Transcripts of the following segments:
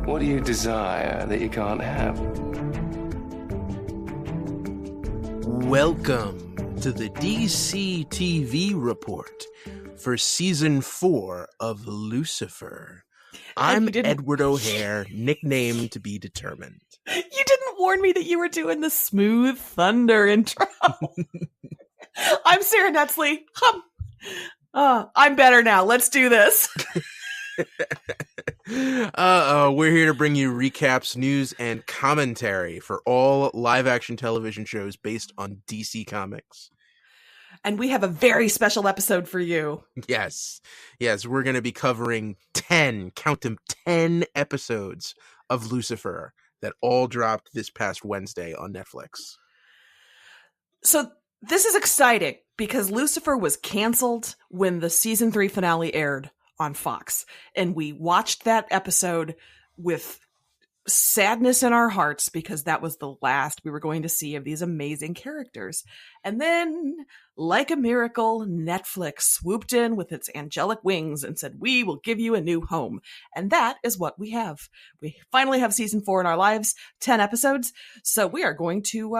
What do you desire that you can't have? Welcome to the DC TV report for season 4 of Lucifer. I'm Edward O'Hare, nickname to be determined. You didn't warn me that you were doing the smooth thunder intro. I'm Sarah Netsley. I'm better now. Let's do this. We're here to bring you recaps, news, and commentary for all live-action television shows based on DC Comics. And we have a very special episode for you. Yes, we're going to be covering 10 episodes of Lucifer that all dropped this past Wednesday on Netflix. So this is exciting because Lucifer was canceled when the season 3 finale aired on Fox. And we watched that episode with sadness in our hearts because that was the last we were going to see of these amazing characters. And then, like a miracle, Netflix swooped in with its angelic wings and said, we will give you a new home. And that is what we have. We finally have season 4 in our lives, 10 episodes. So we are going to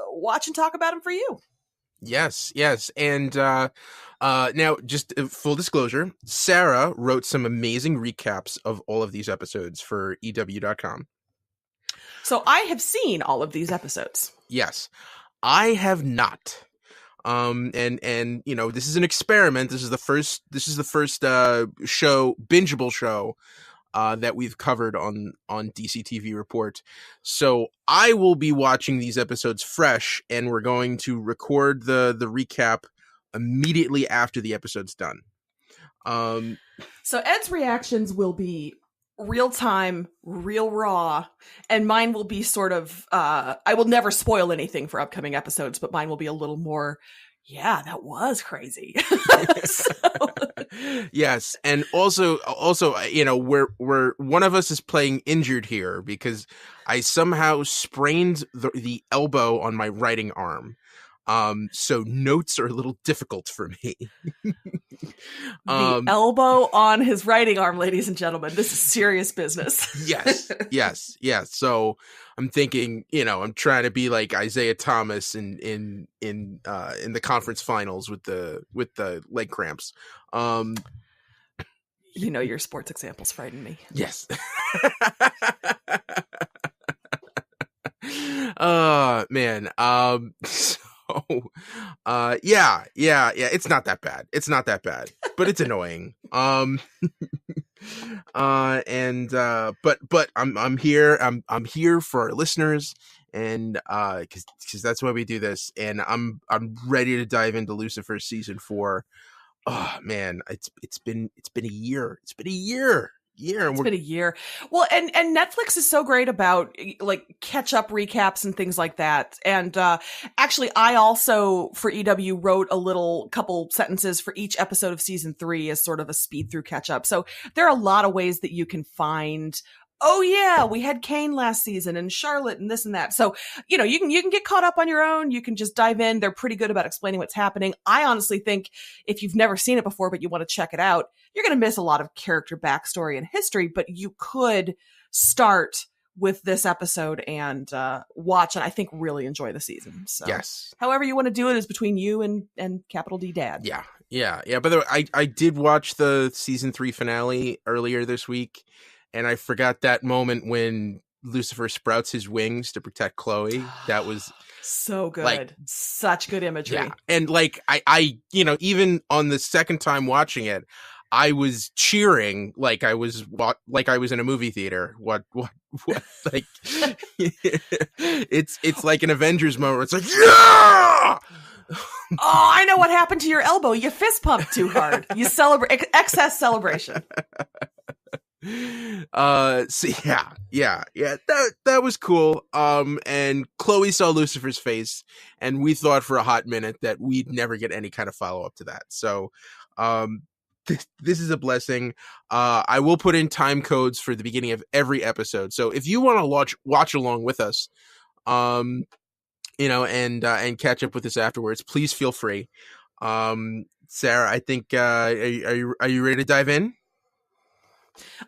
watch and talk about them for you. Yes. And now, just full disclosure, Sarah wrote some amazing recaps of all of these episodes for EW.com. So I have seen all of these episodes. Yes, I have not. And you know, this is an experiment. This is the first show, bingeable show, that we've covered on DC TV Report. So I will be watching these episodes fresh, and we're going to record the recap immediately after the episode's done. So Ed's reactions will be real time, real raw, and mine will be sort of, I will never spoil anything for upcoming episodes, but mine will be a little more, yeah, that was crazy. Yes, and also, you know, we're one of us is playing injured here because I somehow sprained the elbow on my writing arm. So notes are a little difficult for me. The elbow on his writing arm, ladies and gentlemen. This is serious business. Yes. So I'm thinking, you know, I'm trying to be like Isaiah Thomas in the conference finals with the leg cramps. You know, your sports examples frighten me. Yes. Man. Yeah, it's not that bad. But it's annoying. But I'm here. I'm here for our listeners, and because that's why we do this. And I'm ready to dive into Lucifer season 4. Oh man, it's been a year. It's been a year. Well, and Netflix is so great about like catch up recaps and things like that. And actually, I also for EW wrote a couple sentences for each episode of season 3 as sort of a speed through catch up. So there are a lot of ways that you can find. Oh yeah, we had Kane last season and Charlotte and this and that. So, you know, you can get caught up on your own. You can just dive in. They're pretty good about explaining what's happening. I honestly think if you've never seen it before, but you want to check it out, you're going to miss a lot of character backstory and history, but you could start with this episode and watch and I think really enjoy the season. So yes. However you want to do it is between you and capital D Dad. Yeah. By the way, I did watch the season 3 finale earlier this week. And I forgot that moment when Lucifer sprouts his wings to protect Chloe. That was so good. Like, such good imagery. Yeah. And like, I, you know, even on the second time watching it, I was cheering like I was in a movie theater. What like it's like an Avengers moment where it's like, yeah! Oh, I know what happened to your elbow. You fist pumped too hard. You celebrate excess celebration. So yeah, that was cool. And Chloe saw Lucifer's face, and we thought for a hot minute that we'd never get any kind of follow up to that. So, this is a blessing. I will put in time codes for the beginning of every episode. So if you want to watch along with us, you know, and catch up with us afterwards, please feel free. Sarah, I think, are you ready to dive in?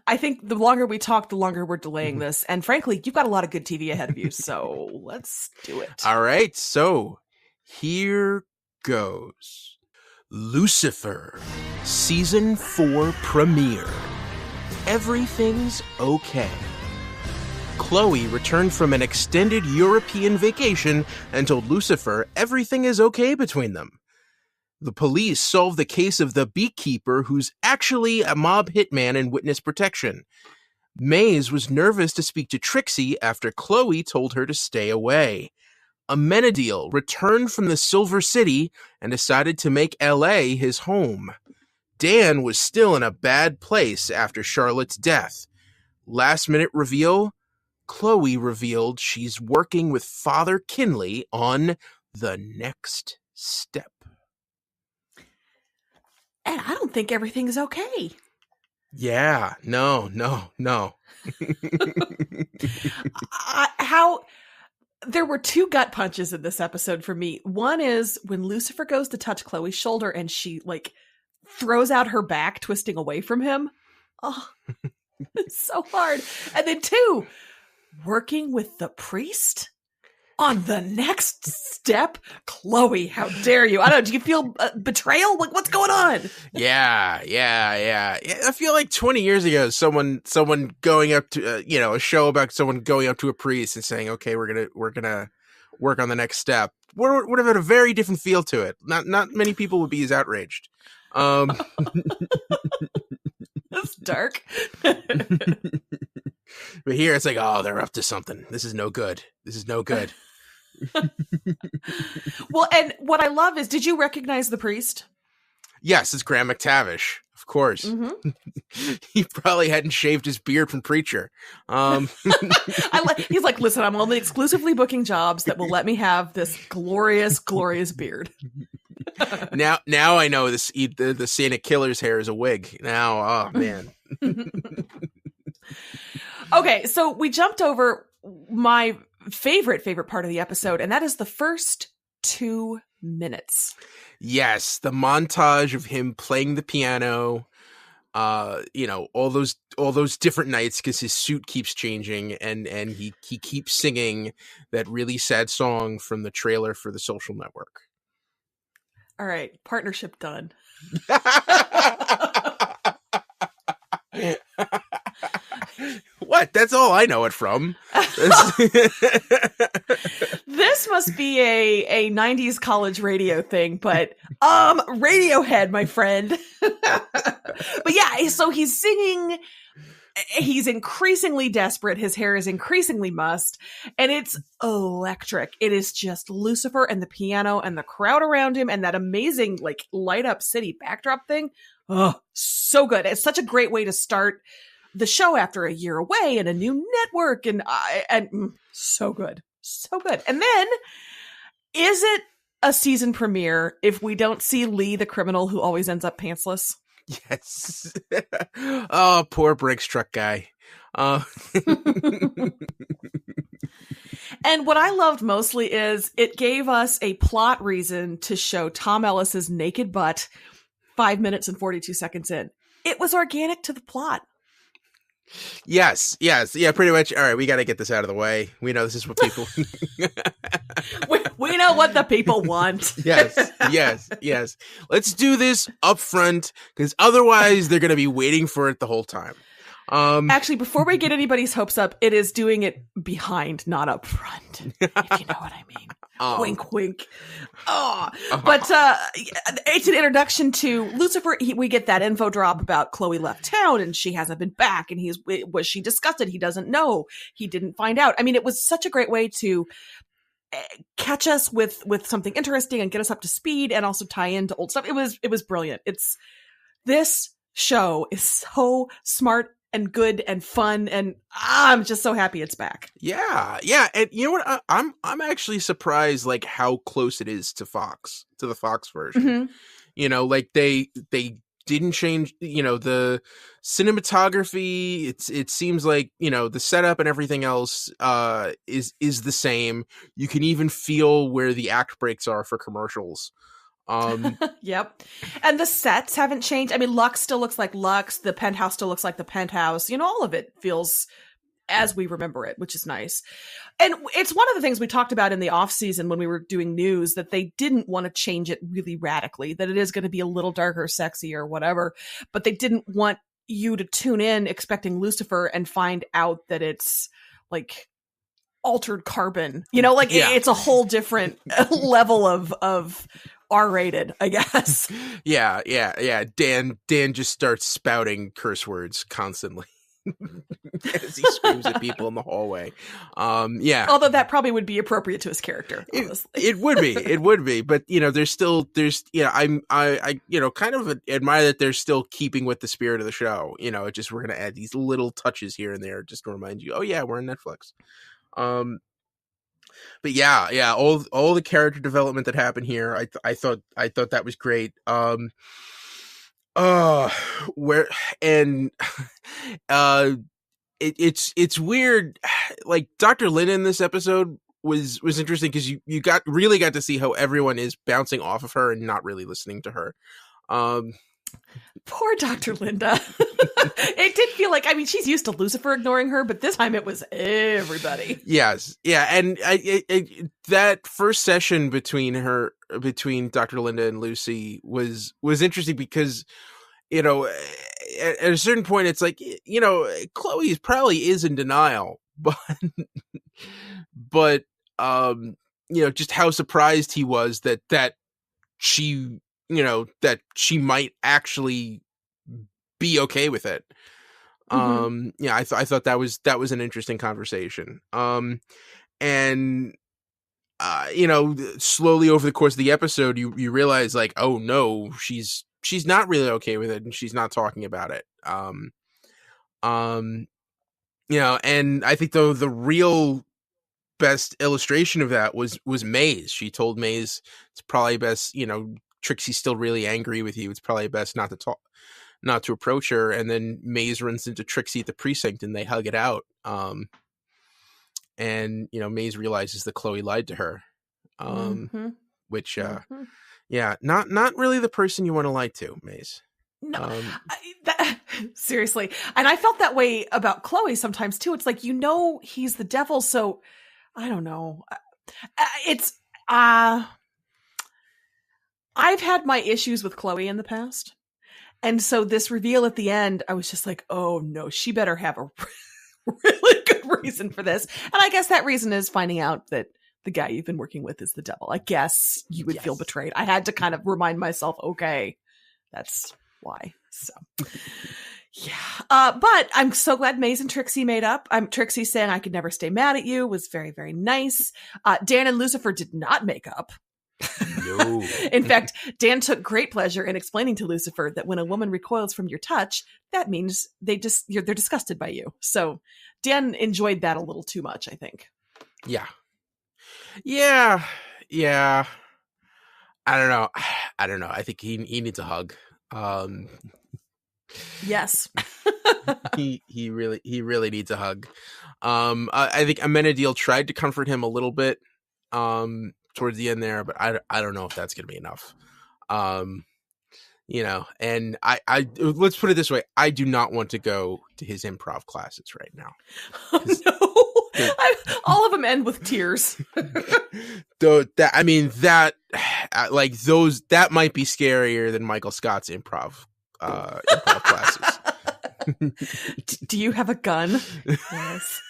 I think the longer we talk, the longer we're delaying this. And frankly, you've got a lot of good TV ahead of you, so let's do it. All right, so here goes. Lucifer, Season 4 premiere. Everything's okay. Chloe returned from an extended European vacation and told Lucifer everything is okay between them. The police solved the case of the beekeeper who's actually a mob hitman in witness protection. Maze was nervous to speak to Trixie after Chloe told her to stay away. Amenadiel returned from the Silver City and decided to make LA his home. Dan was still in a bad place after Charlotte's death. Last minute reveal, Chloe revealed she's working with Father Kinley on The Next Step. And I don't think everything's okay. Yeah, no. There were two gut punches in this episode for me. One is when Lucifer goes to touch Chloe's shoulder and she like throws out her back, twisting away from him. Oh, it's so hard. And then two, working with the priest on The Next Step. Chloe, how dare you? I don't know. Do you feel betrayal? What's going on? Yeah. I feel like 20 years ago, someone going up to a show about someone going up to a priest and saying, "Okay, we're gonna work on the next step." Would have had a very different feel to it. Not many people would be as outraged. That's dark. But here it's like, oh, they're up to something. This is no good. Well, and what I love is, did you recognize the priest? Yes, it's Graham McTavish, of course. Mm-hmm. He probably hadn't shaved his beard from Preacher. He's like, listen, I'm only exclusively booking jobs that will let me have this glorious, glorious beard. Now I know this. The Santa Killer's hair is a wig. Now, oh man. Okay, so we jumped over my favorite part of the episode, and that is the first 2 minutes. Yes, the montage of him playing the piano, all those different nights because his suit keeps changing, and he keeps singing that really sad song from the trailer for The Social Network. All right, partnership done. What? That's all I know it from. This must be a 90s college radio thing, but Radiohead, my friend. But yeah, so he's singing. He's increasingly desperate. His hair is increasingly mussed, and it's electric. It is just Lucifer and the piano and the crowd around him and that amazing like light up city backdrop thing. Oh, so good. It's such a great way to start the show after a year away and a new network, and so good. So good. And then, is it a season premiere if we don't see Lee, the criminal who always ends up pantsless? Yes. Oh, poor Brinks truck guy. And what I loved mostly is it gave us a plot reason to show Tom Ellis's naked butt 5 minutes and 42 seconds in. It was organic to the plot. Yes. Yeah, pretty much. All right, we got to get this out of the way. We know this is what people... we know what the people want. Yes. Let's do this up front, because otherwise they're going to be waiting for it the whole time. Actually, before we get anybody's hopes up, it is doing it behind, not up front, if you know what I mean. Wink, wink. But it's an introduction to Lucifer. We get that info drop about Chloe left town and she hasn't been back. And was she disgusted? He doesn't know. He didn't find out. I mean, it was such a great way to catch us with something interesting and get us up to speed and also tie into old stuff. It was brilliant. This show is so smart and good and fun, and I'm just so happy it's back. Yeah, and you know what? I'm actually surprised, like how close it is to the Fox version. Mm-hmm. You know, like they didn't change. You know, the cinematography. It seems like the setup and everything else is the same. You can even feel where the act breaks are for commercials. Yep. And the sets haven't changed. I mean, Lux still looks like Lux. The penthouse still looks like the penthouse. You know, all of it feels as we remember it, which is nice. And it's one of the things we talked about in the off season when we were doing news, that they didn't want to change it really radically, that it is going to be a little darker, sexier, whatever, but they didn't want you to tune in expecting Lucifer and find out that it's like altered carbon, you know, like it's a whole different level of R-rated, I guess. Yeah. Dan just starts spouting curse words constantly as he screams at people in the hallway. Although that probably would be appropriate to his character, honestly. It would be, but you know, there's I kind of admire that they're still keeping with the spirit of the show. You know, we're gonna add these little touches here and there just to remind you, oh yeah, we're on Netflix. But yeah, all the character development that happened here, I thought that was great. It's weird. Like Dr. Lynn in this episode was interesting because you really got to see how everyone is bouncing off of her and not really listening to her. Poor Dr. Linda. It did feel like, I mean, she's used to Lucifer ignoring her, but this time it was everybody. Yes. Yeah. And that first session between Dr. Linda and Lucy was interesting because, you know, at a certain point, it's like, you know, Chloe probably is in denial, but, you know, just how surprised he was that she, you know, that she might actually be okay with it. Yeah, I thought that was an interesting conversation. And you know, slowly over the course of the episode, you realize like, oh no, she's not really okay with it, and she's not talking about it. You know, and I think though the real best illustration of that was Maze. She told Maze it's probably best, you know, Trixie's still really angry with you. It's probably best not to approach her. And then Maze runs into Trixie at the precinct and they hug it out. And you know, Maze realizes that Chloe lied to her. Which yeah, not really the person you want to lie to, Maze. No, seriously. And I felt that way about Chloe sometimes too. It's like, you know, he's the devil. So I don't know. I've had my issues with Chloe in the past. And so this reveal at the end, I was just like, oh no, she better have a really good reason for this. And I guess that reason is finding out that the guy you've been working with is the devil. I guess you would feel betrayed. I had to kind of remind myself, okay, that's why. So yeah. But I'm so glad Maze and Trixie made up. Trixie saying I could never stay mad at you was very, very nice. Dan and Lucifer did not make up. No. In fact, Dan took great pleasure in explaining to Lucifer that when a woman recoils from your touch, that means they're disgusted by you. So Dan enjoyed that a little too much, I think. Yeah. I don't know. I think he needs a hug. Yes. he really needs a hug. I think Amenadiel tried to comfort him a little bit towards the end there, but I don't know if that's going to be enough. You know, and I let's put it this way, I do not want to go to his improv classes right now. Oh, no. All of them end with tears. Though that might be scarier than Michael Scott's improv classes. Do you have a gun? Yes.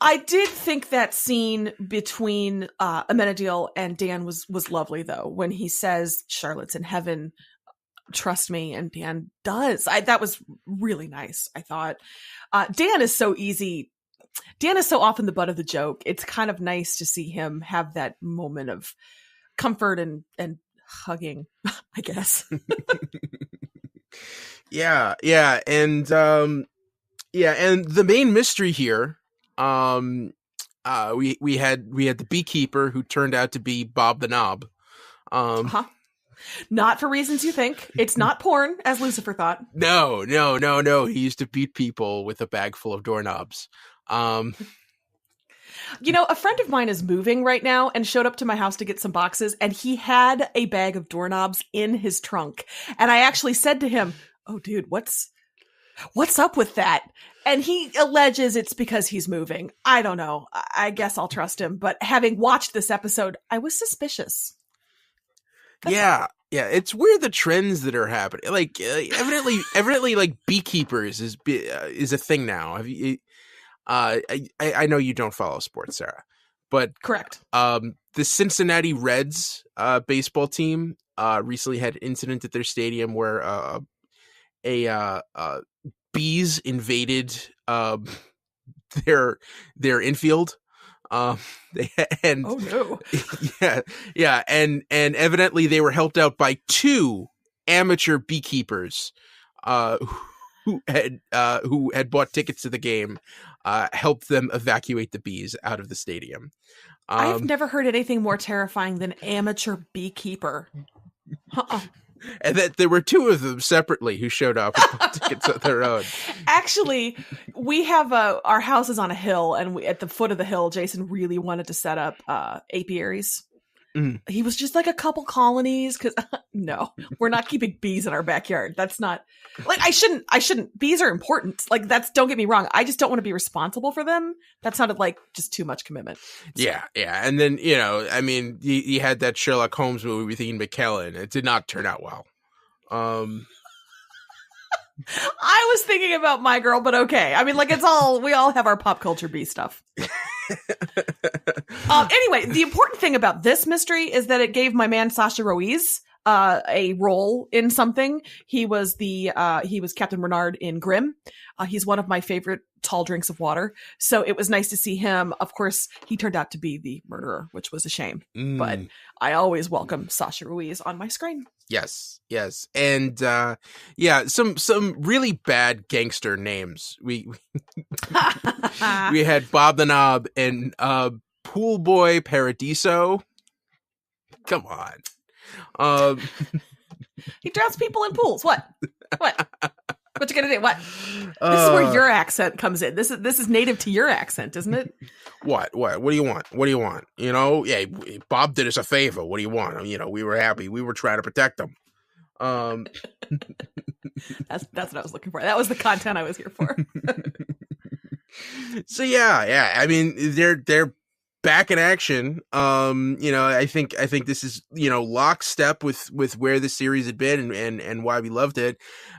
I did think that scene between Amenadiel and Dan was lovely, though, when he says Charlotte's in heaven, trust me, and Dan does. That was really nice, I thought. Dan is so easy. Dan is so often the butt of the joke. It's kind of nice to see him have that moment of comfort and hugging, I guess. Yeah, and the main mystery here, we had the beekeeper who turned out to be Bob the Knob. Not for reasons you think. It's not porn, as Lucifer thought. No. He used to beat people with a bag full of doorknobs. A friend of mine is moving right now and showed up to my house to get some boxes, and he had a bag of doorknobs in his trunk. And I actually said to him, "Oh, dude, what's up with that?" And he alleges it's because he's moving. I don't know. I guess I'll trust him. But having watched this episode, I was suspicious. Yeah, it's weird the trends that are happening. Like evidently, like beekeepers is a thing now. Have you? I know you don't follow sports, Sarah, but correct. The Cincinnati Reds baseball team recently had an incident at their stadium where bees invaded their infield. Oh no. Yeah, and evidently they were helped out by 2 amateur beekeepers who had bought tickets to the game, helped them evacuate the bees out of the stadium. I've never heard anything more terrifying than amateur beekeeper. And that there were 2 of them separately who showed up and bought tickets of their own. Actually, we have our house is on a hill, and at the foot of the hill, Jason really wanted to set up apiaries. He was just like a couple colonies, because no, we're not keeping bees in our backyard. That's not like I shouldn't. Bees are important. Like don't get me wrong. I just don't want to be responsible for them. That sounded like just too much commitment. So. Yeah. And then you had that Sherlock Holmes movie with Ian McKellen. It did not turn out well. I was thinking about My Girl, but okay. I mean, like we all have our pop culture bee stuff. Anyway, the important thing about this mystery is that it gave my man Sasha Ruiz a role in something. He was Captain Bernard in Grimm. He's one of my favorite tall drinks of water. So it was nice to see him. Of course, he turned out to be the murderer, which was a shame. But I always welcome Sasha Ruiz on my screen. Yes. And some really bad gangster names. We had Bob the Knob and Pool Boy Paradiso. Come on. He drowns people in pools. What you gonna do? What? This is where your accent comes in. This is native to your accent, isn't it? What do you want? Yeah, Bob did us a favor. What do you want? We were happy. We were trying to protect him. That's what I was looking for. That was the content I was here for. So yeah. I mean, they're back in action. I think this is lockstep with where the series had been and why we loved it.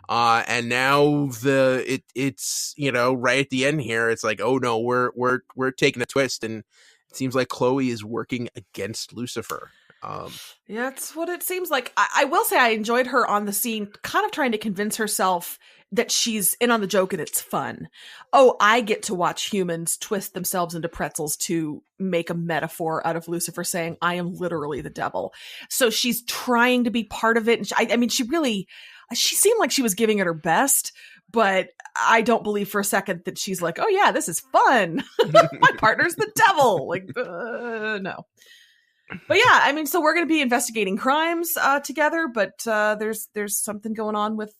And now it's right at the end here. It's like, oh no, we're taking a twist, and it seems like Chloe is working against Lucifer. Yeah, that's what it seems like. I will say I enjoyed her on the scene, kind of trying to convince herself that she's in on the joke and it's fun. Oh, I get to watch humans twist themselves into pretzels to make a metaphor out of Lucifer saying, I am literally the devil. So she's trying to be part of it. And she seemed like she was giving it her best, but I don't believe for a second that she's like, oh yeah, this is fun. My partner's the devil. Like, no. But yeah, I mean, so we're going to be investigating crimes together, but there's something going on with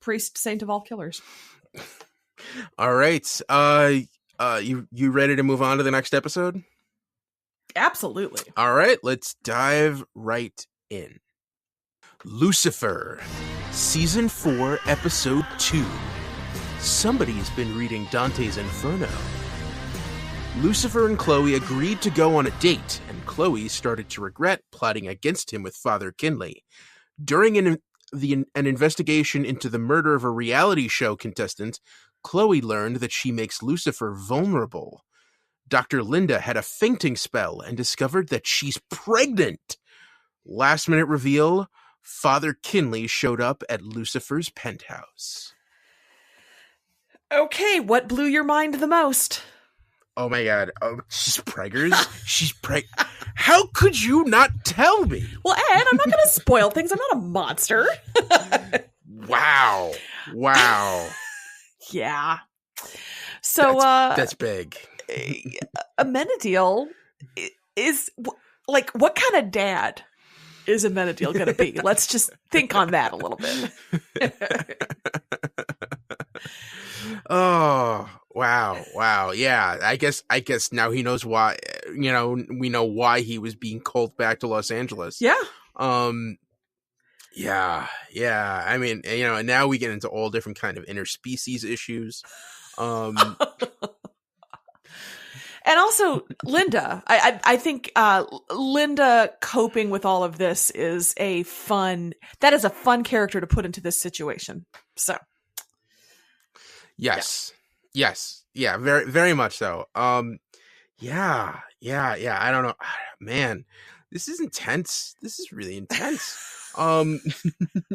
Priest Saint of all killers. All right. You ready to move on to the next episode? Absolutely. All right, let's dive right in. Lucifer, Season 4, Episode 2. Somebody's been reading Dante's Inferno. Lucifer and Chloe agreed to go on a date, and Chloe started to regret plotting against him with Father Kinley. During an investigation into the murder of a reality show contestant, Chloe learned that she makes Lucifer vulnerable. Dr. Linda had a fainting spell and discovered that she's pregnant. Last minute reveal, Father Kinley showed up at Lucifer's penthouse. Okay, what blew your mind the most? Oh my god. Oh, she's preggers? She's How could you not tell me? Well, Ed, I'm not going to spoil things. I'm not a monster. Wow. Yeah. So, that's big. Amenadiel is like, what kind of dad is Amenadiel going to be? Let's just think on that a little bit. Wow. Yeah, I guess now he knows why. We know why he was being called back to Los Angeles. Yeah. Yeah. I mean, and now we get into all different kind of interspecies issues. And also Linda. I think Linda coping with all of this is a fun character to put into this situation. So yes. Yeah, very, very much so. Yeah. I don't know. Man, this is intense. This is really intense. And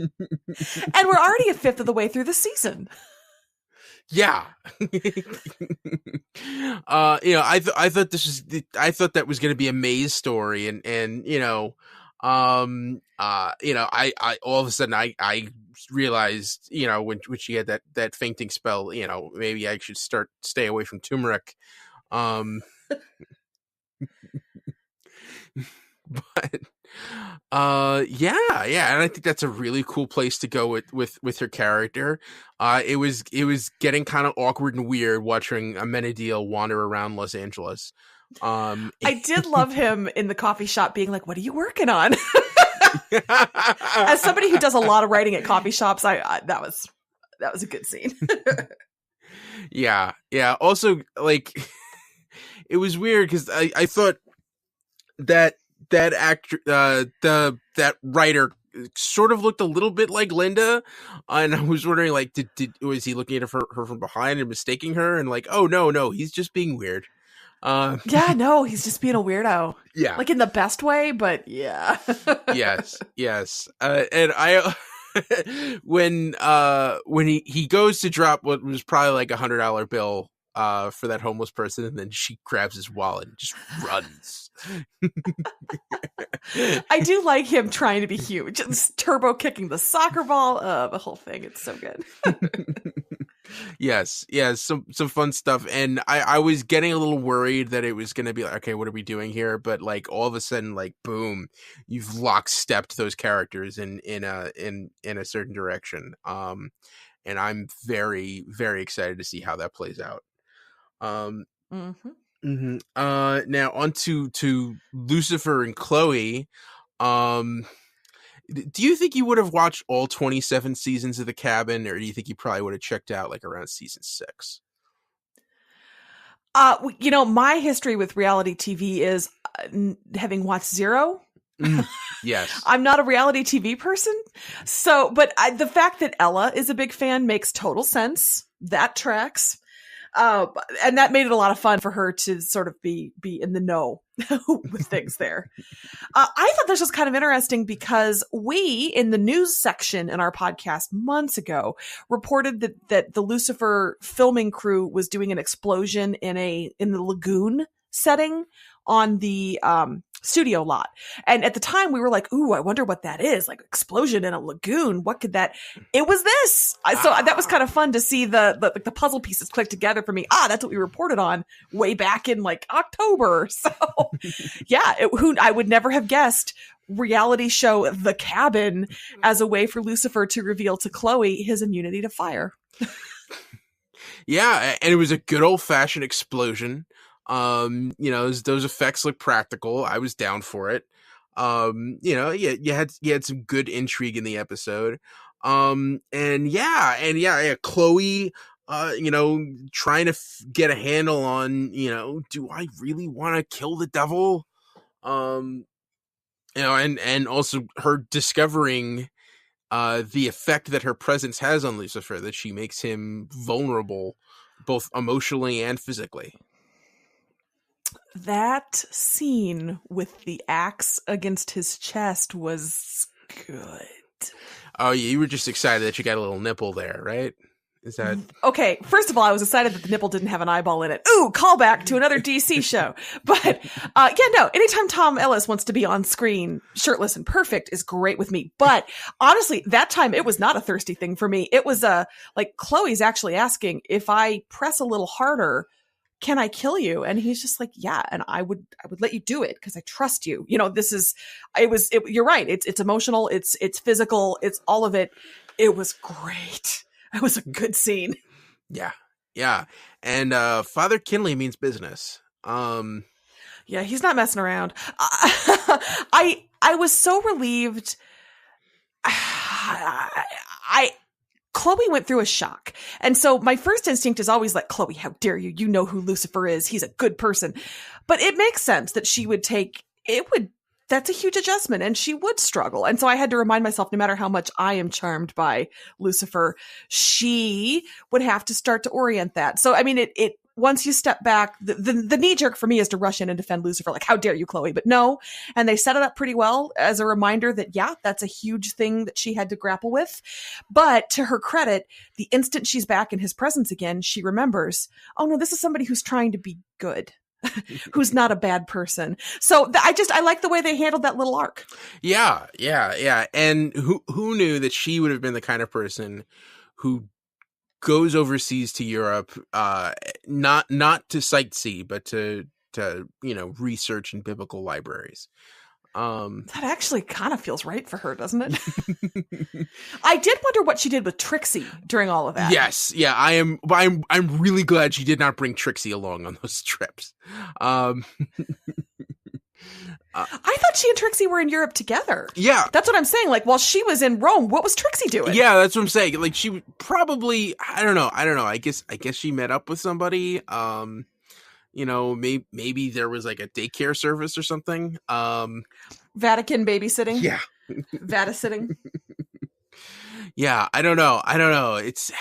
we're already a fifth of the way through the season. Yeah. I thought I thought that was going to be a maze story, and I all of a sudden I realized, when she had that fainting spell, maybe I should stay away from turmeric. But yeah, and I think that's a really cool place to go with her character. It was getting kind of awkward and weird watching Amenadiel wander around Los Angeles. I did love him in the coffee shop being like, "What are you working on?" As somebody who does a lot of writing at coffee shops, that was a good scene. Yeah. Also, like, it was weird because I thought that actor, that writer, sort of looked a little bit like Linda, and I was wondering, like, was he looking at her from behind and mistaking her? And like, oh no, he's just being weird. Yeah, no, he's just being a weirdo. Yeah, like in the best way, but yeah. yes. And I, when he goes to drop what was probably like $100 bill for that homeless person, and then she grabs his wallet and just runs. I do like him trying to be huge, just turbo kicking the soccer ball. The whole thing, it's so good. Yes, some fun stuff, and I was getting a little worried that it was going to be like, okay, what are we doing here? But like all of a sudden, like boom, you've lockstepped those characters in a certain direction. And I'm very, very excited to see how that plays out. Now on to Lucifer and Chloe. Do you think you would have watched all 27 seasons of The Cabin, or do you think you probably would have checked out like around season 6? My history with reality TV is having watched zero. Yes. I'm not a reality TV person. So, but the fact that Ella is a big fan makes total sense. That tracks. And that made it a lot of fun for her to sort of be in the know with things there. I thought this was kind of interesting because we, in the news section in our podcast months ago, reported that the Lucifer filming crew was doing an explosion in the lagoon setting on the studio lot. And at the time we were like, ooh, I wonder what that is. Like, explosion in a lagoon. What could that? It was this. So that was kind of fun to see the puzzle pieces click together for me. That's what we reported on way back in like October. So yeah, I would never have guessed reality show The Cabin as a way for Lucifer to reveal to Chloe his immunity to fire. Yeah. And it was a good old fashioned explosion. Those effects look practical. I was down for it. You had some good intrigue in the episode. Chloe, trying to get a handle on, do I really want to kill the devil? And also her discovering the effect that her presence has on Lucifer, that she makes him vulnerable both emotionally and physically. That scene with the axe against his chest was good. Oh, yeah, you were just excited that you got a little nipple there, right? Is that okay? First of all, I was excited that the nipple didn't have an eyeball in it. Ooh, callback to another DC show. But anytime Tom Ellis wants to be on screen shirtless and perfect is great with me. But honestly, that time it was not a thirsty thing for me. It was like Chloe's actually asking, if I press a little harder, can I kill you? And he's just like, yeah. And I would let you do it because I trust you. You're right. It's emotional. It's physical. It's all of it. It was great. It was a good scene. Yeah. Yeah. And Father Kinley means business. Yeah, he's not messing around. I was so relieved. Chloe went through a shock. And so my first instinct is always like, Chloe, how dare you? You know who Lucifer is. He's a good person. But it makes sense that she would that's a huge adjustment, and she would struggle. And so I had to remind myself, no matter how much I am charmed by Lucifer, she would have to start to orient that. So, I mean, it once you step back, the knee jerk for me is to rush in and defend Lucifer. Like, how dare you, Chloe? But no. And they set it up pretty well as a reminder that, yeah, that's a huge thing that she had to grapple with. But to her credit, the instant she's back in his presence again, she remembers, oh no, this is somebody who's trying to be good. Who's not a bad person. So I like the way they handled that little arc. Yeah. And who knew that she would have been the kind of person who goes overseas to Europe, not to sightsee, but to research in biblical libraries. That actually kind of feels right for her, doesn't it? I did wonder what she did with Trixie during all of that. Yes, yeah, I'm really glad she did not bring Trixie along on those trips. I thought she and Trixie were in Europe together. Yeah, that's what I'm saying. Like, while she was in Rome, what was Trixie doing? Yeah, that's what I'm saying. Like, she probably, I don't know. I guess she met up with somebody. Maybe there was like a daycare service or something. Vatican babysitting. Yeah. Vatisitting. Yeah, I don't know. It's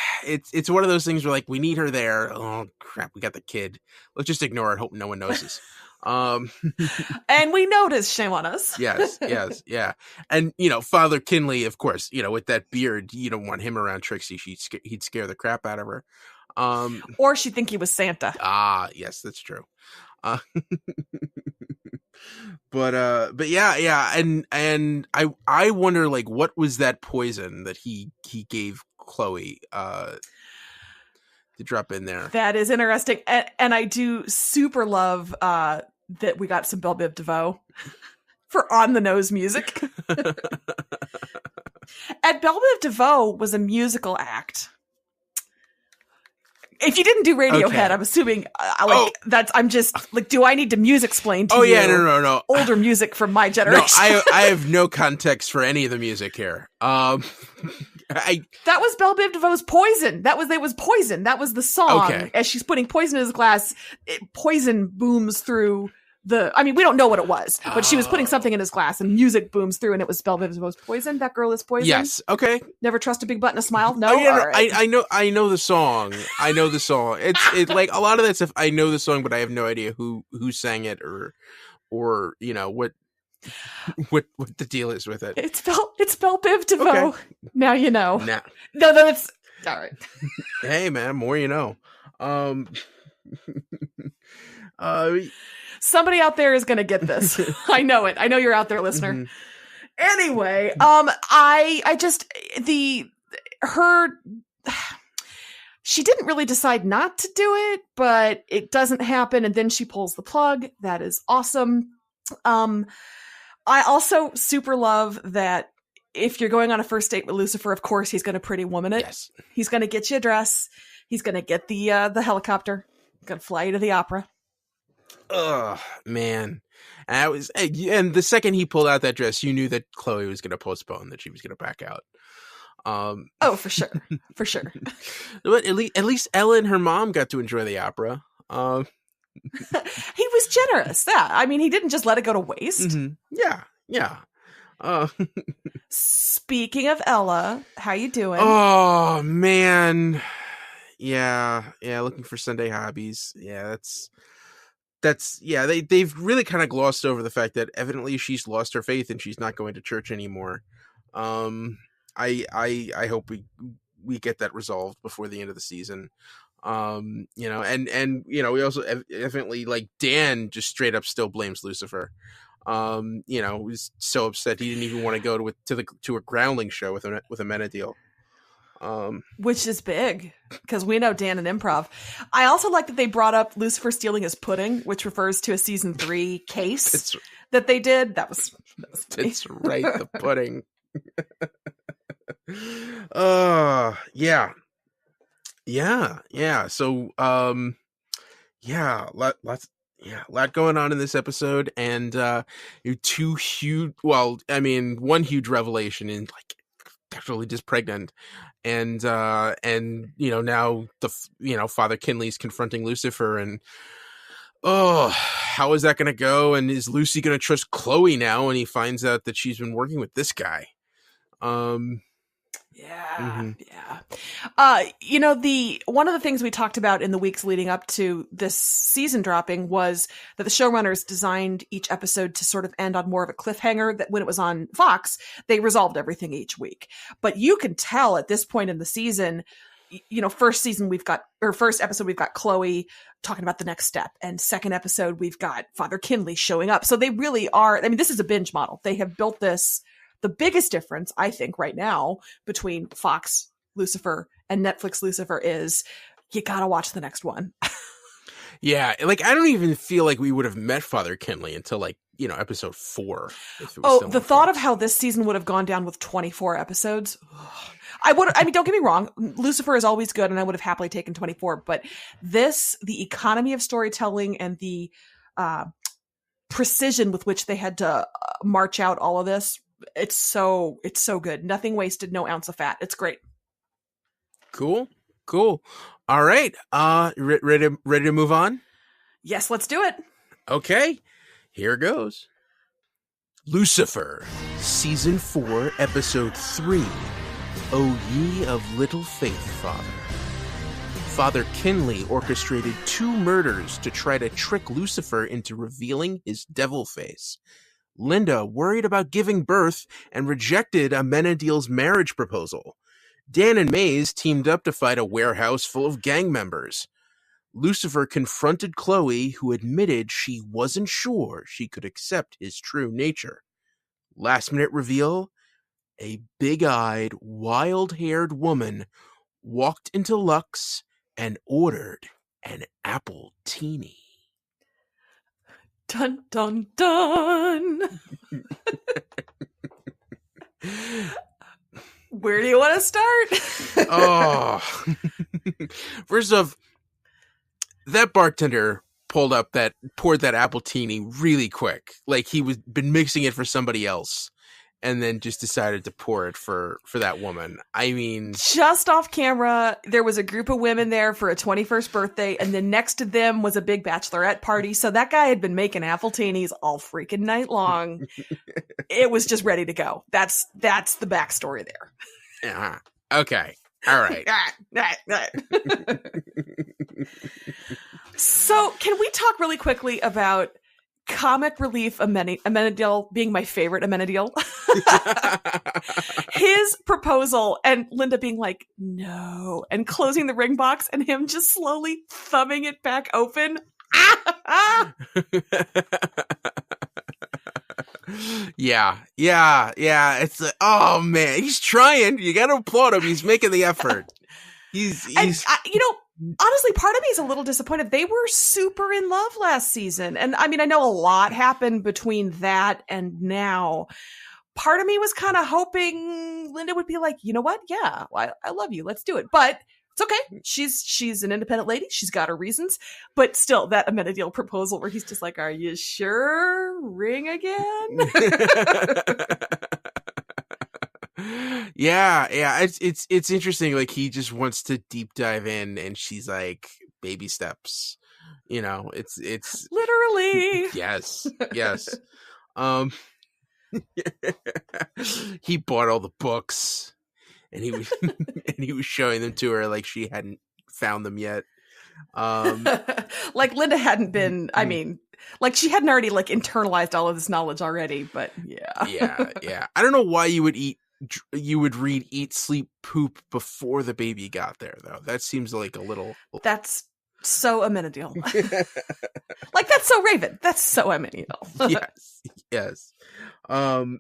one of those things where, like, we need her there. Oh crap, we got the kid. Let's just ignore it. Hope no one notices. And we notice, shame on us. yes, yeah. And Father Kinley, of course, with that beard, you don't want him around Trixie. He'd scare the crap out of her. Or she'd think he was Santa. Ah, yes, that's true. But yeah, and I wonder, like, what was that poison that he gave Chloe to drop in there? That is interesting, and I do super love that we got some Belle Biv DeVoe for on the nose music. And Belle Biv DeVoe was a musical act. If you didn't do Radiohead, okay. I'm assuming I'm just like, do I need to music explain to you? Oh yeah, no. Older music from my generation. No, I have no context for any of the music here. That was Belle Biv DeVoe's Poison. That was Poison. That was the song. Okay. As she's putting poison in his glass, poison booms through we don't know what it was, but she was putting something in his glass and music booms through, and it was Belle Biv DeVoe's Poison. That girl is poison. Yes. Okay. Never trust a big butt and a smile. No. Oh, yeah, no right. I know the song. I know the song. It's like a lot of that stuff. I know the song, but I have no idea who sang it or what the deal is with it. It's Belle Biv DeVoe. Okay. Now you know. Nah. No, it's all right. Hey man, more you know. Somebody out there is going to get this. I know it. I know you're out there, listener. Mm-hmm. Anyway, she didn't really decide not to do it, but it doesn't happen. And then she pulls the plug. That is awesome. I also super love that if you're going on a first date with Lucifer, of course, he's going to Pretty Woman it. Yes. He's going to get you a dress. He's going to get the helicopter. Going to fly you to the opera. Oh man, and the second he pulled out that dress, you knew that Chloe was going to postpone, that she was going to back out. Oh, for sure. But at least Ella and her mom got to enjoy the opera. He was generous. Yeah, I mean, he didn't just let it go to waste. Mm-hmm. Yeah. Speaking of Ella, how you doing? Oh man, yeah. Looking for Sunday hobbies. Yeah, they've really kind of glossed over the fact that evidently she's lost her faith and she's not going to church anymore. I hope we get that resolved before the end of the season. And we also evidently, like, Dan just straight up still blames Lucifer. He's so upset he didn't even want to go to a Groundling show with a Menadil. Which is big, because we know Dan and improv. I also like that they brought up Lucifer stealing his pudding, which refers to a season 3 case that they did. That was it's right, the pudding. Yeah. Yeah. So, yeah, a lot going on in this episode, and two huge. Well, I mean, one huge revelation in like Dr. Lynn is pregnant, and now Father Kinley's confronting Lucifer, and oh, how is that going to go? And is Lucy going to trust Chloe now when he finds out that she's been working with this guy? Yeah, Mhm. yeah. The one of the things we talked about in the weeks leading up to this season dropping was that the showrunners designed each episode to sort of end on more of a cliffhanger, that when it was on Fox, they resolved everything each week. But you can tell at this point in the season, first episode, we've got Chloe talking about the next step. And second episode, we've got Father Kinley showing up. So they really are, I mean, this is a binge model. They have built this. The biggest difference, I think, right now between Fox Lucifer and Netflix Lucifer is you gotta watch the next one. Yeah, like I don't even feel like we would have met Father Kinley until episode 4. The thought of how this season would have gone down with 24 episodes. Don't get me wrong, Lucifer is always good and I would have happily taken 24, but the economy of storytelling and the precision with which they had to march out all of this, it's so good. Nothing wasted, no ounce of fat. It's great. Cool. All right. Ready to move on? Yes, let's do it. Okay. Here goes. Lucifer, Season 4, Episode 3. O ye of little faith, Father. Father Kinley orchestrated 2 murders to try to trick Lucifer into revealing his devil face. Linda worried about giving birth and rejected Amenadiel's marriage proposal. Dan and Maze teamed up to fight a warehouse full of gang members. Lucifer confronted Chloe, who admitted she wasn't sure she could accept his true nature. Last-minute reveal, a big-eyed, wild-haired woman walked into Lux and ordered an apple teeny. Dun, dun, dun. Where do you want to start? Oh. First off, that bartender poured that apple teeny really quick. Like he was been mixing it for somebody else and then just decided to pour it for that woman. I mean, just off camera, there was a group of women there for a 21st birthday, and then next to them was a big bachelorette party. So that guy had been making apple teenies all freaking night long. It was just ready to go. That's the backstory there. Uh-huh. Okay. All right. So can we talk really quickly about comic relief Amenadiel being my favorite Amenadiel? His proposal and Linda being like, no, and closing the ring box and him just slowly thumbing it back open. Yeah. It's oh man, he's trying. You got to applaud him. He's making the effort. He's honestly, part of me is a little disappointed. They were super in love last season. And I mean, I know a lot happened between that and now. Part of me was kind of hoping Linda would be like, you know what? Yeah, I love you. Let's do it. But it's okay. She's an independent lady. She's got her reasons. But still, that Amenadiel proposal where he's just like, are you sure? Ring again? Yeah. It's interesting. Like he just wants to deep dive in, and she's like, baby steps. It's literally. Yes. He bought all the books, and he was showing them to her like she hadn't found them yet. Like Linda hadn't been. I mean, like she hadn't already like internalized all of this knowledge already. But yeah. I don't know why you would read Eat, Sleep, Poop before the baby got there, though. That seems like a little. That's so Amenadiel. Like that's so Raven. That's so Amenadiel. Yes. I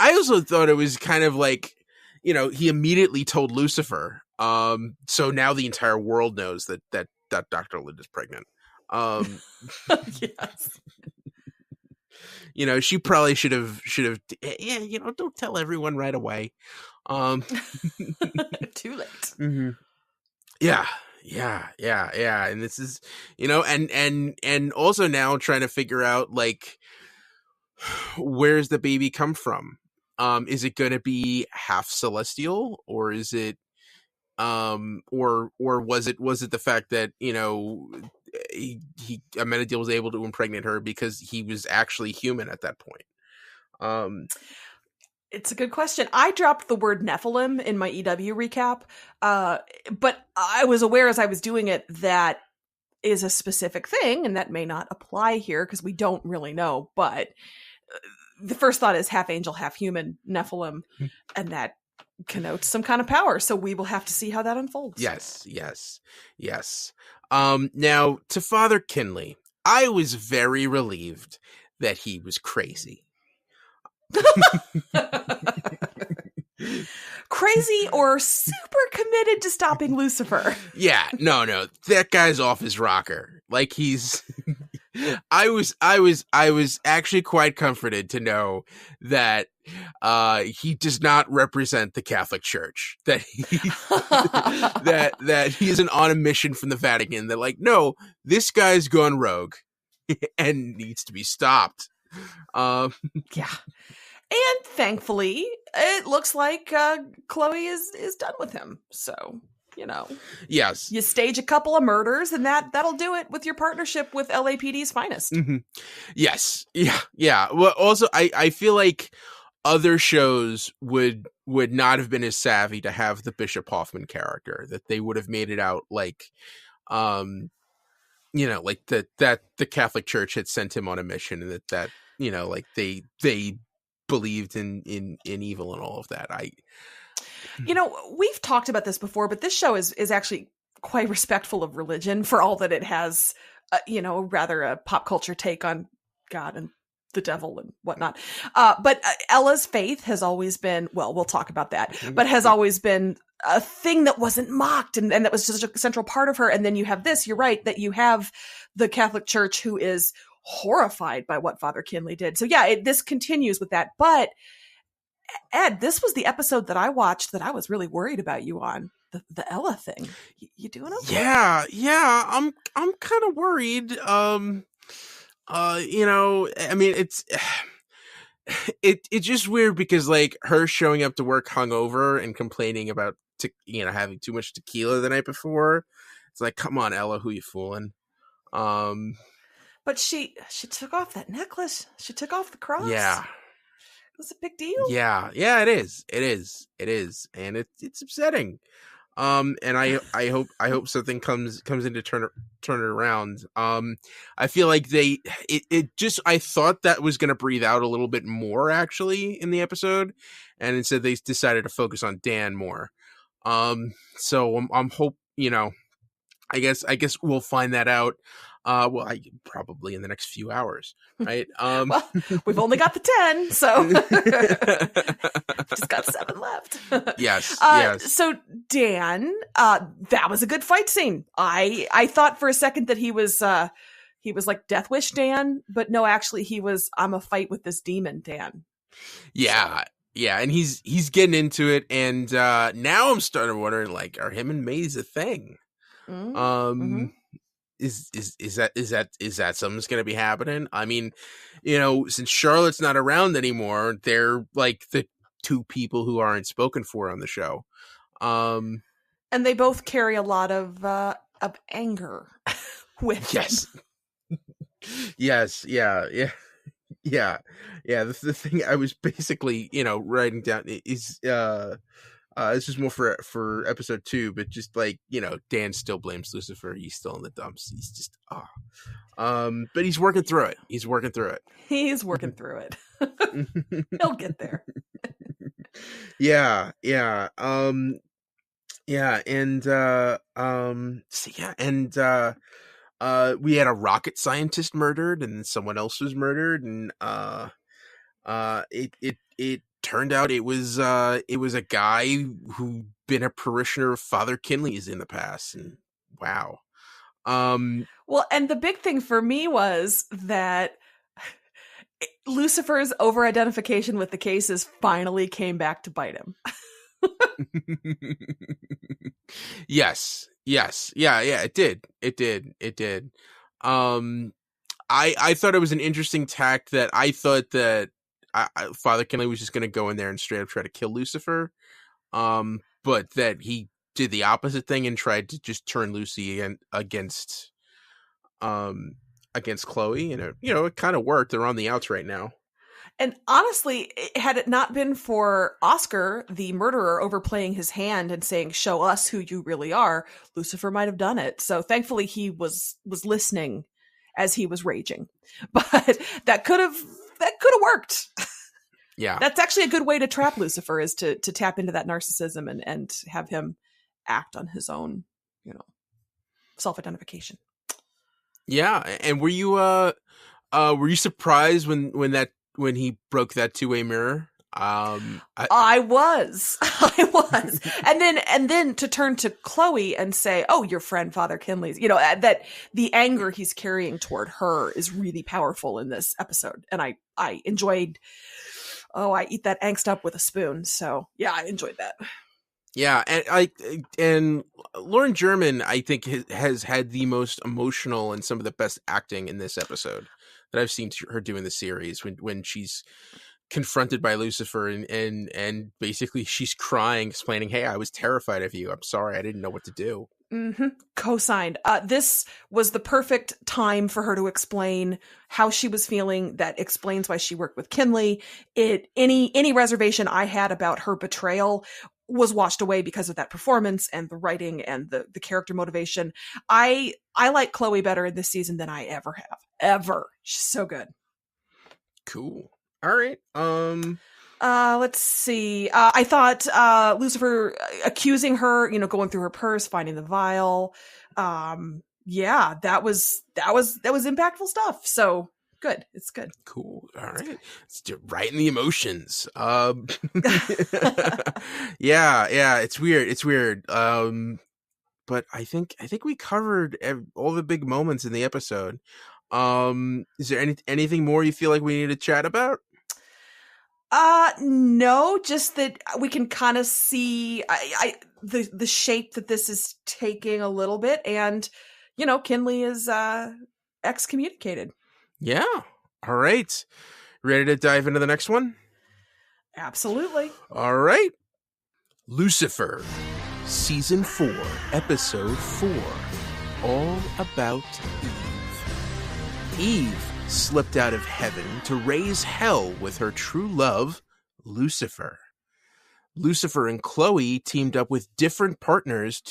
also thought it was kind of like, he immediately told Lucifer. So now the entire world knows that Dr. Linda's pregnant. Yes. She probably should have, don't tell everyone right away. Um, Too late. mhm. Yeah, yeah. And this is, and also now trying to figure out, like, where's the baby come from? Is it going to be half celestial, or is it, or was it the fact that, Amenadiel was able to impregnate her because he was actually human at that point? It's a good question. I dropped the word Nephilim in my EW recap, but I was aware as I was doing it that is a specific thing, and that may not apply here because we don't really know. But the first thought is half angel, half human Nephilim, and that connotes some kind of power. So we will have to see how that unfolds. Yes. Now, to Father Kinley, I was very relieved that he was crazy. Crazy or super committed to stopping Lucifer. Yeah, no, that guy's off his rocker. Like, he's I was actually quite comforted to know that he does not represent the Catholic Church, that that he isn't on a mission from the Vatican, that, like, no, this guy's gone rogue and needs to be stopped. Yeah. And thankfully, it looks like Chloe is done with him. So, yes, you stage a couple of murders, and that'll do it with your partnership with LAPD's finest. Mm-hmm. Yes, yeah. Well, also, I feel like other shows would not have been as savvy to have the Bishop Hoffman character. That they would have made it out like, like that the Catholic Church had sent him on a mission, and that like they believed in evil and all of that. We've talked about this before, but this show is actually quite respectful of religion for all that it has, rather a pop culture take on God and the devil and whatnot. But Ella's faith has always been, well, we'll talk about that, but has always been a thing that wasn't mocked, and that was such a central part of her. And then you have this, you're right, that you have the Catholic Church who is horrified by what Father Kinley did. So yeah, this continues with that. But Ed, this was the episode that I watched that I was really worried about you on, the Ella thing. You doing okay? Yeah. I'm kind of worried. I mean, it's just weird because, like, her showing up to work hungover and complaining about having too much tequila the night before. It's like, come on, Ella, who you fooling? But she took off that necklace. She took off the cross. Yeah. It was a big deal. Yeah, it is. And it's upsetting. And I hope something comes in to turn it around. I feel like I thought that was going to breathe out a little bit more actually in the episode, and instead they decided to focus on Dan more. So I'm hope, I guess we'll find that out. Probably in the next few hours, right? Well, we've only got the 10, so just got 7 left. Yes. So Dan, that was a good fight scene. I thought for a second that he was like Death Wish Dan, but no, actually he was I'm a fight with this demon Dan. Yeah. So. Yeah, and he's getting into it, and now I'm starting to wonder, like, are him and Maze a thing? Mm-hmm. Is that something's going to be happening? I mean, since Charlotte's not around anymore, they're like the 2 people who aren't spoken for on the show. And they both carry a lot of anger with them. Yes. Yeah. The thing I was basically, writing down is, this is more for episode 2, but just like, Dan still blames Lucifer. He's still in the dumps. He's just, but he's working through it. He's working through it. He'll get there. Yeah. And we had a rocket scientist murdered, and someone else was murdered, and it turned out it was a guy who'd been a parishioner of Father Kinley's in the past, and wow. Well, and the big thing for me was that Lucifer's over-identification with the cases finally came back to bite him. Yes. Yes. Yeah. Yeah. It did. It did. It did. I thought it was an interesting tact that I thought that Father Kinley was just going to go in there and straight up try to kill Lucifer. But that he did the opposite thing and tried to just turn Lucy against Chloe, and it kind of worked. They're on the outs right now. And honestly, had it not been for Oscar, the murderer, overplaying his hand and saying, "Show us who you really are," Lucifer might have done it. So thankfully he was listening as he was raging. But that could have worked. Yeah. That's actually a good way to trap Lucifer, is to tap into that narcissism and have him act on his own, self-identification. Yeah. And were you surprised when he broke that two-way mirror? I was. And then to turn to Chloe and say, "Oh, your friend Father Kinley's," that the anger he's carrying toward her is really powerful in this episode. And I enjoyed, I eat that angst up with a spoon. So yeah, I enjoyed that. Yeah. And Lauren German, I think, has had the most emotional and some of the best acting in this episode that I've seen her do in the series, when she's confronted by Lucifer and basically she's crying, explaining, "Hey, I was terrified of you. I'm sorry. I didn't know what to do." Mm-hmm. Co-signed. This was the perfect time for her to explain how she was feeling. That explains why she worked with Kinley. Any reservation I had about her betrayal was washed away because of that performance and the writing and the character motivation. I like Chloe better in this season than I ever have. Ever. She's so good. Cool. All right. Let's see. I thought Lucifer accusing her, going through her purse, finding the vial. Yeah, that was impactful stuff. So good. It's good. Cool. All right. It's right in the emotions. Yeah. It's weird. But I think we covered all the big moments in the episode. Is there anything more you feel like we need to chat about? No, just that we can kind of see the shape that this is taking a little bit, and Kinley is excommunicated. Yeah. All right. Ready to dive into the next one? Absolutely. All right. Lucifer, Season 4, Episode 4. All About Eve. Eve slipped out of heaven to raise hell with her true love, Lucifer. Lucifer and Chloe teamed up with different partners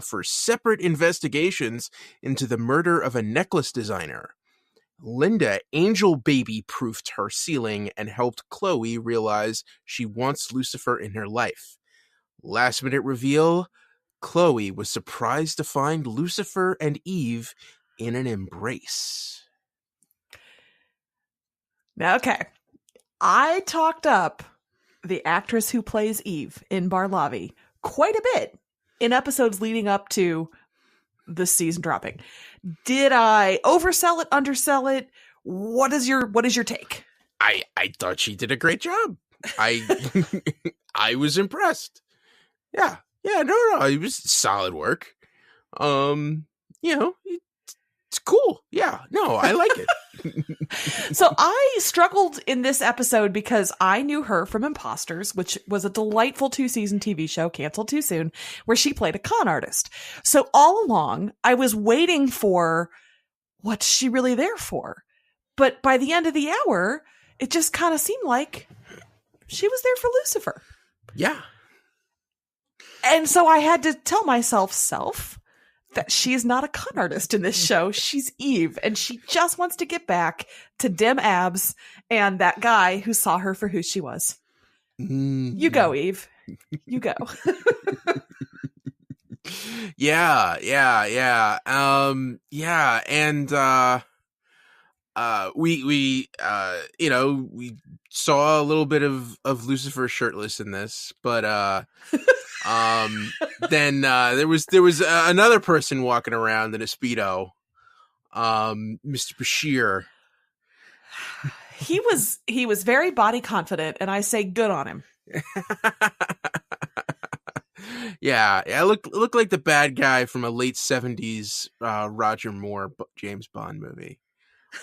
for separate investigations into the murder of a necklace designer. Linda angel baby proofed her ceiling and helped Chloe realize she wants Lucifer in her life. Last minute reveal, Chloe was surprised to find Lucifer and Eve in an embrace. Okay. I talked up the actress who plays Eve in Barlavi quite a bit in episodes leading up to the season dropping. Did I oversell it, undersell it? What is your take? I thought she did a great job. I was impressed. Yeah, no, it was solid work. It's cool. Yeah, no, I like it. So I struggled in this episode because I knew her from Imposters, which was a delightful 2-season TV show canceled too soon, where she played a con artist. So all along, I was waiting for what's she really there for? But by the end of the hour, it just kind of seemed like she was there for Lucifer. Yeah. And so I had to tell myself that she's not a con artist in this show. She's Eve, and she just wants to get back to dim abs and that guy who saw her for who she was. Mm. You go, Eve. You go. Yeah. And we saw a little bit of Lucifer shirtless in this, but then there was another person walking around in a Speedo, Mr. Bashir. He was very body confident, and I say good on him. Yeah, it looked like the bad guy from a late 70s Roger Moore James Bond movie.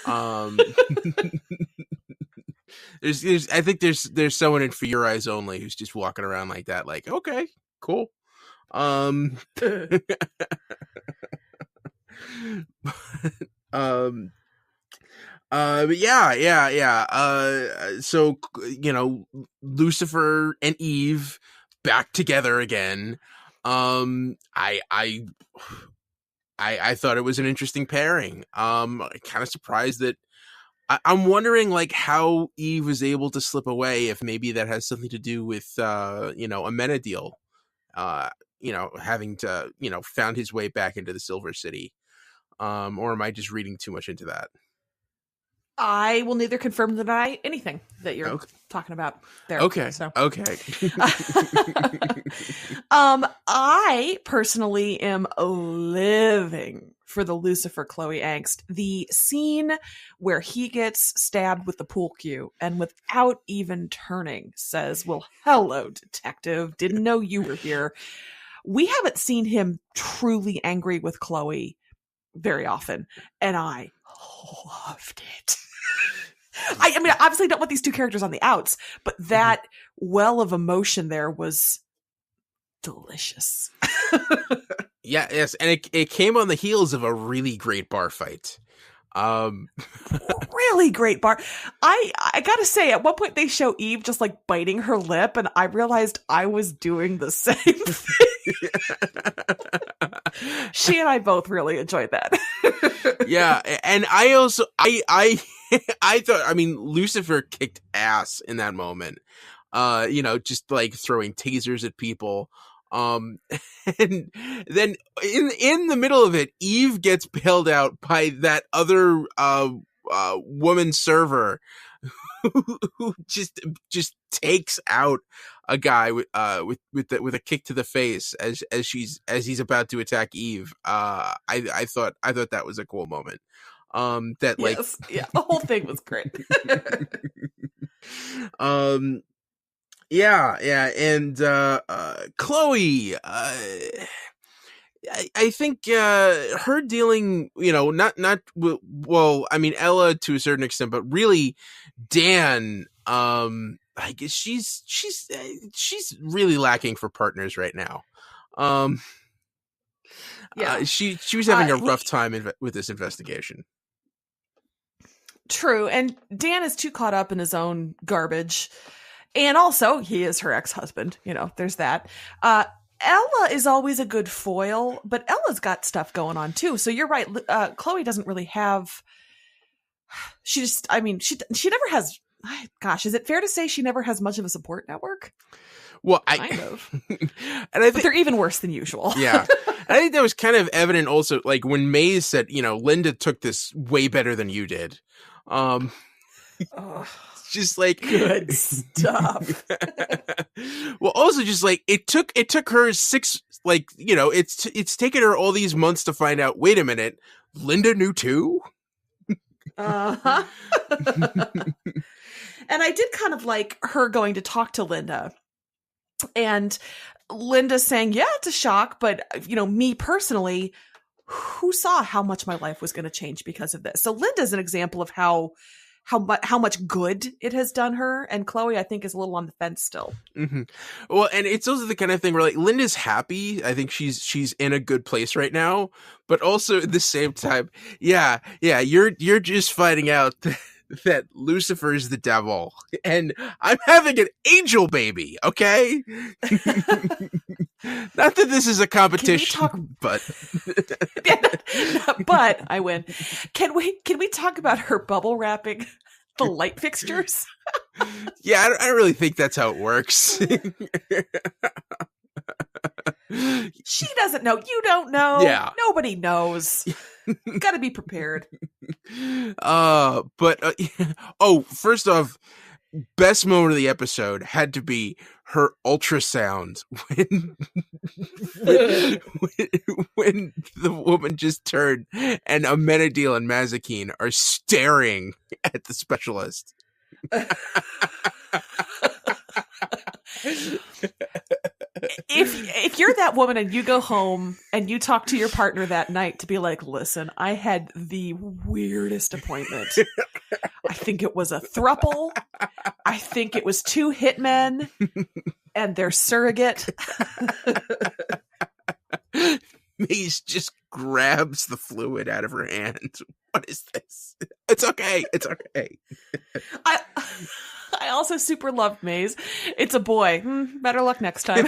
Um, I think there's someone in For Your Eyes Only who's just walking around like that, like, okay, cool. Um, um, but yeah. So Lucifer and Eve back together again. I thought it was an interesting pairing. Kind of surprised that I'm wondering like how Eve was able to slip away, if maybe that has something to do with Amenadiel, having to found his way back into the Silver City. Or am I just reading too much into that? I will neither confirm nor deny anything that you're talking about there. Okay. So. Okay. I personally am living for the Lucifer Chloe angst. The scene where he gets stabbed with the pool cue and without even turning says, "Well, hello, detective. Didn't know you were here." We haven't seen him truly angry with Chloe very often, and I loved it. I mean, obviously I don't want these two characters on the outs, but that well of emotion there was delicious. Yeah, yes, and it came on the heels of a really great bar fight. Really great bar. I gotta say, at one point they show Eve just like biting her lip, and I realized I was doing the same thing. She and I both really enjoyed that. Yeah, and I also I thought, I mean, Lucifer kicked ass in that moment. Just like throwing tasers at people. And then in the middle of it, Eve gets bailed out by that other woman server who just takes out a guy with a kick to the face as he's about to attack Eve. I thought that was a cool moment. Yes, yeah, the whole thing was great. Yeah, and Chloe, I think her dealing, not well, I mean Ella to a certain extent, but really Dan, I guess she's really lacking for partners right now. Yeah, she was having a rough time with this investigation. True, and Dan is too caught up in his own garbage. And also, he is her ex-husband. There's that. Ella is always a good foil, but Ella's got stuff going on too. So you're right. Chloe doesn't really have. She never has. Gosh, is it fair to say she never has much of a support network? Well, kind of. And I think they're even worse than usual. Yeah. I think that was kind of evident also, like when Maze said, Linda took this way better than you did. Just like good stuff. Well, also just like it took her it's taken her all these months to find out, wait a minute, Linda knew too? Uh-huh. And I did kind of like her going to talk to Linda and Linda saying, yeah, it's a shock, but me personally, who saw how much my life was going to change because of this? So Linda's an example of how much good it has done her, and Chloe, I think, is a little on the fence still. Mm-hmm. Well, and it's also the kind of thing where like Linda's happy. I think she's in a good place right now, but also at the same time, yeah, you're just finding out that Lucifer is the devil, and I'm having an angel baby. Okay, not that this is a competition, but but I win. Can we talk about her bubble wrapping the light fixtures? Yeah, I don't really think that's how it works. She doesn't know. You don't know. Yeah. Nobody knows. Got to be prepared. First off, best moment of the episode had to be her ultrasound when the woman just turned and Amenadiel and Mazikeen are staring at the specialist. If you're that woman and you go home and you talk to your partner that night to be like, listen, I had the weirdest appointment. I think it was a throuple. I think it was 2 hitmen and their surrogate. Maze just grabs the fluid out of her hand. What is this? It's okay. It's okay. I also super loved Maze. It's a boy. Better luck next time.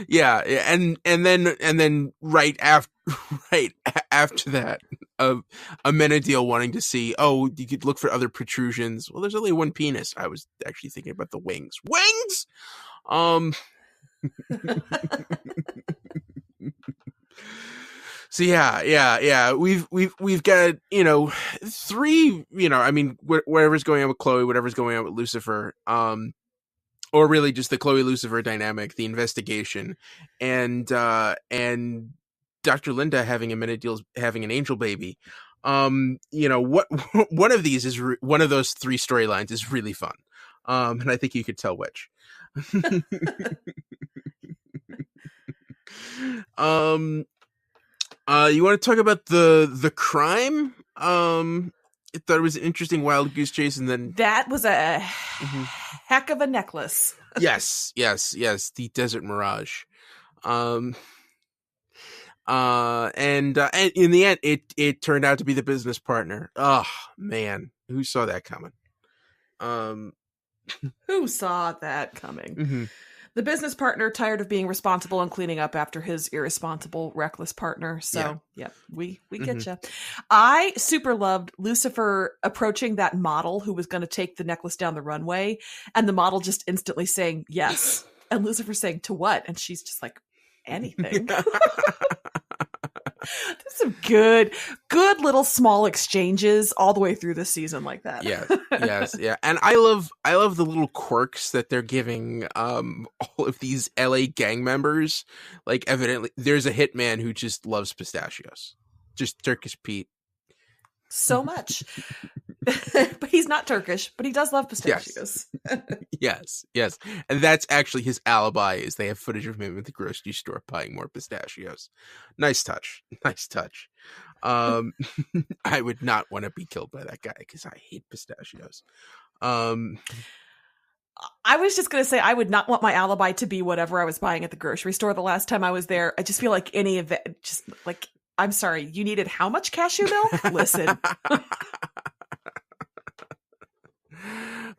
Yeah, and then right after that, Amenadiel wanting to see, oh, you could look for other protrusions. Well, there's only one penis. I was actually thinking about the wings. Wings. So yeah. We've got 3. I mean, whatever's going on with Chloe, whatever's going on with Lucifer, or really just the Chloe Lucifer dynamic, the investigation, and Dr. Linda having having an angel baby. What one of these is one of those 3 storylines is really fun, and I think you could tell which. You want to talk about the crime? I thought it was an interesting wild goose chase, and then that was a heck of a necklace. yes, the Desert Mirage. And in the end, it turned out to be the business partner. Oh man, who saw that coming? Who saw that coming? Mm-hmm. The business partner, tired of being responsible and cleaning up after his irresponsible, reckless partner. So, yeah we get you. I super loved Lucifer approaching that model who was going to take the necklace down the runway, and the model just instantly saying yes. And Lucifer saying, to what? And she's just like, anything. There's some good little small exchanges all the way through this season like that. Yes. And I love the little quirks that they're giving all of these LA gang members. Like, evidently there's a hitman who just loves pistachios. Just Turkish Pete. So much. But he's not Turkish, but he does love pistachios. Yes. And that's actually his alibi, is they have footage of him at the grocery store buying more pistachios. Nice touch. I would not want to be killed by that guy because I hate pistachios. I was just going to say, I would not want my alibi to be whatever I was buying at the grocery store the last time I was there. I just feel like any of it, just like, I'm sorry, you needed how much cashew milk? Listen.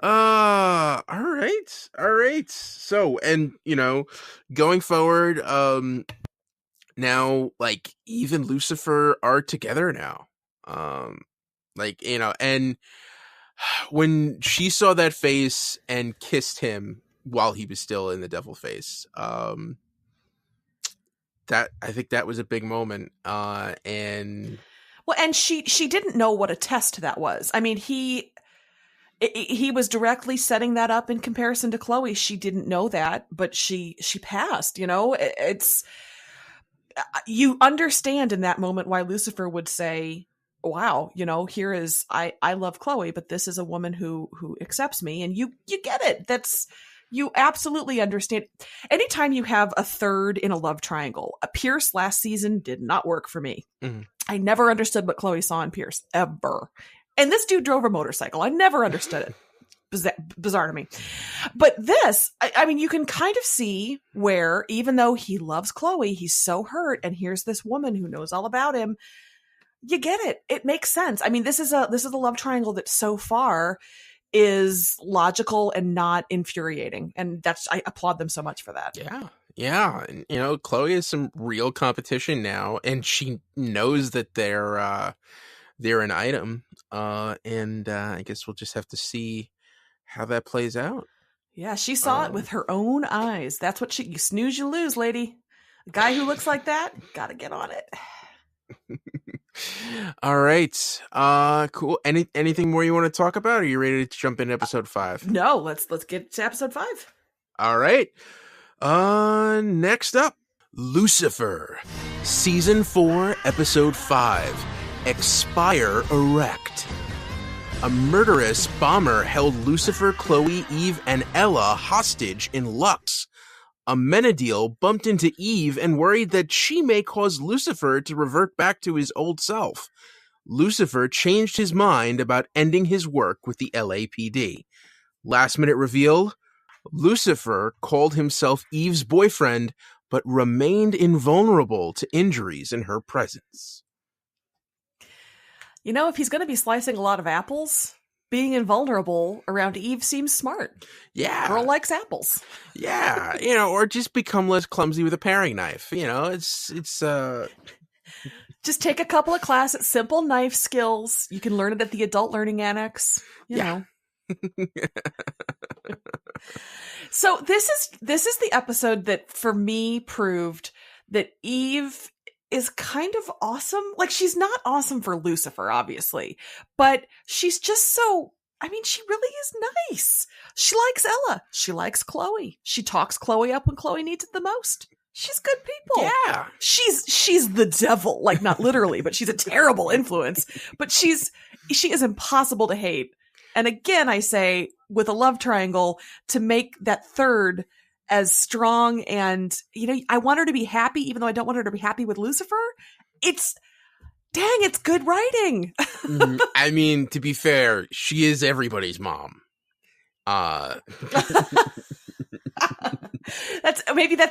All right. So, and going forward, now, like, Eve and Lucifer are together now. And when she saw that face and kissed him while he was still in the devil face, that, I think that was a big moment. And she didn't know what a test that was. I mean, he was directly setting that up in comparison to Chloe. She didn't know that, but she passed. It's, you understand in that moment why Lucifer would say, wow, here is, I love Chloe, but this is a woman who accepts me. And you get it. You absolutely understand. Anytime you have a third in a love triangle, Pierce last season did not work for me. Mm-hmm. I never understood what Chloe saw in Pierce, ever. And this dude drove a motorcycle. I never understood it. Bizarre to me. But this, I mean, you can kind of see where, even though he loves Chloe, he's so hurt, and here's this woman who knows all about him. You get it. It makes sense. I mean, this is a love triangle that so far is logical and not infuriating. And I applaud them so much for that. Yeah. And, Chloe has some real competition now, and she knows that they're an item. And I guess we'll just have to see how that plays out. Yeah, she saw it with her own eyes. That's what you snooze, you lose, lady. A guy who looks like that, gotta get on it. All right. Cool. Anything more you want to talk about? Or are you ready to jump into episode 5? No, let's get to episode 5. All right. Next up, Lucifer, season 4, episode 5, Expire, Erect. A murderous bomber held Lucifer, Chloe, Eve, and Ella hostage in Lux. Amenadiel bumped into Eve and worried that she may cause Lucifer to revert back to his old self. Lucifer changed his mind about ending his work with the LAPD. Last minute reveal, Lucifer called himself Eve's boyfriend, but remained invulnerable to injuries in her presence. You know, if he's going to be slicing a lot of apples, being invulnerable around Eve seems smart. Yeah. Girl likes apples. Yeah. Or just become less clumsy with a paring knife. It's Just take a couple of classes, simple knife skills. You can learn it at the Adult Learning Annex. You know. So this is the episode that for me proved that Eve is kind of awesome. Like, she's not awesome for Lucifer, obviously, but she's just so, she really is nice. She likes Ella. She likes Chloe. She talks Chloe up when Chloe needs it the most. She's good people. Yeah. She's the devil, like not literally, but she's a terrible influence, but she is impossible to hate. And again, I say, with a love triangle, to make that third as strong and, I want her to be happy, even though I don't want her to be happy with Lucifer. It's good writing. To be fair, she is everybody's mom. That's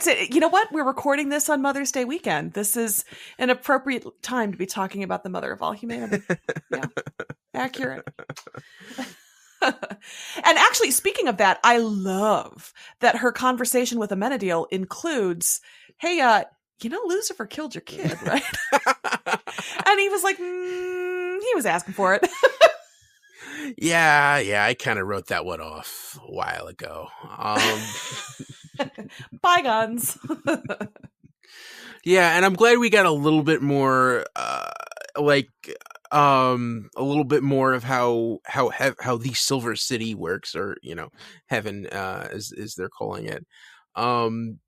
it. You know what? We're recording this on Mother's Day weekend. This is an appropriate time to be talking about the mother of all humanity. Yeah. Accurate. And actually, speaking of that, I love that her conversation with Amenadiel includes, hey, Lucifer killed your kid, right? And he was like, he was asking for it. Yeah, I kind of wrote that one off a while ago. Bygones. Yeah, and I'm glad we got a little bit more, a little bit more of how the Silver City works, or heaven, as they're calling it, and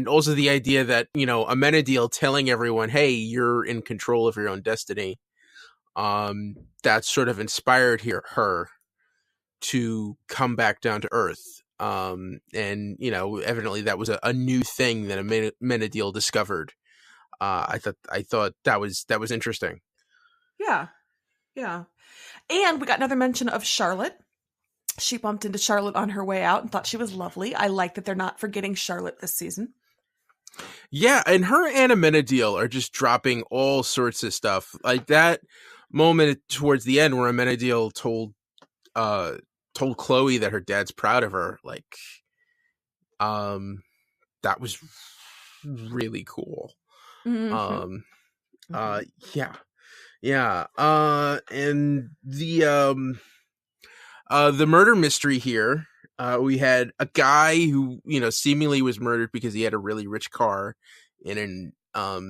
also the idea that Amenadiel telling everyone, hey, you're in control of your own destiny, that sort of inspired her to come back down to Earth, and evidently that was a new thing that Amenadiel discovered. I thought that was interesting. Yeah. And we got another mention of Charlotte. She bumped into Charlotte on her way out and thought she was lovely. I like that they're not forgetting Charlotte this season. Yeah, and her and Amenadiel are just dropping all sorts of stuff. Like that moment towards the end where Amenadiel told Chloe that her dad's proud of her. Like, that was really cool. Mm-hmm. Yeah. And the murder mystery here, we had a guy who, seemingly was murdered because he had a really rich car in a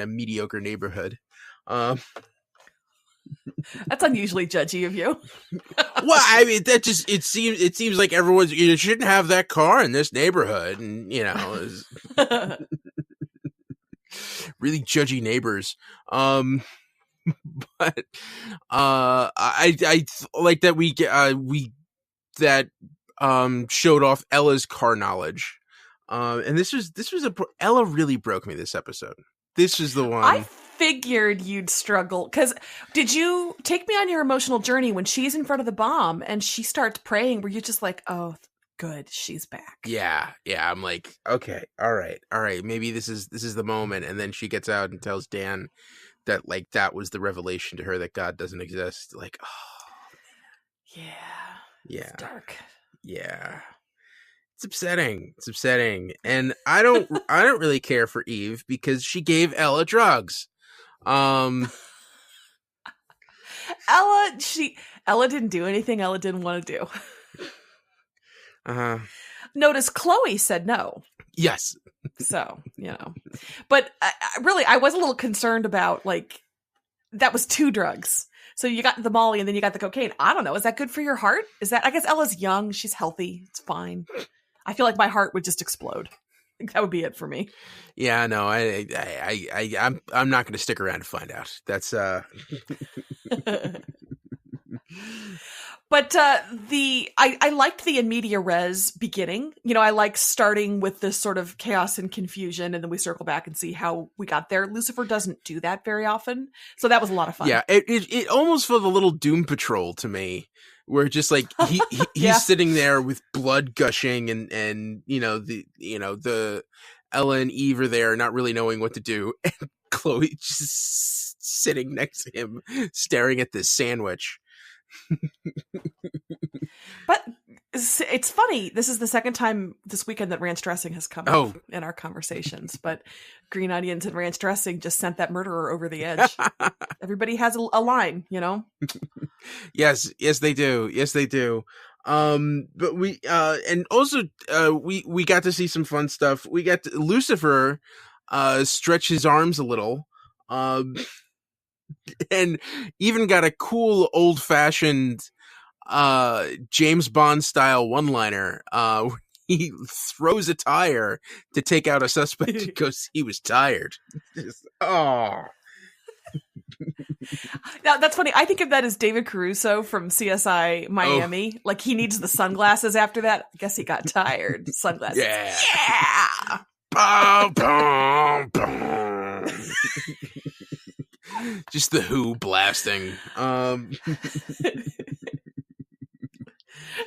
mediocre neighborhood. That's unusually judgy of you. Well, it seems like you shouldn't have that car in this neighborhood, and really judgy neighbors. But I like that we showed off Ella's car knowledge, and this was Ella really broke me this episode. This is the one. I figured you'd struggle, because did you take me on your emotional journey when she's in front of the bomb and she starts praying? Were you just like, oh, good, she's back? Yeah. I'm like, okay, all right, maybe this is the moment. And then she gets out and tells Dan that, like, that was the revelation to her, that God doesn't exist. Like, oh, yeah, it's dark. Yeah, it's upsetting. And I don't really care for Eve because she gave Ella drugs. Ella didn't do anything Ella didn't want to do. Notice Chloe said no. Yes. So, but I was a little concerned about, like, that was 2 drugs. So you got the Molly and then you got the cocaine. I don't know. Is that good for your heart? I guess Ella's young. She's healthy. It's fine. I feel like my heart would just explode. I think that would be it for me. Yeah, no, I'm not going to stick around to find out. That's, But I liked the in media res beginning. You know, I like starting with this sort of chaos and confusion, and then we circle back and see how we got there. Lucifer doesn't do that very often, so that was a lot of fun. Yeah, it almost felt a little Doom Patrol to me, where just like he's Yeah. sitting there with blood gushing, and the Ella and Eve are there, not really knowing what to do, and Chloe just sitting next to him, staring at this sandwich. But it's funny. This is the second time this weekend that ranch dressing has come up in our conversations. But green onions and ranch dressing just sent that murderer over the edge. Everybody has a line, you know? Yes, they do. Yes, they do. But we and also we got to see some fun stuff. We got Lucifer stretch his arms a little. And even got a cool old-fashioned James Bond style one-liner. He throws a tire to take out a suspect because he was tired. Now that's funny. I think of that as David Caruso from CSI Miami. Like he needs the sunglasses after that. I guess he got tired. Sunglasses. Yeah. Boom, boom, boom. Just the Who blasting.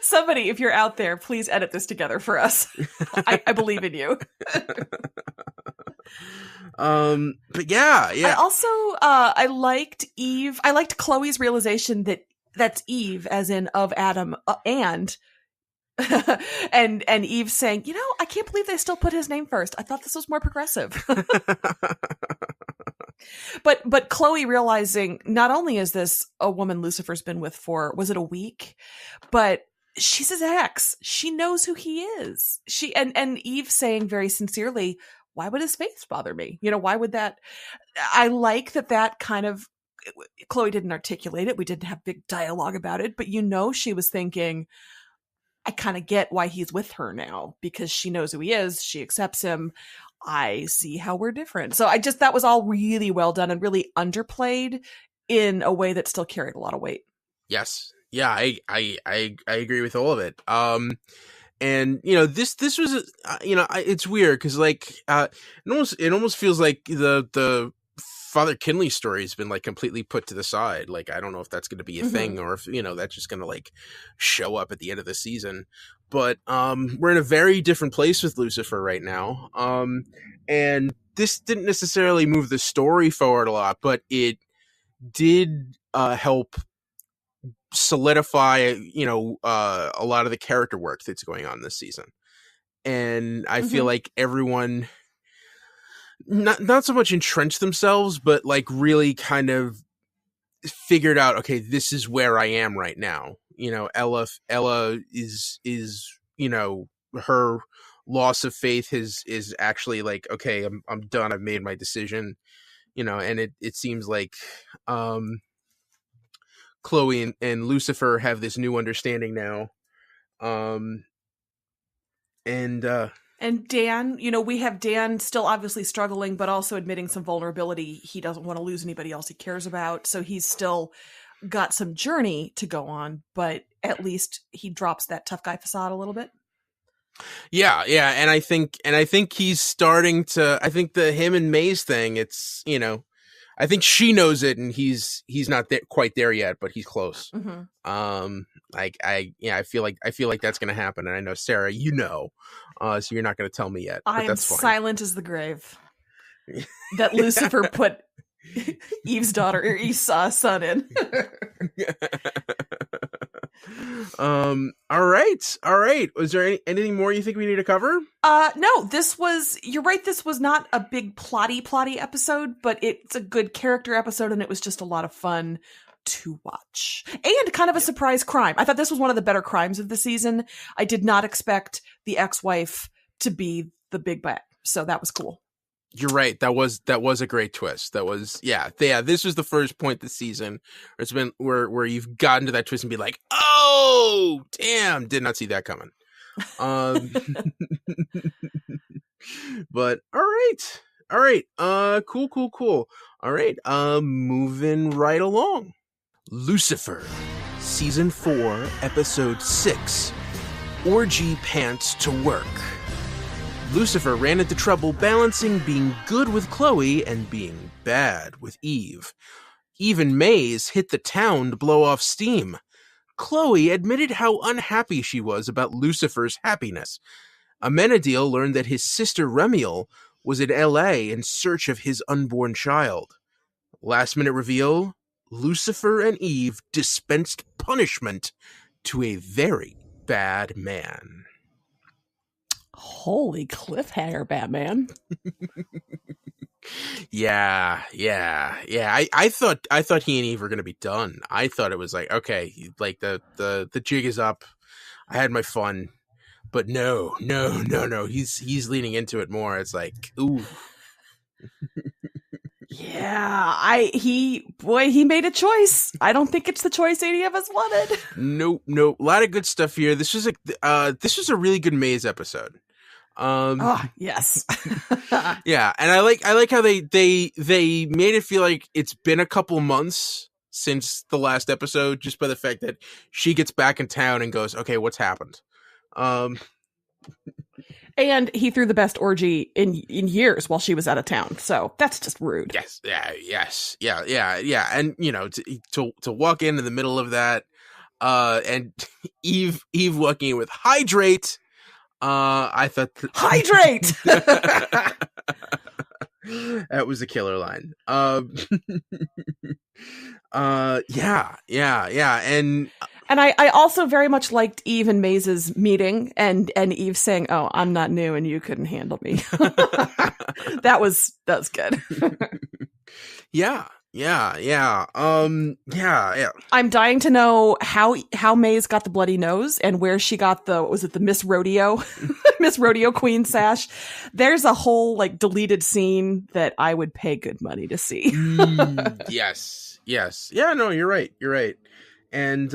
Somebody, if you're out there, please edit this together for us. I believe in you. But yeah. I also I liked Eve. I liked Chloe's realization that that's Eve, as in of Adam, and Eve saying, you know, I can't believe they still put his name first. I thought this was more progressive. But Chloe realizing not only is this a woman Lucifer's been with for, was it a week? But she's his ex. She knows who he is. And Eve saying very sincerely, why would his face bother me? You know, why would that? I like that kind of, Chloe didn't articulate it. We didn't have big dialogue about it, but you know, she was thinking, I kind of get why he's with her now because she knows who he is. She accepts him. I see how we're different. So that was all really well done and really underplayed in a way that still carried a lot of weight. Yes. Yeah, I agree with all of it. And you know, this was, it's weird because like, it almost feels like the Father Kinley story has been like completely put to the side. Like, I don't know if that's going to be a thing or if, that's just going to like show up at the end of the season. But we're in a very different place with Lucifer right now. And this didn't necessarily move the story forward a lot, but it did help solidify, a lot of the character work that's going on this season. And I feel like everyone not so much entrenched themselves, but like really kind of figured out, okay, this is where I am right now. You know, Ella is her loss of faith is actually like, okay, I'm done. I've made my decision, and it seems like Chloe and Lucifer have this new understanding now. And Dan, we have Dan still obviously struggling, but also admitting some vulnerability. He doesn't want to lose anybody else he cares about. So he's still got some journey to go on, but at least he drops that tough guy facade a little bit. Yeah. And I think he's starting to, I think him and May's thing, it's, I think she knows it and he's not quite there yet, but he's close. I feel like that's going to happen. And I know, Sarah, so you're not going to tell me yet, but I'm that's fine. Silent as the grave that Lucifer put Eve's daughter or Eve's son in. All right. Was there anything more you think we need to cover? No, you're right. This was not a big plotty episode, but it's a good character episode and it was just a lot of fun to watch and kind of a surprise crime. I thought this was one of the better crimes of the season. I did not expect the ex-wife to be the big bad. So that was cool. You're right. That was a great twist. That was, yeah. This was the first point this season where it's been where you've gotten to that twist and be like, oh, damn, did not see that coming. But all right. Cool. All right. Moving right along. Lucifer, Season 4, Episode 6, Orgy Pants to Work. Lucifer ran into trouble balancing being good with Chloe and being bad with Eve. Eve and Maze hit the town to blow off steam. Chloe admitted how unhappy she was about Lucifer's happiness. Amenadiel learned that his sister Remiel was in L.A. in search of his unborn child. Last-minute reveal, Lucifer and Eve dispensed punishment to a very bad man. Holy cliffhanger, Batman. Yeah. I thought he and Eve were gonna be done. I thought it was like, okay, like the jig is up. I had my fun, but no. He's leaning into it more. It's like, ooh. Yeah, he made a choice. I don't think it's the choice any of us wanted. Nope. A lot of good stuff here. This was a really good Maze episode. Yes. Yeah, and I like how they made it feel like it's been a couple months since the last episode, just by the fact that she gets back in town and goes, okay, what's happened? And he threw the best orgy in years while she was out of town. So that's just rude. Yes. Yeah. And to walk in the middle of that, and Eve walking in with hydrate. I thought hydrate. That was a killer line. Yeah. And I also very much liked Eve and Maze's meeting and Eve saying, "Oh, I'm not new and you couldn't handle me." That was good. Yeah. I'm dying to know how Maze got the bloody nose and where she got the Miss Rodeo, Miss Rodeo Queen sash. There's a whole deleted scene that I would pay good money to see. Yes. Yeah, no, you're right. And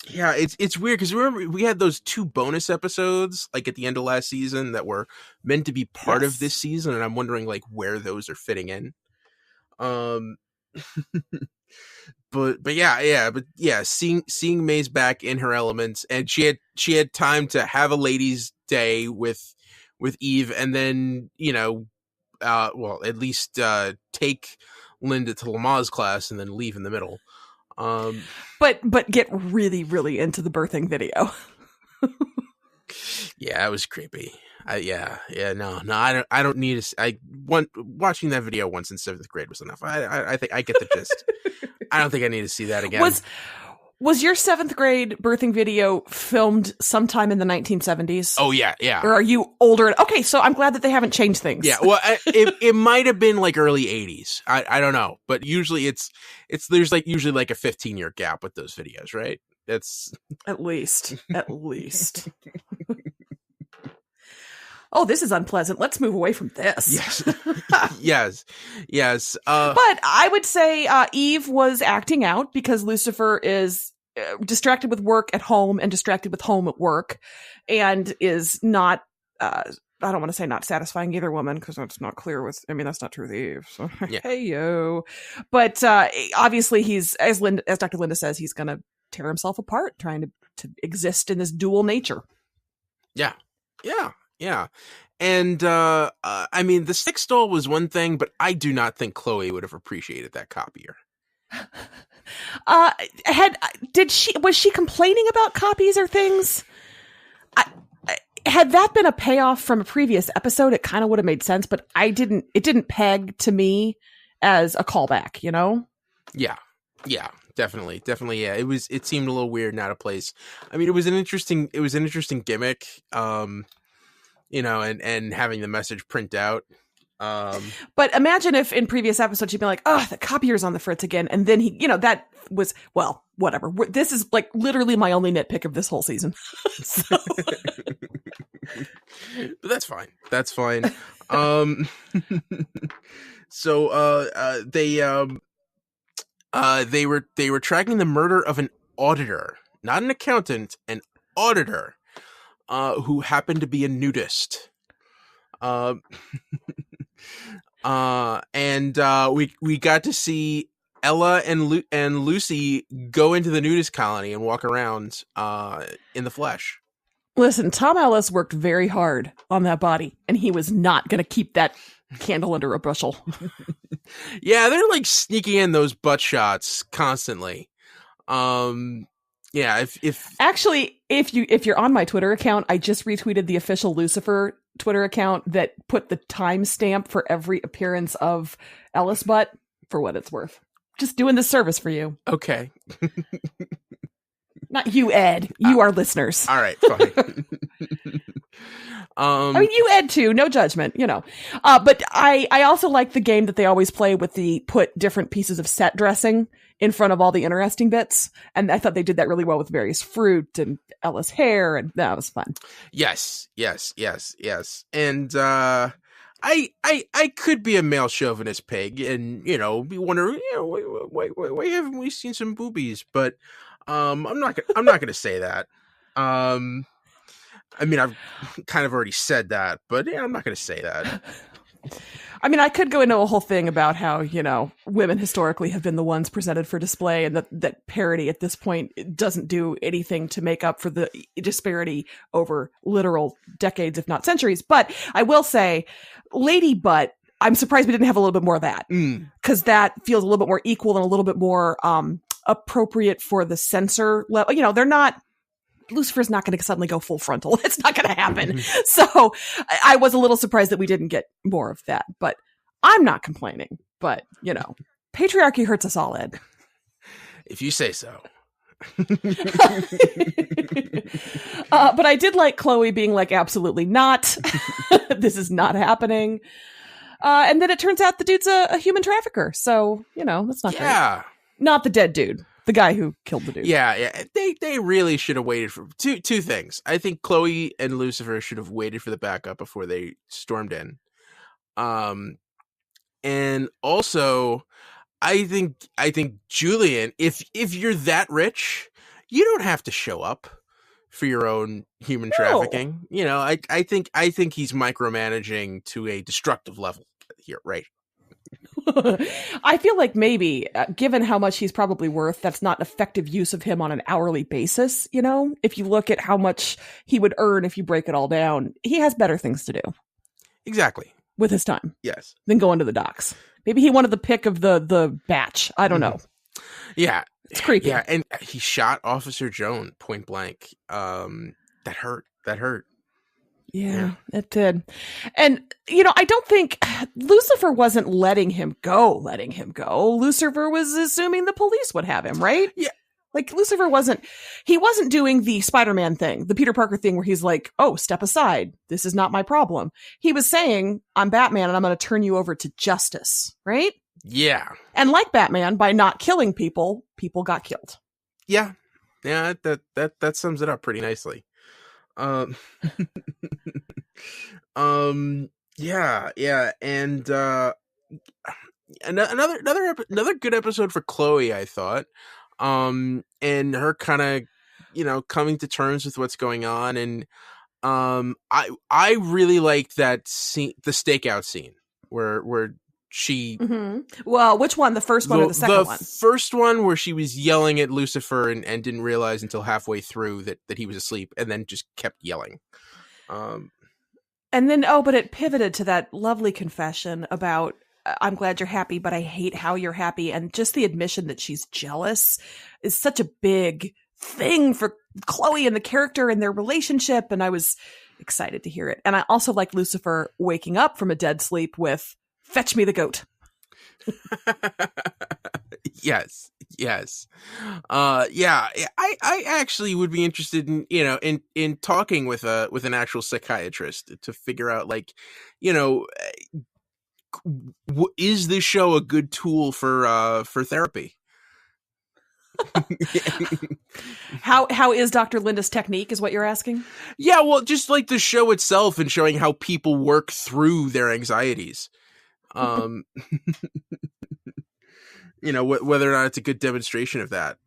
yeah, it's weird because remember we had those 2 bonus episodes at the end of last season that were meant to be part of this season, and I'm wondering where those are fitting in. But yeah, seeing Maze back in her elements, and she had time to have a ladies' day with Eve, and then at least take Linda to Lama's class and then leave in the middle. But get really, really into the birthing video. Yeah, it was creepy. No, I don't need watching that video once in 7th grade was enough. I think I get the gist. I don't think I need to see that again. Was your 7th grade birthing video filmed sometime in the 1970s? Oh yeah. Or are you older? Okay, so I'm glad that they haven't changed things. Yeah, well, it might have been early 80s. I don't know, but usually there's usually a 15-year gap with those videos, right? That's at least. Oh, this is unpleasant. Let's move away from this. Yes. But I would say Eve was acting out because Lucifer is distracted with work at home and distracted with home at work, and is not. I don't want to say not satisfying either woman because that's not clear. That's not true with Eve. So yeah. Hey yo, but obviously he's as Dr. Linda says, he's going to tear himself apart trying to exist in this dual nature. Yeah. And the sex doll was one thing, but I do not think Chloe would have appreciated that copier. Was she complaining about copies or things? Had that been a payoff from a previous episode, it kind of would have made sense, but it didn't peg to me as a callback, Yeah, definitely. Yeah, it seemed a little weird and out of place. It was an interesting gimmick. And having the message print out. But imagine if in previous episodes she'd be like, "Oh, the copier's on the fritz again," and then he, that was whatever. This is literally my only nitpick of this whole season. So. But that's fine. So they were tracking the murder of an auditor, not an accountant, an auditor. Who happened to be a nudist. And we got to see Ella and Lucy go into the nudist colony and walk around in the flesh. Listen, Tom Ellis worked very hard on that body, and he was not going to keep that candle under a bushel. Yeah, they're like sneaking in those butt shots constantly. Yeah, if you're on my Twitter account, I just retweeted the official Lucifer Twitter account that put the timestamp for every appearance of Ellis butt, for what it's worth. Just doing this service for you. Okay. Not you, Ed. You are listeners. All right, fine. I mean, you, Ed, too. No judgment, But I also like the game that they always play with the put different pieces of set dressing in front of all the interesting bits. And I thought they did that really well with various fruit and Ella's hair. And that was fun. Yes. And I could be a male chauvinist pig and, be wondering, why haven't we seen some boobies? But I'm not going to say that. I mean, I've kind of already said that, but I'm not going to say that. I mean, I could go into a whole thing about how, women historically have been the ones presented for display, and that parody at this point doesn't do anything to make up for the disparity over literal decades, if not centuries. But I will say, Lady Butt, I'm surprised we didn't have a little bit more of that, because that feels a little bit more equal and a little bit more appropriate for the censor level. They're not. Lucifer's not going to suddenly go full frontal. It's not going to happen. So I was a little surprised that we didn't get more of that, but I'm not complaining. But, patriarchy hurts us all, Ed. If you say so. But I did like Chloe being like, absolutely not. This is not happening. And then it turns out the dude's a human trafficker. So, that's not great. Not the dead dude. The guy who killed the dude. Yeah. They really should have waited for two things. I think Chloe and Lucifer should have waited for the backup before they stormed in. And also, I think Julian, if you're that rich, you don't have to show up for your own human trafficking. I think he's micromanaging to a destructive level here, right? I feel like maybe, given how much he's probably worth, that's not effective use of him on an hourly basis. If you look at how much he would earn if you break it all down, he has better things to do. Exactly. With his time. Yes. Than going to the docks. Maybe he wanted the pick of the batch. I don't know. Yeah. It's creepy. Yeah. And he shot Officer Joan point blank. That hurt. Yeah, it did. And, I don't think Lucifer wasn't letting him go. Lucifer was assuming the police would have him, right? Yeah. Like, Lucifer wasn't doing the Spider-Man thing, the Peter Parker thing where he's like, oh, step aside. This is not my problem. He was saying, I'm Batman and I'm going to turn you over to justice, right? Yeah. And like Batman, by not killing people got killed. Yeah. Yeah, that sums it up pretty nicely. Yeah, and another good episode for Chloe, I thought. And her kind of, coming to terms with what's going on, and I really liked that scene, the stakeout scene, where she. Mm-hmm. Well, which one? The first one or the second one? The first one where she was yelling at Lucifer and didn't realize until halfway through that he was asleep, and then just kept yelling. And then, but it pivoted to that lovely confession about, I'm glad you're happy, but I hate how you're happy. And just the admission that she's jealous is such a big thing for Chloe and the character and their relationship. And I was excited to hear it. And I also like Lucifer waking up from a dead sleep with, fetch me the goat. Yes. I actually would be interested in talking with an actual psychiatrist to figure out, like, is this show a good tool for therapy? How is Dr. Linda's technique is what you're asking? Yeah, well, just like the show itself and showing how people work through their anxieties. Whether or not it's a good demonstration of that.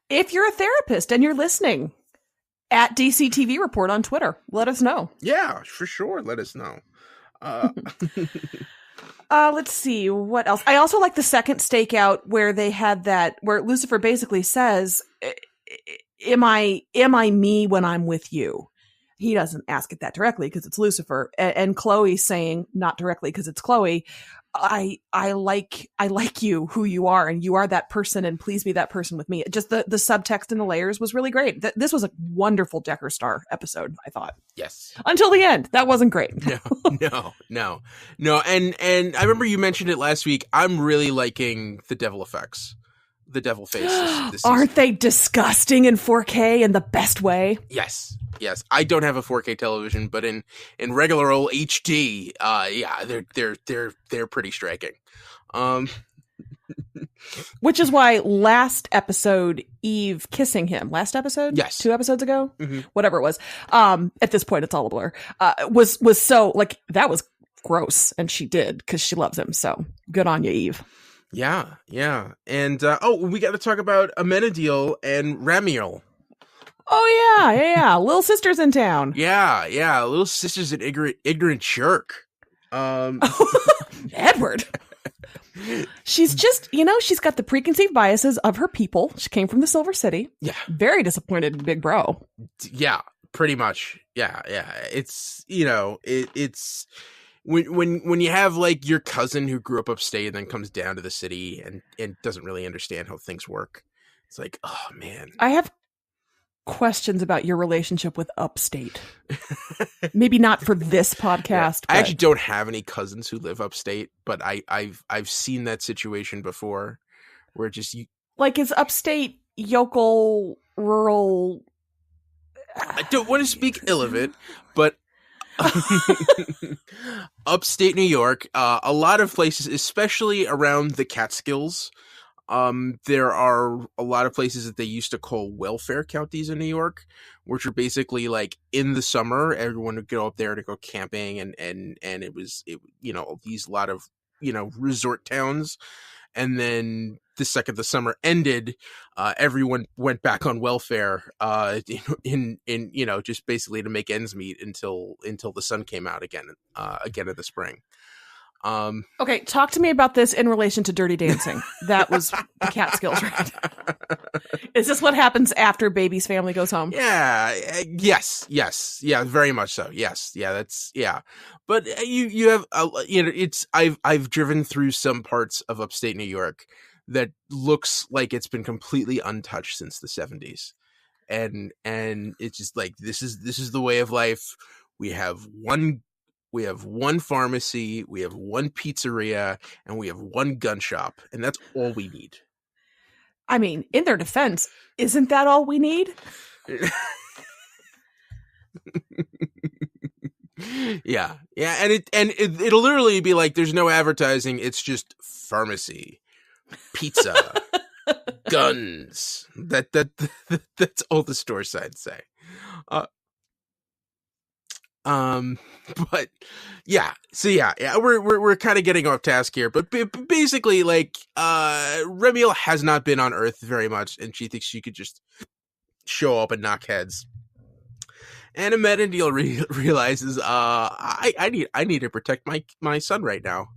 If you're a therapist and you're listening, at DCTV Report on Twitter, let us know. Yeah, for sure. Let us know. Let's see what else. I also like the second stakeout where they had that, where Lucifer basically says, "Am I me when I'm with you?" He doesn't ask it that directly because it's Lucifer, and Chloe saying not directly because it's Chloe. I like you, who you are, and you are that person, and please be that person with me. Just the subtext and the layers was really great. This was a wonderful Decker Star episode, I thought. Yes. Until the end, that wasn't great. No. And I remember you mentioned it last week. I'm really liking the devil effects, the devil face. This Aren't they disgusting in 4K in the best way? Yes. I don't have a 4K television, but in regular old HD, they're pretty striking. Which is why last episode, Eve kissing him, last episode? Yes. 2 episodes ago? Mm-hmm. Whatever it was. At this point, it's all a blur. Was so, like, that was gross. And she did, because she loves him. So, good on you, Eve. Yeah. And, we got to talk about Amenadiel and Ramiel. Oh, yeah. Little sister's in town. Yeah. Little sister's an ignorant jerk. Edward. She's just, she's got the preconceived biases of her people. She came from the Silver City. Yeah. Very disappointed in Big Bro. Yeah, pretty much. Yeah. It's, it's when you have like your cousin who grew up upstate and then comes down to the city and doesn't really understand how things work. It's like, oh man. I have questions about your relationship with upstate. Maybe not for this podcast. Yeah. I actually don't have any cousins who live upstate, but I've seen that situation before where just you like, is upstate yokel rural? I don't want to speak ill of it, but upstate New York, a lot of places, especially around the Catskills, there are a lot of places that they used to call welfare counties in New York, which are basically like in the summer, everyone would go up there to go camping and it was these lot of, resort towns. And then the second the summer ended, everyone went back on welfare, in just basically to make ends meet until the sun came out again in the spring. Okay, talk to me about this in relation to Dirty Dancing. That was the Catskills, right? Is this what happens after Baby's family goes home? Yeah. Yes. Yeah. Very much so. Yes. Yeah. That's yeah. But you have it's I've driven through some parts of upstate New York that looks like it's been completely untouched since the 70s, and it's just like this is the way of life. We have one pharmacy, we have one pizzeria, and we have one gun shop, and that's all we need. I mean, in their defense, isn't that all we need? Yeah, and it'll literally be like there's no advertising, it's just pharmacy, pizza, guns. That's all the store signs say. But yeah, so yeah, we're kind of getting off task here, but basically, like, Ramiel has not been on Earth very much, and she thinks she could just show up and knock heads. And Amenadiel realizes, I need to protect my son right now.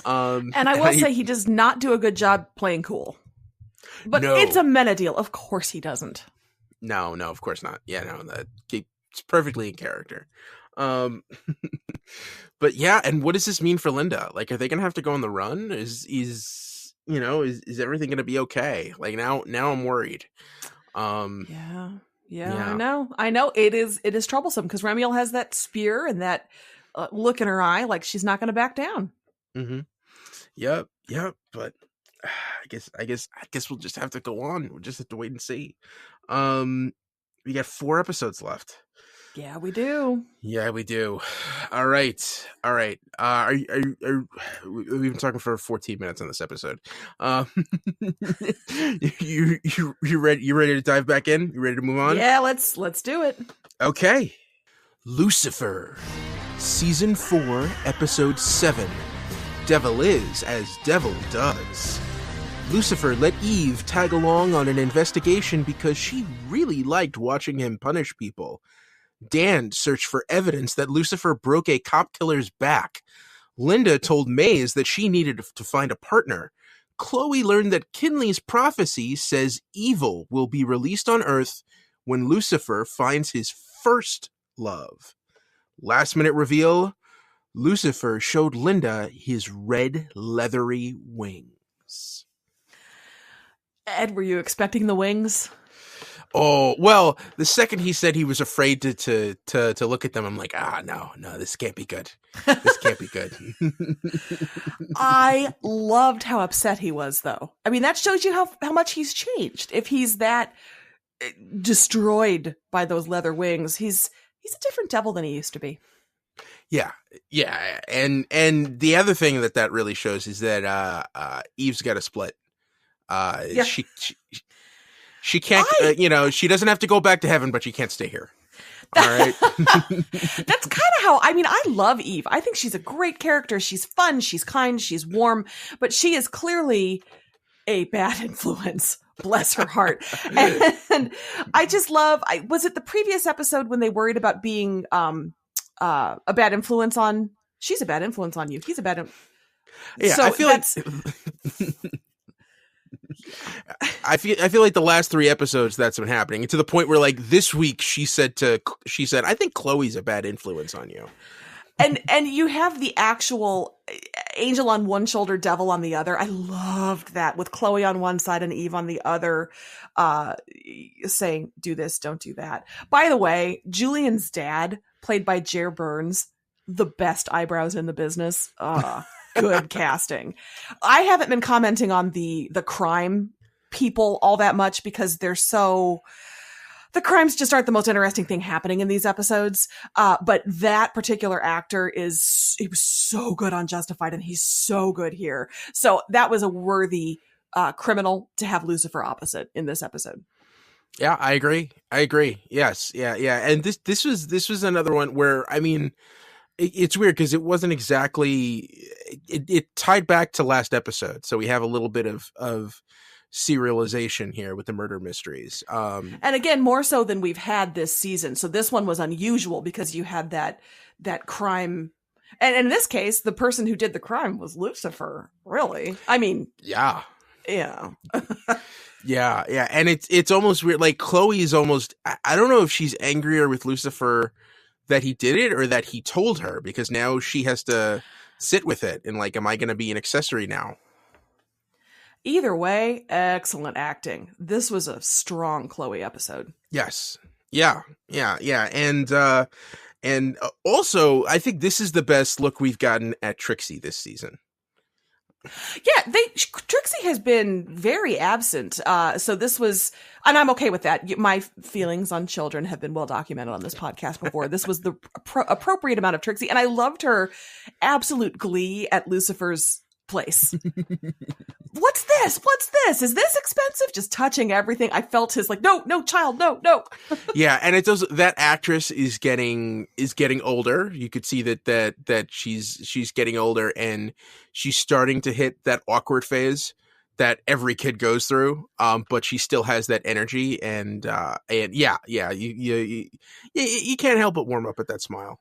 And I will say he does not do a good job playing cool. But no. It's Amenadiel, of course he doesn't. No, of course not. Yeah, no, it's perfectly in character. But yeah, and what does this mean for Linda? Like, are they gonna have to go on the run? Is everything gonna be okay? Like now I'm worried. Yeah. I know it is troublesome because Ramiel has that spear and that look in her eye, like she's not gonna back down. Mm-hmm. Yep. But I guess we'll just have to go on. We'll just have to wait and see. We got 4 episodes left. Yeah, we do. All right. We've been talking for 14 minutes on this episode. You ready to dive back in? You ready to move on? Yeah, let's do it. Okay. Lucifer, Season 4, Episode 7. Devil is as devil does. Lucifer let Eve tag along on an investigation because she really liked watching him punish people. Dan searched for evidence that Lucifer broke a cop killer's back. Linda told Maze that she needed to find a partner. Chloe learned that Kinley's prophecy says evil will be released on Earth when Lucifer finds his first love. Last minute reveal, Lucifer showed Linda his red leathery wings. Ed, were you expecting the wings? Oh, well, the second he said he was afraid to look at them, I'm like, no, this can't be good. This can't be good. I loved how upset he was, though. I mean, that shows you how much he's changed. If he's that destroyed by those leather wings, he's a different devil than he used to be. Yeah. And the other thing that really shows is that Eve's got a split. Yeah. She can't, she doesn't have to go back to heaven, but she can't stay here. All right. That's kind of how, I love Eve. I think she's a great character. She's fun. She's kind. She's warm, but she is clearly a bad influence. Bless her heart. And I just love, was it the previous episode when they worried about being a bad influence on, she's a bad influence on you. He's a bad Yeah, so I feel I feel like the last 3 episodes that's been happening, and to the point where, like, this week she said, I think Chloe's a bad influence on you. And you have the actual angel on one shoulder, devil on the other. I loved that, with Chloe on one side and Eve on the other, saying, do this, don't do that. By the way, Julian's dad, played by Jer Burns, the best eyebrows in the business. Good casting. I haven't been commenting on the crime people all that much because the crimes just aren't the most interesting thing happening in these episodes. But that particular actor he was so good on Justified, and he's so good here. So that was a worthy criminal to have Lucifer opposite in this episode. Yeah, I agree. Yes. Yeah. And this was another one where, I mean, it's weird because it wasn't exactly, it tied back to last episode. So we have a little bit of serialization here with the murder mysteries. And again, more so than we've had this season. So this one was unusual because you had that crime. And in this case, the person who did the crime was Lucifer, really. I mean, yeah. Yeah. Yeah. And it's almost weird. Like, Chloe is almost, I don't know if she's angrier with Lucifer that he did it or that he told her, because now she has to sit with it and, like, am I going to be an accessory now? Either way, excellent acting. This was a strong Chloe episode. Yes. Yeah. And also, I think this is the best look we've gotten at Trixie this season. Yeah, Trixie has been very absent. So this was, and I'm okay with that. My feelings on children have been well documented on this podcast before. This was the appropriate amount of Trixie, and I loved her absolute glee at Lucifer's place. What's this? Is this expensive? Just touching everything. I felt his, like, no, child, no. Yeah, and it does. That actress is getting older. You could see that she's getting older, and she's starting to hit that awkward phase that every kid goes through. But she still has that energy, and yeah, you can't help but warm up at that smile.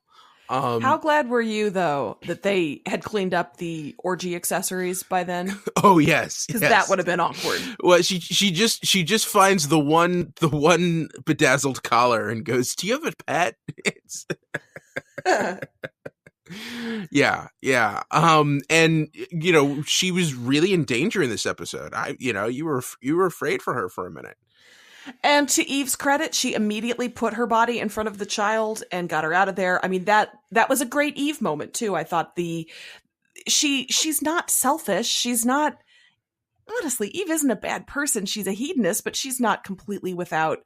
How glad were you, though, that they had cleaned up the orgy accessories by then? Oh, yes, because that would have been awkward. Well, she just finds the one bedazzled collar and goes, "Do you have a pet?" Yeah. And she was really in danger in this episode. You were afraid for her for a minute. And to Eve's credit, she immediately put her body in front of the child and got her out of there. I mean, that was a great Eve moment too. I thought she's not selfish. She's not, honestly, Eve isn't a bad person. She's a hedonist, but she's not completely without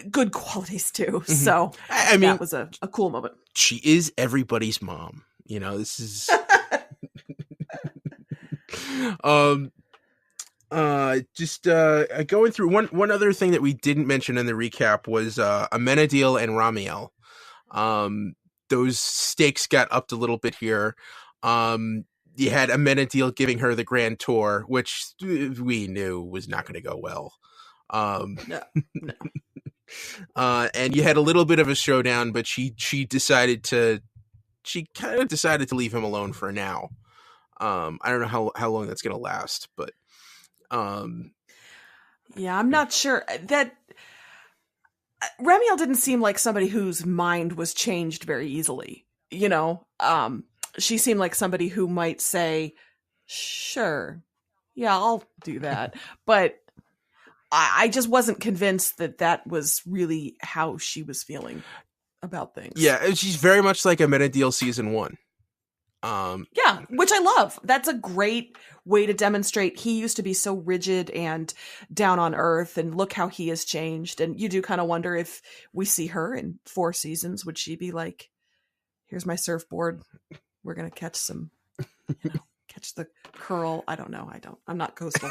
good qualities too. Mm-hmm. So I mean, that was a cool moment. She is everybody's mom. This is going through one other thing that we didn't mention in the recap was Amenadiel and Ramiel. Those stakes got upped a little bit here. You had Amenadiel giving her the grand tour, which we knew was not going to go well. No. And you had a little bit of a showdown, but she decided to she kind of decided to leave him alone for now. I don't know how long that's gonna last, but yeah, I'm not sure that Remiel didn't seem like somebody whose mind was changed very easily. You know, she seemed like somebody who might say, "Sure, yeah, I'll do that," but I just wasn't convinced that was really how she was feeling about things. Yeah, she's very much like Amenadiel season 1. Yeah, which I love. That's a great way to demonstrate he used to be so rigid and down on earth, and look how he has changed. And you do kind of wonder if we see her in 4 seasons, would she be like, here's my surfboard, we're going to catch some, catch the curl. I don't know. I'm not coastal.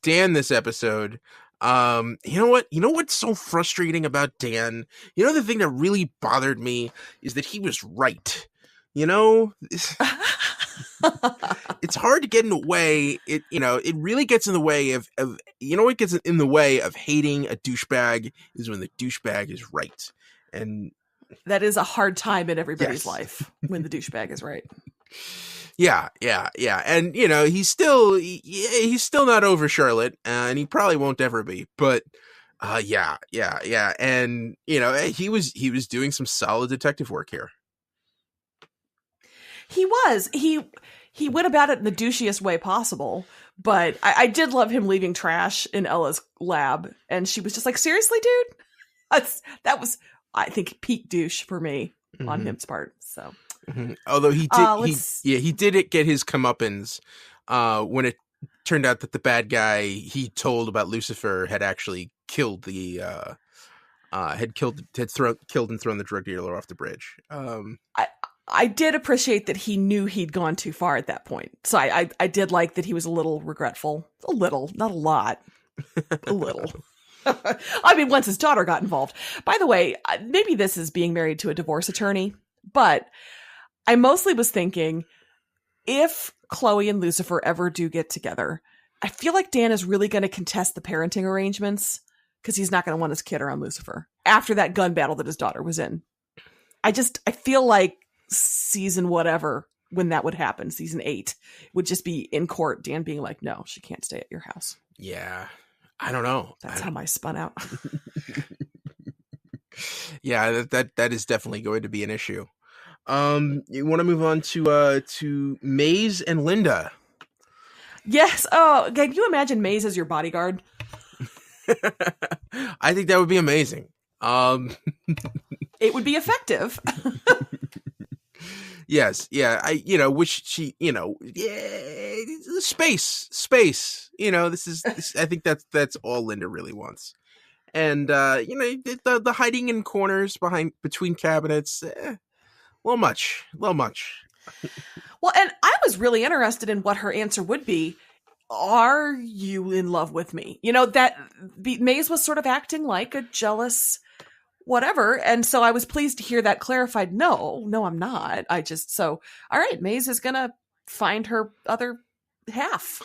Dan this episode. You know what's so frustrating about Dan? You know, the thing that really bothered me is that he was right. You know, it's hard to get in the way. It really gets in the way of what gets in the way of hating a douchebag is when the douchebag is right. And that is a hard time in everybody's life when the douchebag is right. Yeah. And, he's still not over Charlotte, and he probably won't ever be. But, yeah. And, he was doing some solid detective work here. He was. He went about it in the douchiest way possible. But I did love him leaving trash in Ella's lab. And she was just like, seriously, dude? That was, I think, peak douche for me on him's part. So. Mm-hmm. Although he did get his comeuppance when it turned out that the bad guy he told about Lucifer had actually killed killed and thrown the drug dealer off the bridge. I did appreciate that he knew he'd gone too far at that point. So I did like that he was a little regretful. A little, not a lot. A little. I mean, once his daughter got involved. By the way, maybe this is being married to a divorce attorney, but I mostly was thinking, if Chloe and Lucifer ever do get together, I feel like Dan is really going to contest the parenting arrangements because he's not going to want his kid around Lucifer after that gun battle that his daughter was in. I feel like season whatever, when that would happen, season 8, would just be in court, Dan being like, no, she can't stay at your house. Yeah. I don't know. That's how I spun out. Yeah, that is definitely going to be an issue. You want to move on to Maze and Linda? Yes. Oh, can you imagine Maze as your bodyguard? I think that would be amazing. It would be effective. Yes. Yeah. Which she, space. I think that's all Linda really wants. And the hiding in corners between cabinets. Little much. Well, and I was really interested in what her answer would be. Are you in love with me? Maze was sort of acting like a jealous whatever. And so I was pleased to hear that clarified. No, I'm not. All right, Maze is going to find her other half.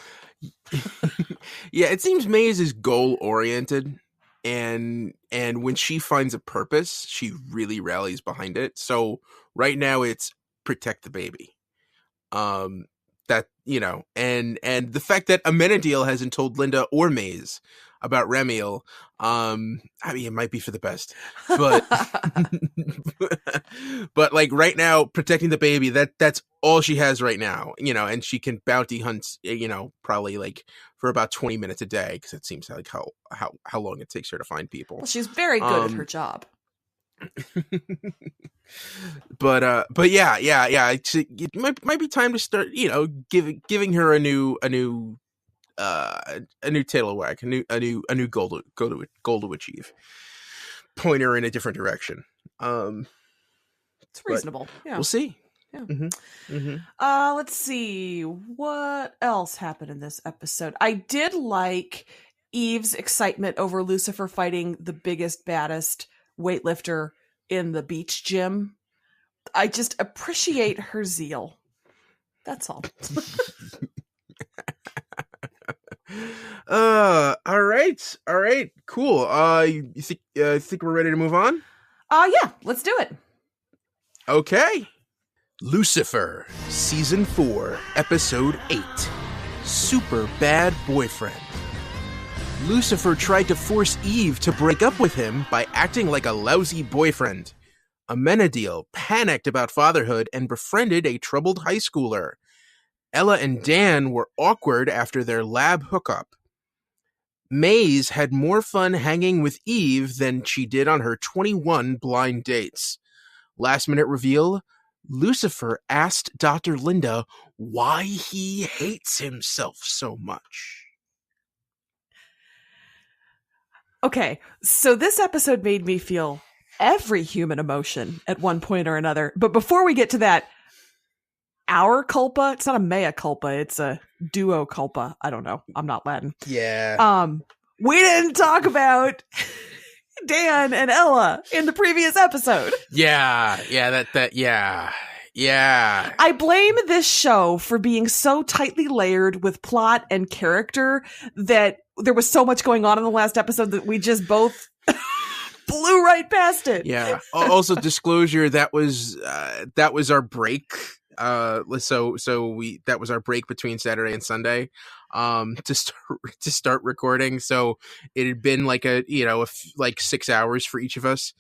Yeah, it seems Maze is goal oriented. And when she finds a purpose, she really rallies behind it. So right now it's protect the baby. And the fact that Amenadiel hasn't told Linda or Maze about Remiel, it might be for the best, but but like right now, protecting the baby, that's all she has right now, and she can bounty hunt, probably like for about 20 minutes a day, because it seems like how long it takes her to find people. Well, she's very good at her job. But yeah, it might be time to start, giving her a new tail to wag, a new goal to achieve, point her in a different direction. It's reasonable. Yeah, we'll see. Yeah. Mm-hmm. Mm-hmm. Let's see what else happened in this episode. I did like Eve's excitement over Lucifer fighting the biggest, baddest weightlifter in the beach gym. I just appreciate her zeal. That's all. All right, cool. You think we're ready to move on? Yeah, let's do it. Okay. Lucifer, Season 4, Episode 8. Super Bad Boyfriend. Lucifer tried to force Eve to break up with him by acting like a lousy boyfriend. Amenadiel panicked about fatherhood and befriended a troubled high schooler. Ella and Dan were awkward after their lab hookup. Maze had more fun hanging with Eve than she did on her 21 blind dates. Last minute reveal, Lucifer asked Dr. Linda why he hates himself so much. Okay, so this episode made me feel every human emotion at one point or another. But before we get to that, our culpa, it's not a mea culpa, it's a duo culpa. I don't know. I'm not Latin. Yeah. We didn't talk about Dan and Ella in the previous episode. Yeah. I blame this show for being so tightly layered with plot and character that there was so much going on in the last episode that we just both blew right past it. Yeah. Also, disclosure, that was our break. That was our break between Saturday and Sunday, to start recording. So it had been like like 6 hours for each of us.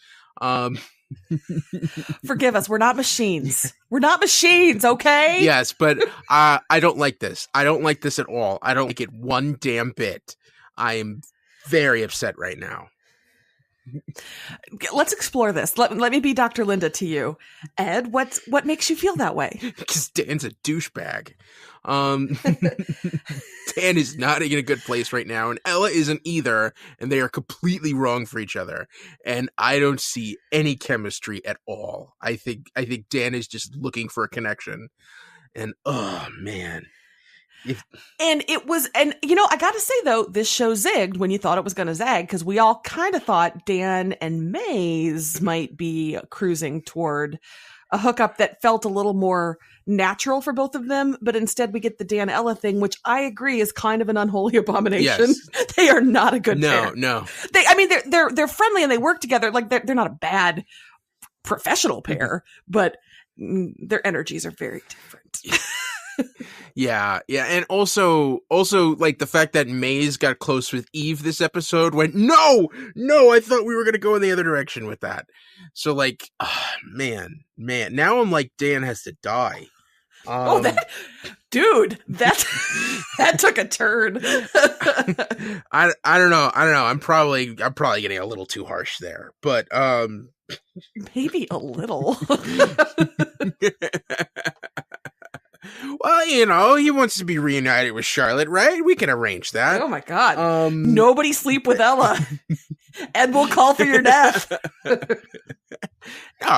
Forgive us. We're not machines. We're not machines. Okay. Yes, but I don't like this. I don't like this at all. I don't like it one damn bit. I am very upset right now. Let's explore this. Let me be Dr. Linda to you. Ed, what makes you feel that way? Because Dan's a douchebag. Dan is not in a good place right now, and Ella isn't either, and they are completely wrong for each other. And I don't see any chemistry at all. I think Dan is just looking for a connection. And oh man. And I gotta say though, this show zigged when you thought it was gonna zag, because we all kind of thought Dan and Maze might be cruising toward a hookup that felt a little more natural for both of them, but instead we get the Dan Ella thing, which I agree is kind of an unholy abomination. Yes. They are not a good pair. No. They're friendly and they work together. Like they're not a bad professional pair, but their energies are very different. Yeah, and also like the fact that Maze got close with Eve this episode went, no, I thought we were gonna go in the other direction with that. So like, man, now I'm like, Dan has to die. That took a turn. I don't know. I'm probably getting a little too harsh there, but maybe a little. Well, he wants to be reunited with Charlotte, right? We can arrange that. Oh my God. Nobody sleep with Ella. Ed will call for your death. No,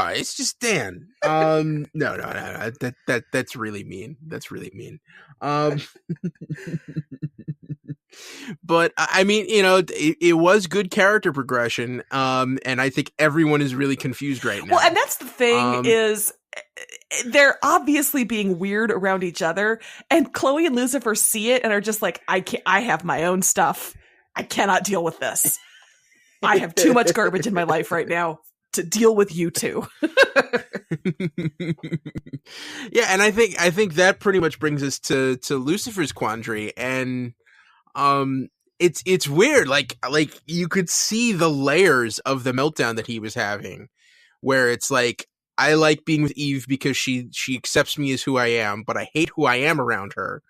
it's just Dan. No. That's really mean. That's really mean. But I mean, it was good character progression. And I think everyone is really confused right now. Well, and that's the thing is they're obviously being weird around each other, and Chloe and Lucifer see it and are just like, I have my own stuff. I cannot deal with this. I have too much garbage in my life right now to deal with you two. Yeah, and I think that pretty much brings us to Lucifer's quandary, and it's weird. Like you could see the layers of the meltdown that he was having, where it's like, I like being with Eve because she accepts me as who I am, but I hate who I am around her.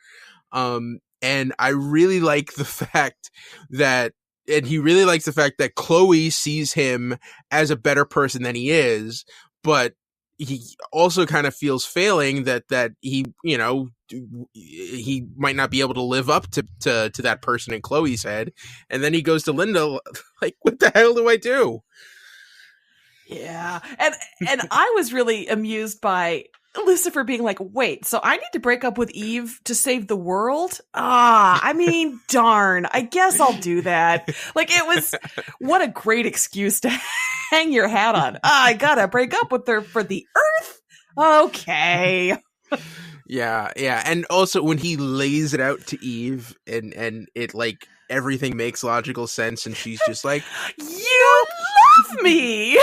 And I really like the fact that, and he really likes the fact that Chloe sees him as a better person than he is, but he also kind of feels failing that he, he might not be able to live up to that person in Chloe's head. And then he goes to Linda like, what the hell do I do? Yeah. And I was really amused by Lucifer being like, wait, so I need to break up with Eve to save the world? I mean, darn, I guess I'll do that. Like, it was, what a great excuse to hang your hat on. I gotta break up with her for the earth? Okay. Yeah. And also when he lays it out to Eve and it like, everything makes logical sense, and she's just like, you love me.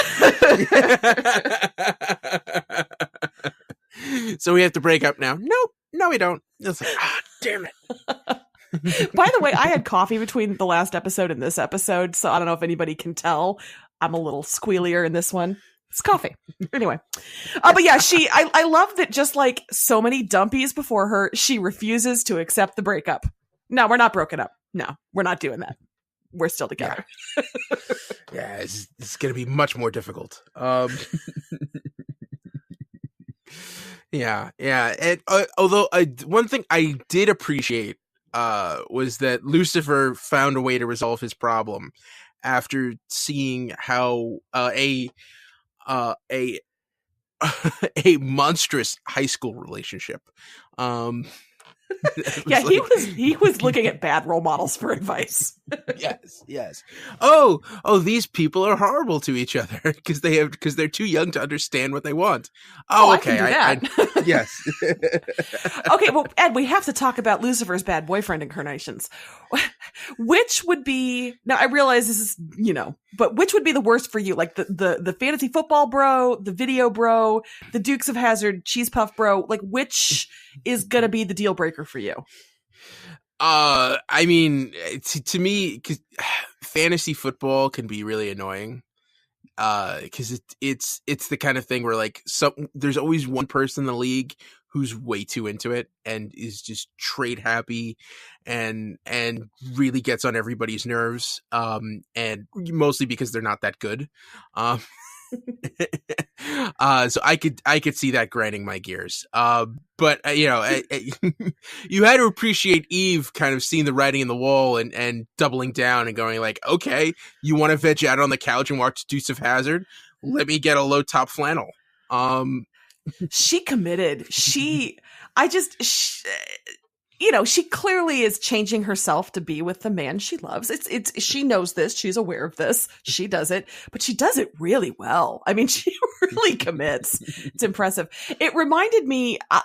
So we have to break up now. Nope. No, we don't. It's like, damn it. By the way, I had coffee between the last episode and this episode, so I don't know if anybody can tell. I'm a little squealier in this one. It's coffee. Anyway. But yeah, I love that just like so many dumpies before her, she refuses to accept the breakup. No, we're not broken up. No, we're not doing that. We're still together. Yeah, it's going to be much more difficult. Yeah. And although one thing I did appreciate was that Lucifer found a way to resolve his problem after seeing how a monstrous high school relationship. Yeah, he was looking at bad role models for advice. Yes. Oh, these people are horrible to each other because they're too young to understand what they want. Oh, okay. I can do that. Yes. Okay, well, Ed, we have to talk about Lucifer's bad boyfriend incarnations. Which would be, now I realize this is, but which would be the worst for you? Like the fantasy football bro, the video bro, the Dukes of Hazzard cheese puff bro, like which is going to be the deal breaker for you? I mean, to me, 'cause fantasy football can be really annoying. Because it's the kind of thing where like there's always one person in the league who's way too into it and is just trade happy and really gets on everybody's nerves. And mostly because they're not that good. So I could see that grinding my gears. But you had to appreciate Eve kind of seeing the writing in the wall and doubling down and going like, okay, you want to veg out on the couch and watch Deuce of Hazzard? Let me get a low top flannel. She committed. She clearly is changing herself to be with the man she loves. She knows this. She's aware of this. She does it, but she does it really well. I mean, she really commits. It's impressive. It reminded me, I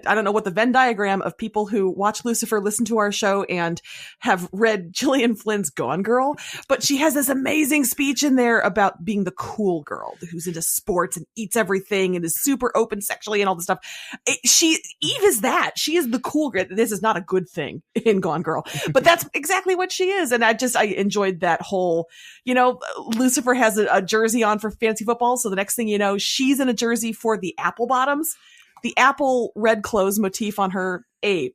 don't know what the Venn diagram of people who watch Lucifer listen to our show and have read Gillian Flynn's Gone Girl, but she has this amazing speech in there about being the cool girl who's into sports and eats everything and is super open sexually and all this stuff. Eve is that. She is the cool girl. This is not a good thing in Gone Girl, but that's exactly what she is. And I enjoyed that whole, Lucifer has a jersey on for fantasy football. So the next thing you know, she's in a jersey for the apple bottoms, the apple red clothes motif on her A+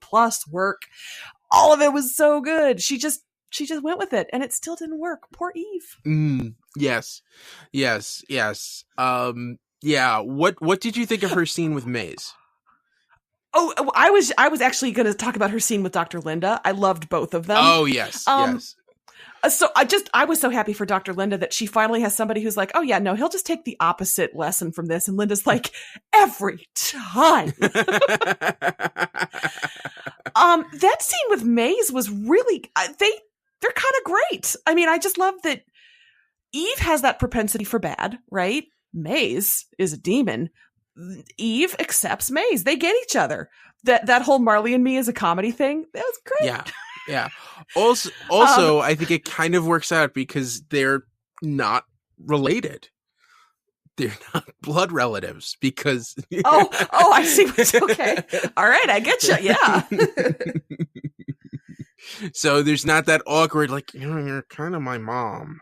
work. All of it was so good. She just went with it and it still didn't work. Poor Eve. Yes. Yeah. What did you think of her scene with Maze? Oh, I was actually going to talk about her scene with Dr. Linda. I loved both of them. Oh, yes. Yes. So I was so happy for Dr. Linda that she finally has somebody who's like, oh yeah, no, he'll just take the opposite lesson from this. And Linda's like, every time. That scene with Maze was really, they're kind of great. I mean, I just love that Eve has that propensity for bad, right? Maze is a demon. Eve accepts Maze. They get each other. That whole Marley and Me is a comedy thing. That was great. Yeah. Also, I think it kind of works out because they're not related. They're not blood relatives because. I see. Okay. All right. I get you. Yeah. So there's not that awkward, like, you're kind of my mom,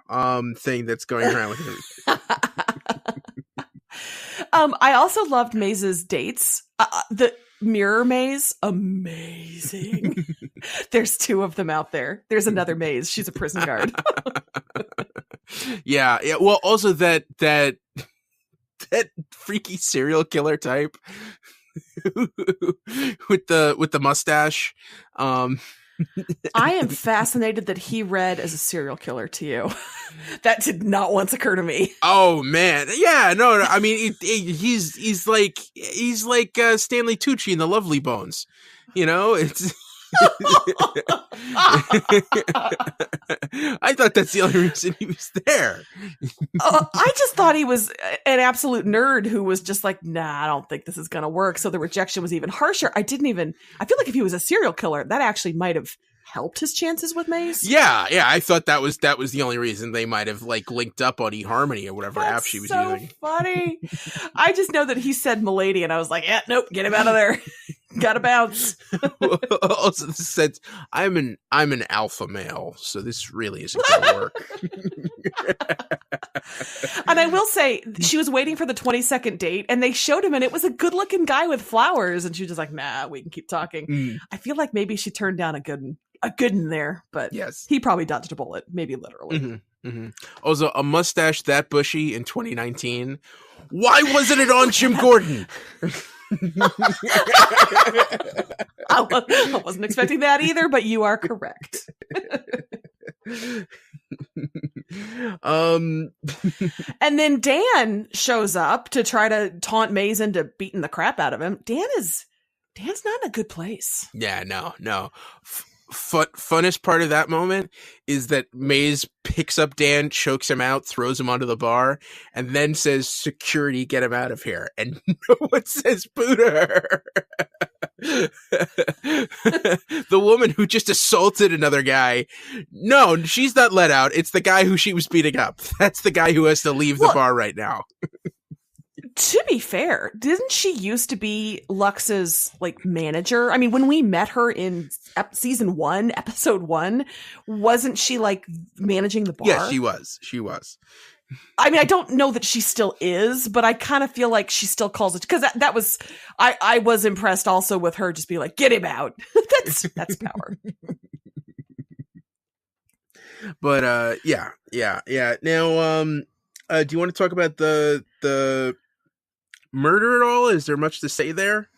thing that's going around with him. I also loved Maze's dates. The mirror maze, amazing. There's 2 of them out there. There's another Maze. She's a prison guard. Yeah. Well, also that freaky serial killer type with the mustache. I am fascinated that he read as a serial killer to you. That did not once occur to me. Oh man, yeah, no. I mean, he's like Stanley Tucci in The Lovely Bones. It's. I thought that's the only reason he was there. I just thought he was an absolute nerd who was just like, nah, I don't think this is going to work. So the rejection was even harsher. I feel like if he was a serial killer, that actually might have helped his chances with Maze. Yeah, I thought that was the only reason they might have like linked up on eHarmony or whatever app she was using. Funny. I just know that he said "milady," and I was like, "Yeah, nope, get him out of there. Gotta bounce." Also, this says I'm an alpha male, so this really isn't gonna work. And I will say, she was waiting for the 20-second date, and they showed him, and it was a good-looking guy with flowers, and she was just like, "Nah, we can keep talking." I feel like maybe she turned down a good one there, but yes, he probably dodged a bullet, maybe literally. Also, a mustache that bushy in 2019. Why wasn't it on Jim Gordon? I wasn't expecting that either, but you are correct. And then Dan shows up to try to taunt Maze into beating the crap out of him. Dan's not in a good place. Yeah, no. Funnest part of that moment is that Maze picks up Dan, chokes him out, throws him onto the bar, and then says, "Security, get him out of here." And no one says boo to her. The woman who just assaulted another guy. No, she's not let out. It's the guy who she was beating up. That's the guy who has to leave the bar right now. To be fair, didn't she used to be Lux's like manager? I mean, when we met her in season 1, episode 1, wasn't she like managing the bar? Yeah, she was. I mean, I don't know that she still is, but I kind of feel like she still calls it, because that was, I was impressed also with her just be like, "Get him out." That's power. But yeah. Now, do you want to talk about the murder at all? Is there much to say there?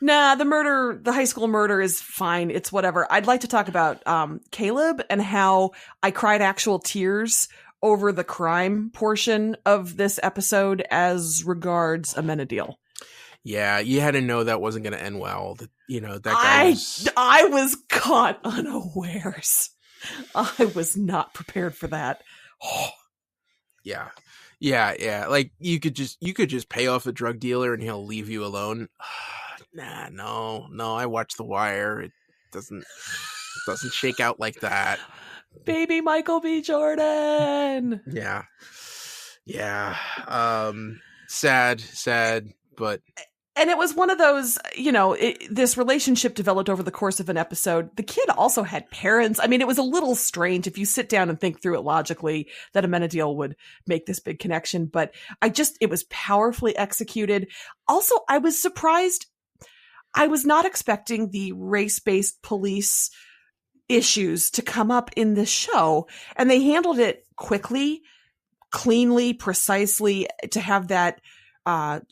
Nah, the high school murder is fine. It's whatever. I'd like to talk about Caleb and how I cried actual tears over the crime portion of this episode as regards Amenadiel. Yeah, you had to know that wasn't going to end well. That guy I was caught unawares. I was not prepared for that. Yeah. Like you could just pay off a drug dealer and he'll leave you alone. No. I watched The Wire. It doesn't shake out like that. Baby Michael B. Jordan. Yeah. Sad, but. And it was one of those, this relationship developed over the course of an episode. The kid also had parents. I mean, it was a little strange if you sit down and think through it logically that Amenadiel would make this big connection. But it was powerfully executed. Also, I was surprised. I was not expecting the race-based police issues to come up in this show. And they handled it quickly, cleanly, precisely, to have that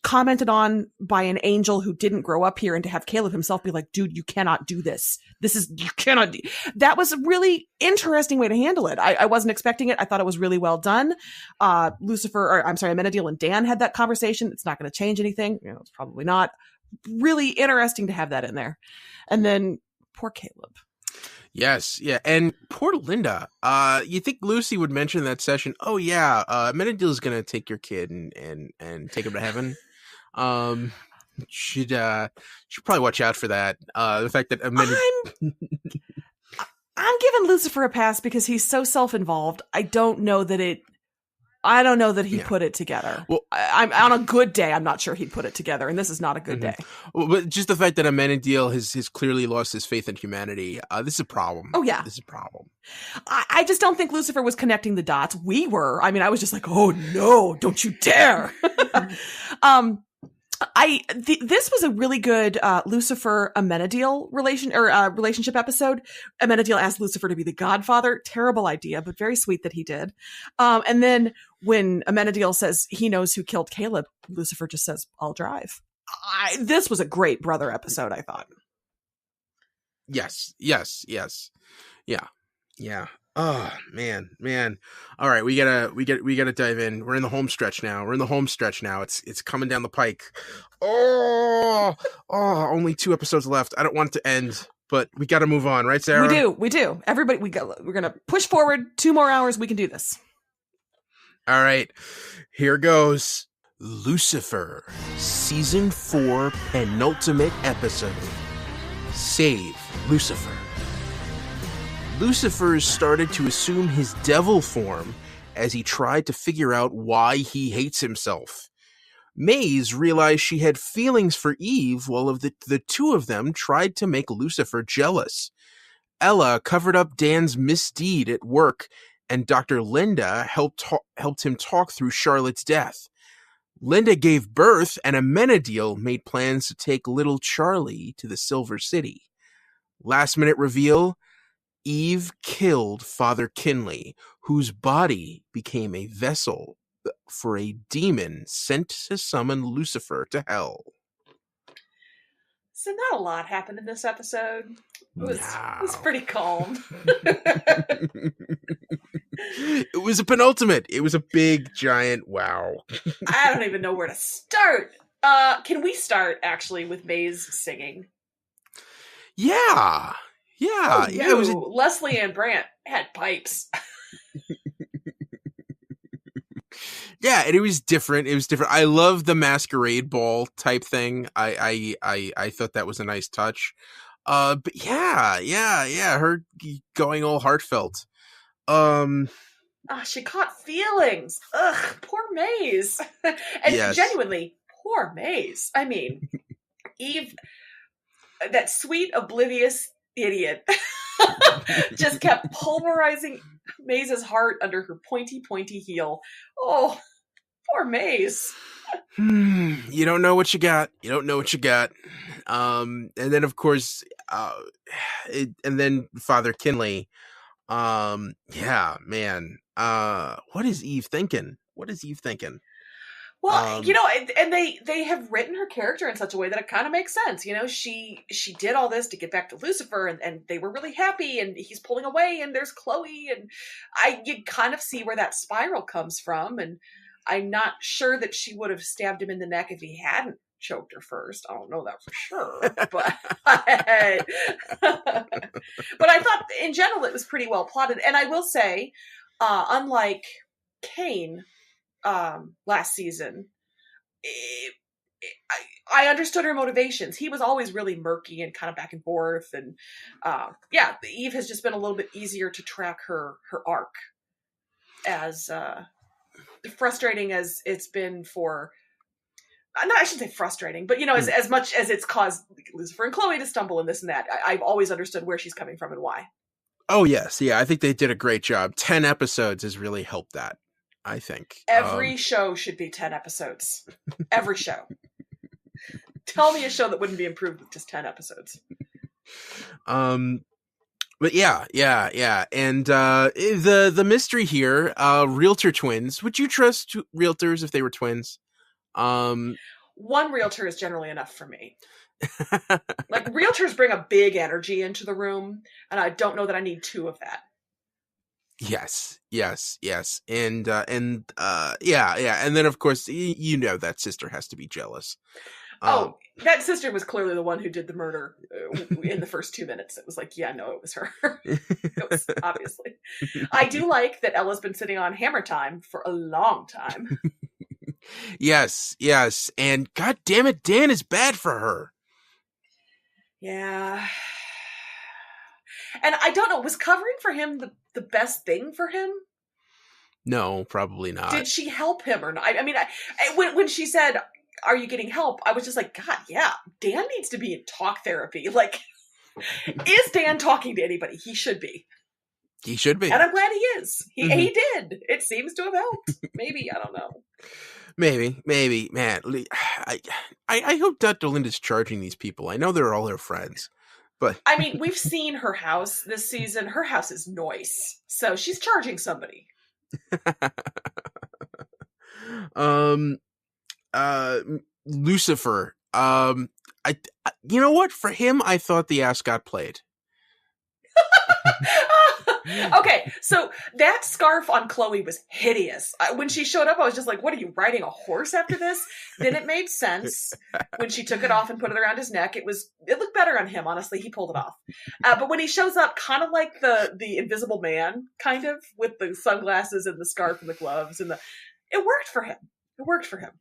commented on by an angel who didn't grow up here, and to have Caleb himself be like, "Dude, you cannot do this. You cannot do." That was a really interesting way to handle it. I wasn't expecting it. I thought it was really well done. Amenadiel and Dan had that conversation. It's not going to change anything. It's probably not. Really interesting to have that in there. And then poor Caleb. Yes, yeah, and poor Linda. You think Lucy would mention that session? "Oh yeah, Amenadiel's gonna take your kid and take him to heaven." Should probably watch out for that. The fact that I'm giving Lucifer a pass because he's so self-involved. I don't know that he put it together. Well, I'm on a good day. I'm not sure he'd put it together, and this is not a good day. Well, but just the fact that Amenadiel has clearly lost his faith in humanity. This is a problem. Oh yeah, this is a problem. I just don't think Lucifer was connecting the dots. We were. I mean, I was just like, "Oh no, don't you dare!" This was a really good Lucifer Amenadiel relationship episode. Amenadiel asked Lucifer to be the godfather. Terrible idea, but very sweet that he did. And then when Amenadiel says he knows who killed Caleb, Lucifer just says, "I'll drive." This was a great brother episode, I thought. Yes. Yeah. Oh man. All right, we gotta dive in. We're in the home stretch now. It's coming down the pike. Oh, only 2 episodes left. I don't want it to end, but we got to move on, right, Sarah? We do. Everybody, we're gonna push forward 2 more hours. We can do this. All right, here goes. Lucifer, season 4, penultimate episode. Save Lucifer. Lucifer started to assume his devil form as he tried to figure out why he hates himself. Maze realized she had feelings for Eve while the two of them tried to make Lucifer jealous. Ella covered up Dan's misdeed at work, and Dr. Linda helped him talk through Charlotte's death. Linda gave birth, and Amenadiel made plans to take little Charlie to the Silver City. Last minute reveal, Eve killed Father Kinley, whose body became a vessel for a demon sent to summon Lucifer to hell. So not a lot happened in this episode. It was pretty calm. It was a penultimate. It was a big, giant wow. I don't even know where to start. Can we start, actually, with Maze singing? Yeah. It was Leslie Ann Brandt had pipes. Yeah, and it was different. I love the masquerade ball type thing. I thought that was a nice touch. But yeah, her going all heartfelt. She caught feelings. Ugh, poor Maze. And yes. Genuinely, poor Maze. I mean, Eve, that sweet, oblivious idiot, just kept pulverizing Maze's heart under her pointy heel. Oh, poor Maze. You don't know what you got. And then, of course, and then Father Kinley. Yeah, man. What is Eve thinking? Well, and they have written her character in such a way that it kind of makes sense. She did all this to get back to Lucifer, and they were really happy, and he's pulling away, and there's Chloe, and you kind of see where that spiral comes from, and I'm not sure that she would have stabbed him in the neck if he hadn't choked her first. I don't know that for sure, but but I thought in general it was pretty well plotted, and I will say, unlike Cain last season, I understood her motivations. He was always really murky and kind of back and forth, and Eve has just been a little bit easier to track her arc, as frustrating as it's been for. No, I shouldn't say frustrating, but as much as it's caused Lucifer and Chloe to stumble in this and that, I've always understood where she's coming from and why. Oh yes, yeah, I think they did a great job. 10 episodes has really helped that, I think. Every show should be 10 episodes. Every show. Tell me a show that wouldn't be improved with just 10 episodes. But yeah. And the mystery here, realtor twins. Would you trust realtors if they were twins? One realtor is generally enough for me. Like, realtors bring a big energy into the room, and I don't know that I need two of that. Yes. And and then of course that sister has to be jealous. That sister was clearly the one who did the murder in the first 2 minutes. It was like, yeah, no, it was her. It was, obviously. I do like that Ella's been sitting on Hammer Time for a long time. Yes. And god damn it, Dan is bad for her. Yeah. And I don't know, was covering for him the best thing for him? No, probably not. Did she help him or not? I mean, when she said, "Are you getting help?" I was just like, God, yeah, Dan needs to be in talk therapy. Like, is Dan talking to anybody? He should be. He should be. And I'm glad he is. He did. It seems to have helped. Maybe, I don't know. Maybe, man. I hope Dr. Linda's charging these people. I know they're all her friends, but I mean, we've seen her house this season. Her house is nice, so she's charging somebody. Lucifer. You know what? For him, I thought the ass got played. Okay, so that scarf on Chloe was hideous. When she showed up, I was just like, what are you, riding a horse after this? Then it made sense when she took it off and put it around his neck. It looked better on him, honestly. He pulled it off. But when he shows up, kind of like the Invisible Man, kind of, with the sunglasses and the scarf and the gloves, it worked for him. It worked for him.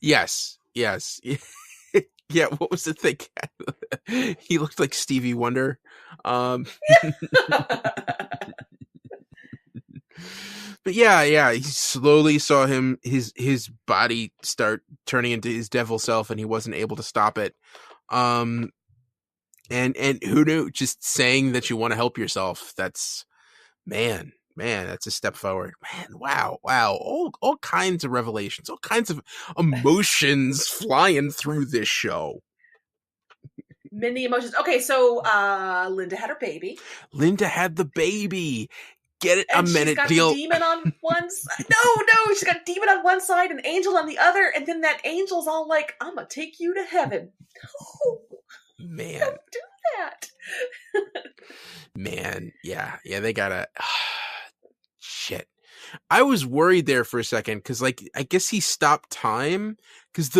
Yes. Yeah, what was the thing? He looked like Stevie Wonder. But yeah, he slowly saw his body start turning into his devil self, and he wasn't able to stop it. And who knew? Just saying that you want to help yourself, that's man, that's a step forward. Man, wow. All kinds of revelations, all kinds of emotions flying through this show. Many emotions. Okay, so Linda had her baby. Linda had the baby. Get it? And a minute she's got deal. the demon on one side. No, she's got a demon on one side and angel on the other, and then that angel's all like, "I'm gonna take you to heaven." Oh, Man, don't do that. Man, yeah, they gotta. Shit. I was worried there for a second because, like, I guess he stopped time because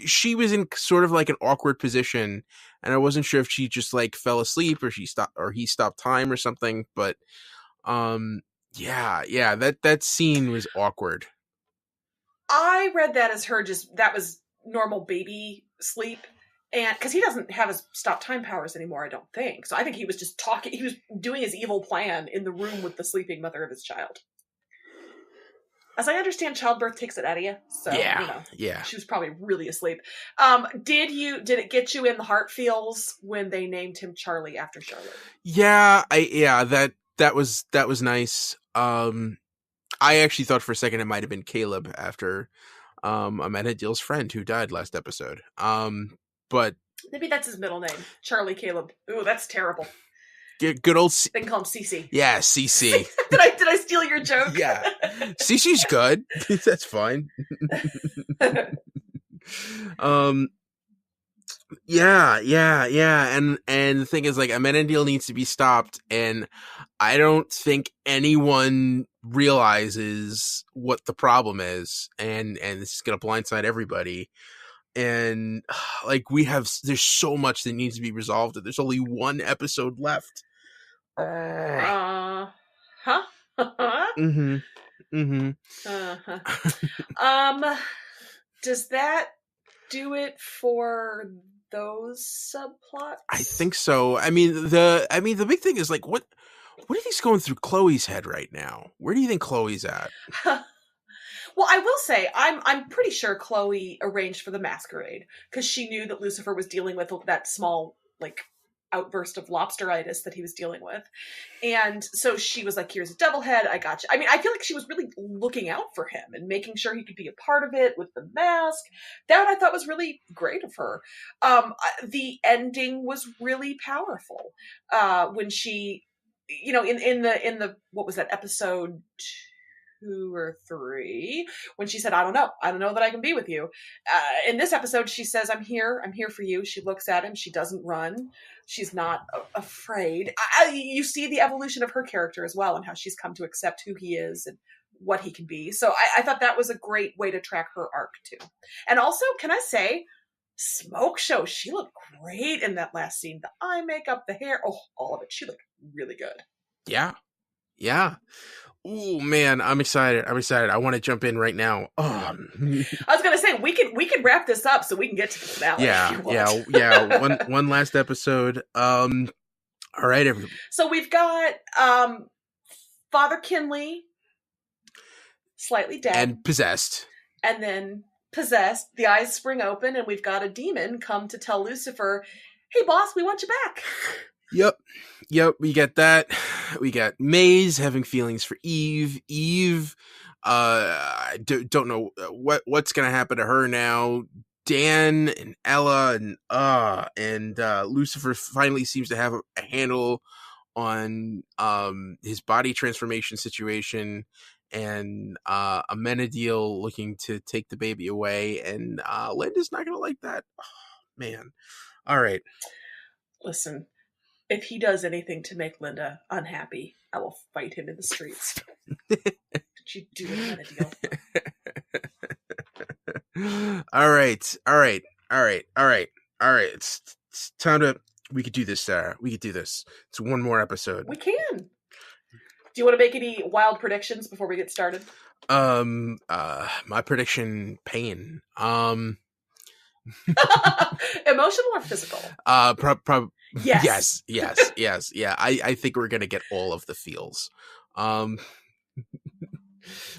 she was in sort of like an awkward position, and I wasn't sure if she just like fell asleep or he stopped time or something. But, yeah, that scene was awkward. I read that as her that was normal baby sleep. And because he doesn't have his stop time powers anymore, I don't think. So I think he was just talking. He was doing his evil plan in the room with the sleeping mother of his child. As I understand, childbirth takes it out of you. So, yeah. She was probably really asleep. Did it get you in the heart feels when they named him Charlie after Charlotte? Yeah, that was nice. I actually thought for a second it might have been Caleb after Amenadiel's friend who died last episode. But maybe that's his middle name, Charlie Caleb. Ooh, that's terrible. Good old. They can call him Cece. Yeah, Cece. Did I steal your joke? Yeah, Cece's good. That's fine. Yeah. And the thing is, like, Amenadiel needs to be stopped, and I don't think anyone realizes what the problem is, and this is gonna blindside everybody. And like there's so much that needs to be resolved. There's only one episode left. Huh? Does that do it for those subplots? I think so. I mean, the big thing is, like, what do you think's going through Chloe's head right now? Where do you think Chloe's at? Well, I will say I'm pretty sure Chloe arranged for the masquerade because she knew that Lucifer was dealing with that small, like, outburst of lobsteritis that he was dealing with. And so she was like, "Here's a devil head, I got you." I mean, I feel like she was really looking out for him and making sure he could be a part of it with the mask. That I thought was really great of her. The ending was really powerful. When she, in the what was that, episode 2 or 3, when she said, I don't know that I can be with you. In this episode, she says, I'm here for you. She looks at him. She doesn't run. She's not afraid. You see the evolution of her character as well, and how she's come to accept who he is and what he can be. So I thought that was a great way to track her arc too. And also, can I say, Smoke Show, she looked great in that last scene. The eye makeup, the hair, all of it. She looked really good. Yeah. Oh man, I'm excited. I want to jump in right now. I was gonna say we can wrap this up so we can get to the finale. Yeah. One last episode. All right, everybody. So we've got Father Kinley slightly dead and possessed, and then possessed. The eyes spring open, and we've got a demon come to tell Lucifer, "Hey, boss, we want you back." Yep, we get that. We got Maze having feelings for Eve. I don't know what's going to happen to her now. Dan and Ella and Lucifer finally seems to have a handle on his body transformation situation, and Amenadiel looking to take the baby away, and Linda's not going to like that. Oh, man. All right. Listen. If he does anything to make Linda unhappy, I will fight him in the streets. Did you do it, Amenadiel? All right. It's time to. We could do this, Sarah. We could do this. It's one more episode. We can. Do you want to make any wild predictions before we get started? My prediction: pain. Emotional or physical? Yes. Yes. Yeah. I think we're gonna get all of the feels.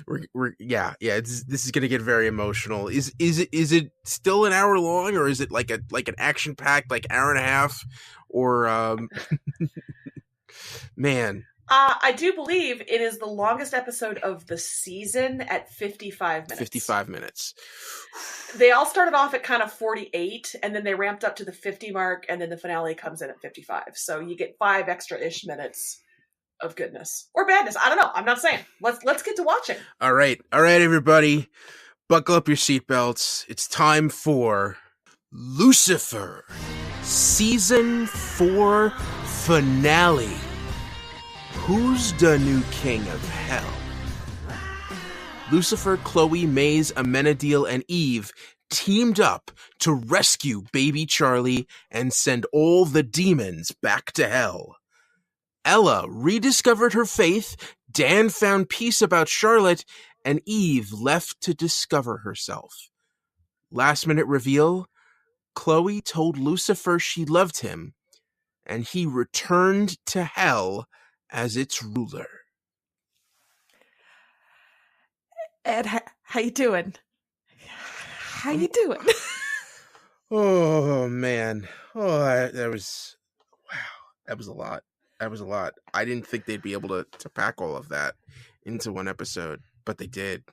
This is gonna get very emotional. Is it still an hour long, or is it like an action packed like hour and a half, or man? I do believe it is the longest episode of the season at 55 minutes. 55 minutes. They all started off at kind of 48, and then they ramped up to the 50 mark, and then the finale comes in at 55. So you get 5 extra-ish minutes of goodness. Or badness. I don't know. I'm not saying. Let's get to watching. All right, everybody. Buckle up your seatbelts. It's time for Lucifer Season 4 Finale. Who's the new king of hell? Lucifer, Chloe, Maze, Amenadiel, and Eve teamed up to rescue baby Charlie and send all the demons back to hell. Ella rediscovered her faith, Dan found peace about Charlotte, and Eve left to discover herself. Last minute reveal, Chloe told Lucifer she loved him, and he returned to hell as its ruler. Ed, how you doing? How you doing? Oh, man. That was a lot. That was a lot. I didn't think they'd be able to pack all of that into one episode, but they did.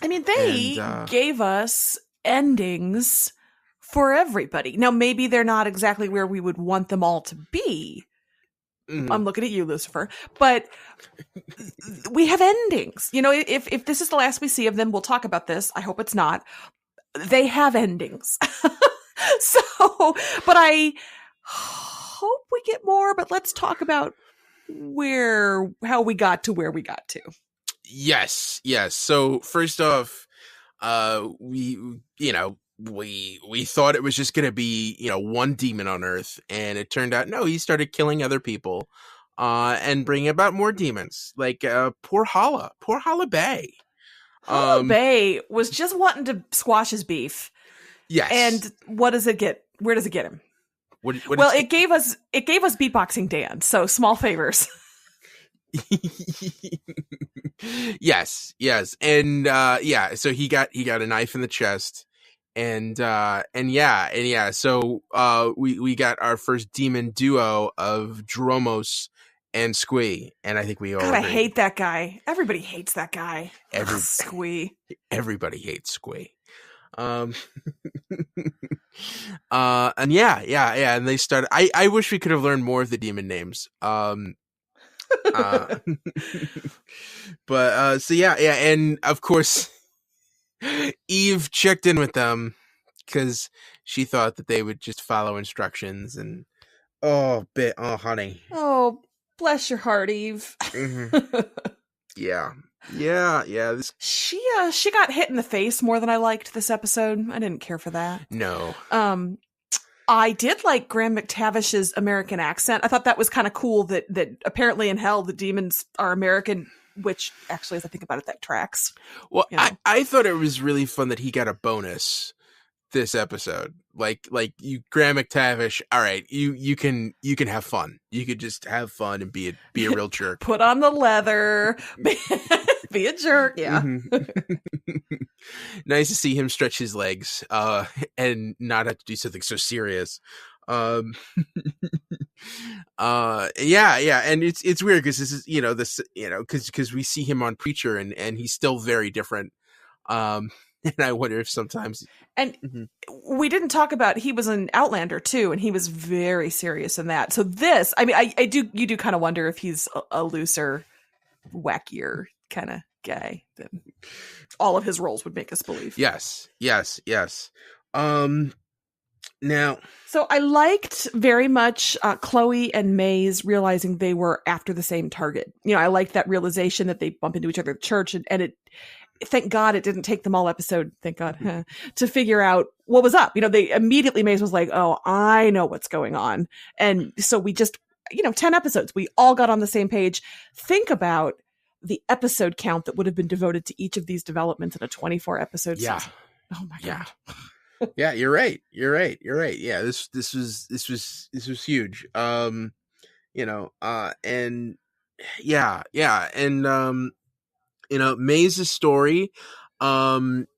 I mean, they gave us endings for everybody. Now, maybe they're not exactly where we would want them all to be. Mm-hmm. I'm looking at you, Lucifer. But we have endings. You know, if this is the last we see of them, we'll talk about this. I hope it's not. They have endings. But I hope we get more, but let's talk about how we got to where we got to. Yes. So first off, we thought it was just going to be, one demon on Earth, and it turned out, no, he started killing other people, and bringing about more demons, like, poor Hala Bay. Hala Bay was just wanting to squash his beef. Yes. And what does it get? Where does it get him? It gave us beatboxing Dan, so small favors. Yes. And, so he got a knife in the chest. And so we got our first demon duo of Dromos and Squee, and I think we all agree. I hate that guy. Everybody hates that guy. Squee. Everybody hates Squee. And and they started. I wish we could have learned more of the demon names. But and of course, Eve checked in with them because she thought that they would just follow instructions, and honey, bless your heart, Eve. Mm-hmm. Yeah. She got hit in the face more than I liked this episode. I didn't care for that. No. I did like Graham McTavish's American accent. I thought that was kind of cool that apparently in hell the demons are American, which actually, as I think about it, that tracks. Well, I thought it was really fun that he got a bonus this episode. Like you, Graham McTavish. All right, you can have fun. You could just have fun and be a real jerk. Put on the leather, be a jerk. Yeah. Mm-hmm. Nice to see him stretch his legs, and not have to do something so serious. And it's weird because this is because we see him on Preacher and he's still very different. And I wonder if sometimes. And we didn't talk about, he was an Outlander too, and he was very serious in that. So this, I mean, you do kind of wonder if he's a looser, wackier kind of guy than all of his roles would make us believe. Yes. Now, so I liked very much Chloe and Maze realizing they were after the same target. I liked that realization that they bump into each other at church, and it. Thank God it didn't take them all episode, thank God, to figure out what was up. They immediately, Maze was like, oh, I know what's going on. And so we just, 10 episodes, we all got on the same page. Think about the episode count that would have been devoted to each of these developments in a 24 episode season. Oh my God. Yeah, you're right. You're right. You're right. Yeah, this was huge. And yeah, and Maze's story,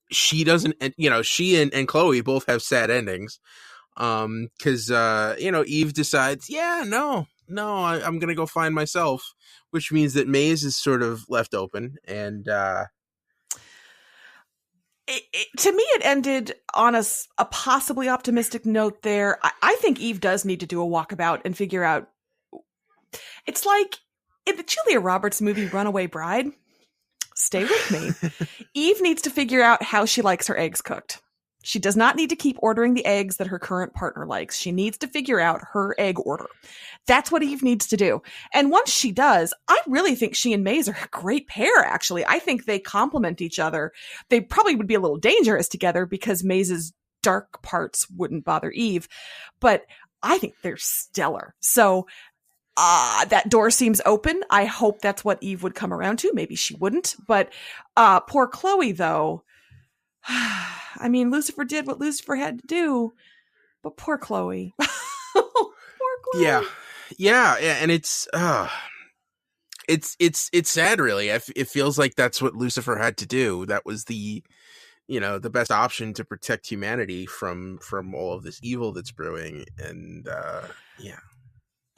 she doesn't, and she and Chloe both have sad endings. Because Eve decides, yeah, no, I'm gonna go find myself, which means that Maze is sort of left open, and to me, it ended on a possibly optimistic note there. I think Eve does need to do a walkabout and figure out. It's like in the Julia Roberts movie Runaway Bride. Stay with me. Eve needs to figure out how she likes her eggs cooked. She does not need to keep ordering the eggs that her current partner likes. She needs to figure out her egg order. That's what Eve needs to do. And once she does, I really think she and Maze are a great pair, actually. I think they complement each other. They probably would be a little dangerous together because Maze's dark parts wouldn't bother Eve. But I think they're stellar. So that door seems open. I hope that's what Eve would come around to. Maybe she wouldn't. But poor Chloe, though. I mean, Lucifer did what Lucifer had to do. But poor Chloe. Poor Chloe. Yeah, and it's sad, really. It feels like that's what Lucifer had to do. That was the best option to protect humanity from all of this evil that's brewing. And yeah.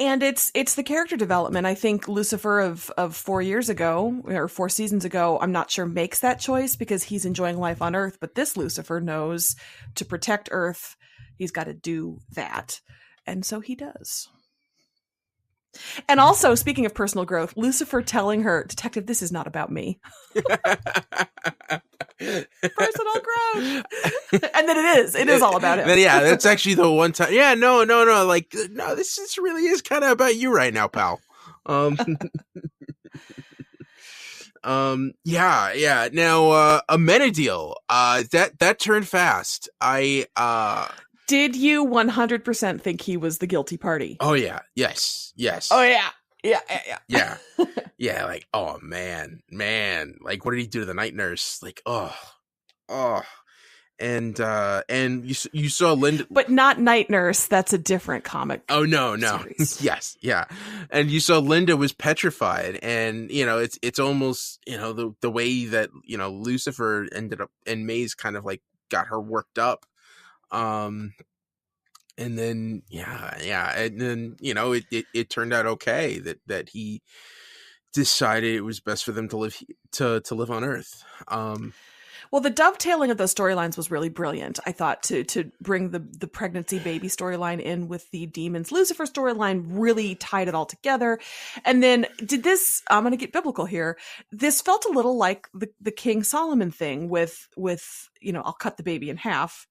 And it's the character development. I think Lucifer of 4 years ago or 4 seasons ago, I'm not sure makes that choice because he's enjoying life on Earth. But this Lucifer knows to protect Earth, he's got to do that. And so he does. And also, speaking of personal growth, Lucifer telling her, Detective, this is not about me. Personal growth. And then it is all about him. Then, yeah, that's actually the one time. Yeah, no. Like, no, this really is kind of about you right now, pal. Yeah. Now, Amenadiel, that turned fast. Did you 100% think he was the guilty party? Oh yeah. Yes. Oh yeah. Yeah. Yeah. Like, oh man. Like, what did he do to the night nurse? Like, oh. And you saw Linda, but not Night Nurse. That's a different comic. Oh no. Series. Yes. Yeah. And you saw Linda was petrified, and it's almost the way that Lucifer ended up, and Maze kind of like got her worked up. And then and then it turned out okay that he decided it was best for them to live on Earth. Well, the dovetailing of those storylines was really brilliant. I thought to bring the pregnancy baby storyline in with the demons Lucifer storyline really tied it all together. And then I'm going to get biblical here. This felt a little like the King Solomon thing with I'll cut the baby in half.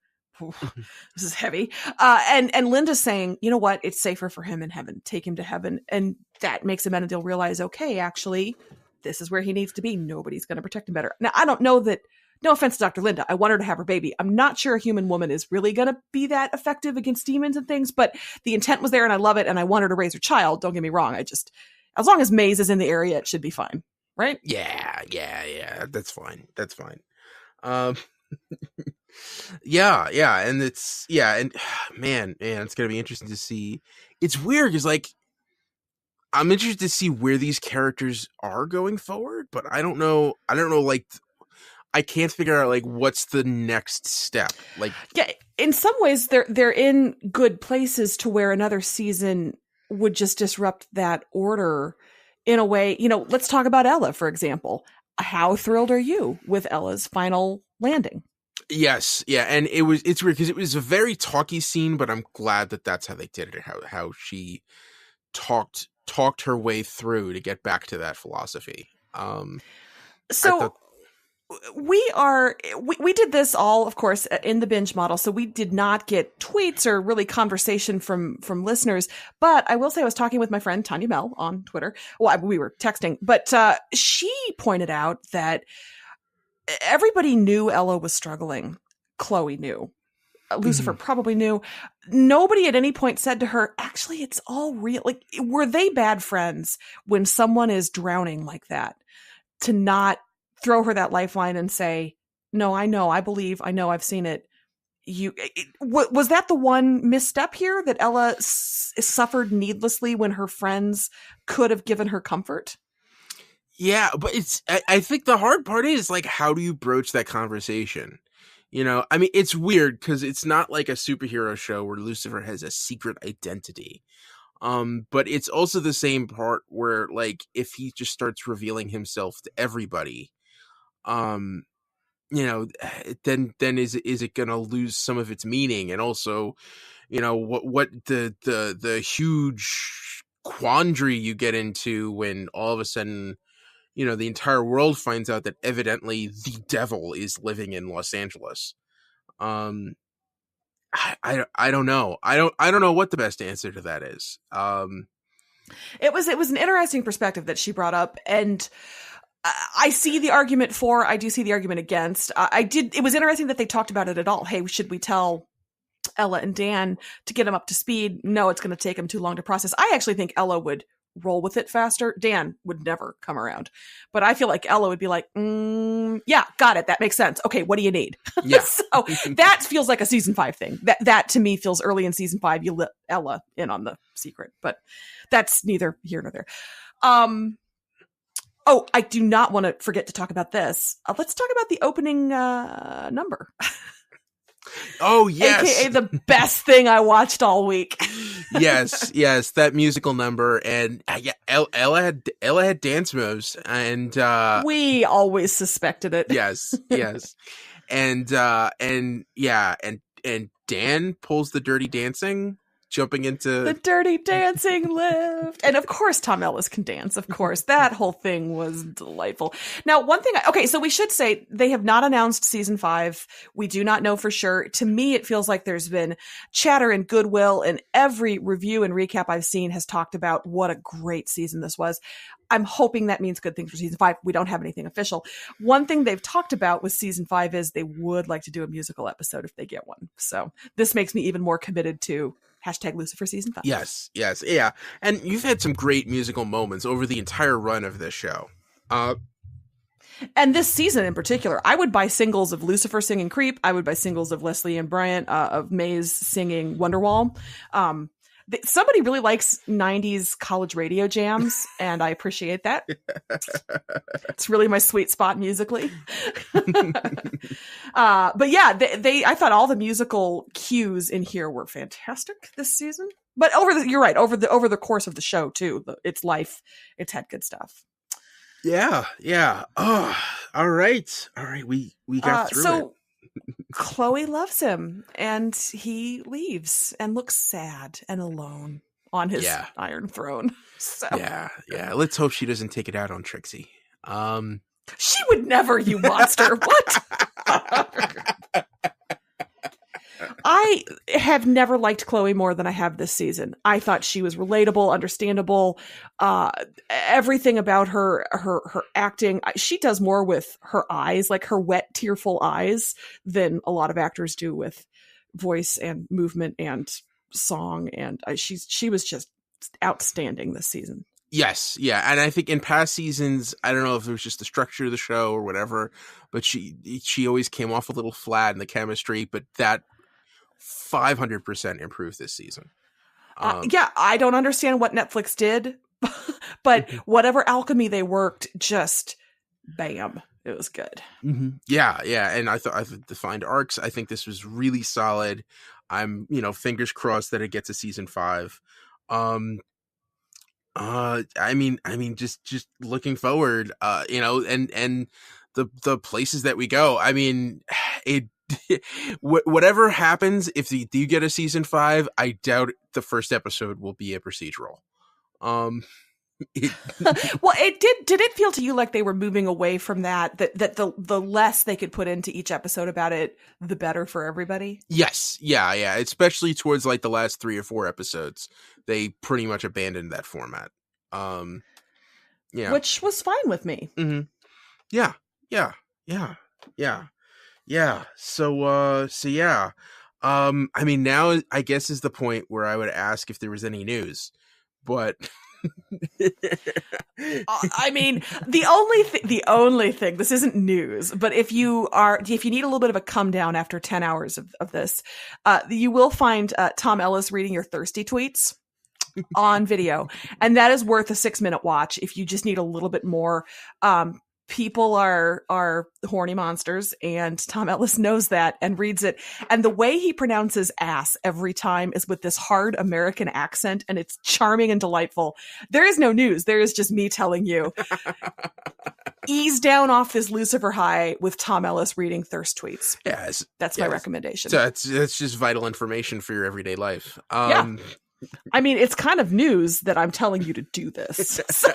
This is heavy. And Linda's saying, you know what? It's safer for him in heaven. Take him to heaven. And that makes Amenadiel realize, okay, actually, this is where he needs to be. Nobody's going to protect him better. Now, I don't know that, no offense to Dr. Linda, I want her to have her baby. I'm not sure a human woman is really going to be that effective against demons and things, but the intent was there and I love it. And I want her to raise her child. Don't get me wrong. As long as Maze is in the area, it should be fine. Right? Yeah. That's fine. Yeah, and man, it's gonna be interesting to see. It's weird because I'm interested to see where these characters are going forward, but I don't know. Like, I can't figure out what's the next step. Like, yeah, in some ways they're in good places to where another season would just disrupt that order in a way. Let's talk about Ella, for example. How thrilled are you with Ella's final landing? Yes, yeah, and it's weird because it was a very talky scene, but I'm glad that that's how they did it. How she talked her way through to get back to that philosophy. We did this all, of course, in the binge model, so we did not get tweets or really conversation from listeners. But I will say I was talking with my friend Tanya Mel on Twitter. Well, we were texting, but she pointed out that everybody knew Ella was struggling. Chloe knew. Lucifer probably knew. Nobody at any point said to her, actually, it's all real. Like, were they bad friends when someone is drowning like that? To not throw her that lifeline and say, no, I know, I believe, I know, I've seen it. was that the one misstep here that Ella suffered needlessly when her friends could have given her comfort? Yeah, but I think the hard part is like, how do you broach that conversation? You know, I mean, it's weird because it's not like a superhero show where Lucifer has a secret identity. But it's also the same part where, like, if he just starts revealing himself to everybody, you know, then is it gonna lose some of its meaning? And also, you know, what the huge quandary you get into when all of a sudden, you know, the entire world finds out that evidently the devil is living in Los Angeles. I don't know. I don't know what the best answer to that is. It was an interesting perspective that she brought up, and I see the argument for, I do see the argument against. It was interesting that they talked about it at all. Hey, should we tell Ella and Dan to get them up to speed? No, it's going to take them too long to process. I actually think Ella would roll with it faster. Dan would never come around, but I feel like Ella would be like, yeah, got it. That makes sense. Okay, what do you need? Yeah. So that feels like a season 5 thing. That to me feels early in season 5. You let Ella in on the secret, but that's neither here nor there. Oh, I do not want to forget to talk about this. Let's talk about the opening number. Oh, yes. AKA the best thing I watched all week. yes, that musical number. And yeah, Ella had dance moves. And we always suspected it. Yes. And Dan pulls the Dirty Dancing, jumping into the Dirty Dancing lift. And of course Tom Ellis can dance. Of course. That whole thing was delightful. Now, one thing, okay, so we should say they have not announced season 5. We do not know for sure. To me, it feels like there's been chatter and goodwill, and every review and recap I've seen has talked about what a great season this was. I'm hoping that means good things for season 5. We don't have anything official. One thing they've talked about with season 5 is they would like to do a musical episode if they get one. So this makes me even more committed to #Lucifer season 5. Yes. Yeah. And you've had some great musical moments over the entire run of this show. And this season in particular, I would buy singles of Lucifer singing Creep. I would buy singles of Leslie and Bryant, of Maze singing Wonderwall. Somebody really likes 90s college radio jams, and I appreciate that. It's really my sweet spot musically. But yeah, I thought all the musical cues in here were fantastic this season. But you're right, over the course of the show too, its life, it's had good stuff. Yeah. Oh, all right. We got through it. Chloe loves him, and he leaves and looks sad and alone on his iron throne. So yeah. Let's hope she doesn't take it out on Trixie. She would never, you monster. What? I have never liked Chloe more than I have this season. I thought she was relatable, understandable. Everything about her acting. She does more with her eyes, like her wet, tearful eyes, than a lot of actors do with voice and movement and song. And she was just outstanding this season. Yes, yeah, and I think in past seasons, I don't know if it was just the structure of the show or whatever, but she always came off a little flat in the chemistry, but that 500% improved this season. Yeah, I don't understand what Netflix did, but whatever alchemy they worked, just bam, it was good. Mm-hmm. Yeah, and I thought I've defined arcs. I think this was really solid. I'm, fingers crossed that it gets a season 5. I mean, just looking forward, and the places that we go. I mean, whatever happens, if you do get a season 5, I doubt the first episode will be a procedural. Well, it did it feel to you like they were moving away from that the less they could put into each episode about it, the better for everybody? Yes. Yeah. Especially towards like the last 3 or 4 episodes, they pretty much abandoned that format. Yeah. Which was fine with me. Mm-hmm. Yeah. So yeah. I mean, now I guess is the point where I would ask if there was any news. but I mean, the only thing, this isn't news, but if you need a little bit of a come down after 10 hours of this, you will find Tom Ellis reading your thirsty tweets on video. And that is worth a 6-minute watch if you just need a little bit more. People are horny monsters, and Tom Ellis knows that and reads it. And the way he pronounces ass every time is with this hard American accent, and it's charming and delightful. There is no news. There is just me telling you, ease down off this Lucifer high with Tom Ellis reading thirst tweets. Yes, that's my recommendation. So that's just vital information for your everyday life. Yeah. I mean, it's kind of news that I'm telling you to do this. So.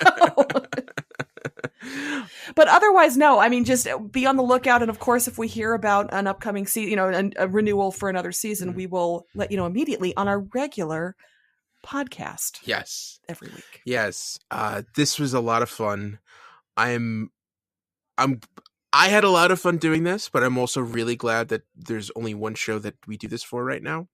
But otherwise, no. I mean, just be on the lookout. And of course, if we hear about an upcoming season, a renewal for another season, we will let you know immediately on our regular podcast. Yes. Every week. Yes. This was a lot of fun. I had a lot of fun doing this, but I'm also really glad that there's only one show that we do this for right now.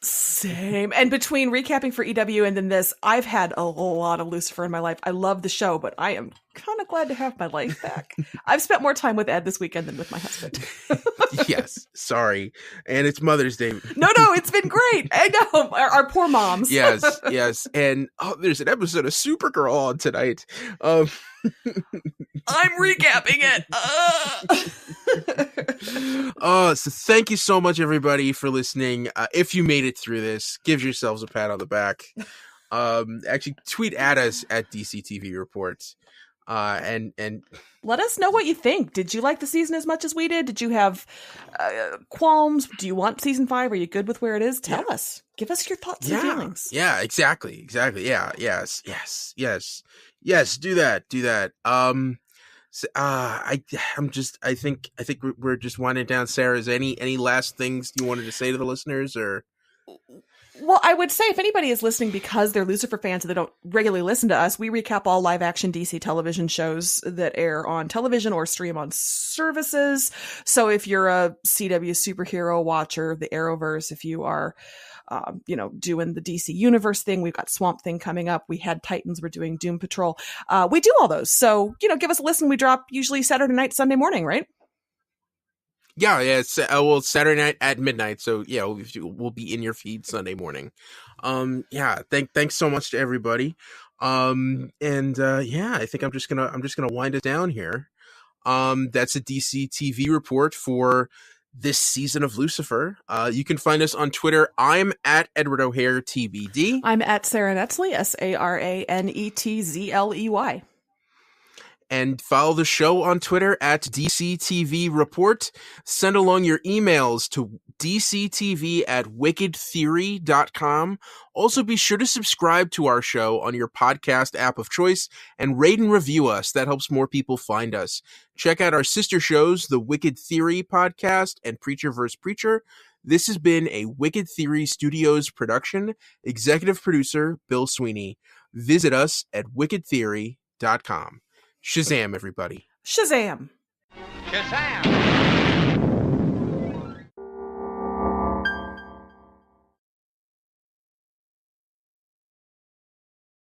Same. And between recapping for EW and then this, I've had a lot of Lucifer in my life. I love the show, but I am kind of glad to have my life back. I've spent more time with Ed this weekend than with my husband. Yes. Sorry. And it's Mother's Day. No, it's been great. I know. Our poor moms. Yes. And there's an episode of Supergirl on tonight. I'm recapping it. So thank you so much, everybody, for listening. If you made it through this, give yourselves a pat on the back. Actually, tweet at us at DCTV Reports. And let us know what you think. Did you like the season as much as we did? Did you have qualms? Do you want season 5? Are you good with where it is? Tell us. Give us your thoughts and feelings. Yeah, exactly. Yeah, yes. Do that. I think we're just winding down. Sarah, is any last things you wanted to say to the listeners, or? Well, I would say if anybody is listening because they're Lucifer fans and they don't regularly listen to us, we recap all live action DC television shows that air on television or stream on services. So if you're a CW superhero watcher, the Arrowverse, if you are doing the DC Universe thing, we've got Swamp Thing coming up. We had Titans. We're doing Doom Patrol. We do all those. So, give us a listen. We drop usually Saturday night, Sunday morning, right? Yeah. It's Saturday night at midnight. So we'll be in your feed Sunday morning. Thanks so much to everybody. I think I'm just gonna wind it down here. That's a DC TV report for this season of Lucifer. You can find us on Twitter. I'm at Edward O'Hare TBD. I'm at Sarah Netzley, SaraNetzley. And follow the show on Twitter at DCTV Report. Send along your emails to dctv@wickedtheory.com. Also, be sure to subscribe to our show on your podcast app of choice and rate and review us. That helps more people find us. Check out our sister shows, the Wicked Theory podcast and Preacher vs. Preacher. This has been a Wicked Theory Studios production. Executive producer, Bill Sweeney. Visit us at wickedtheory.com. Shazam, everybody. Shazam. Shazam.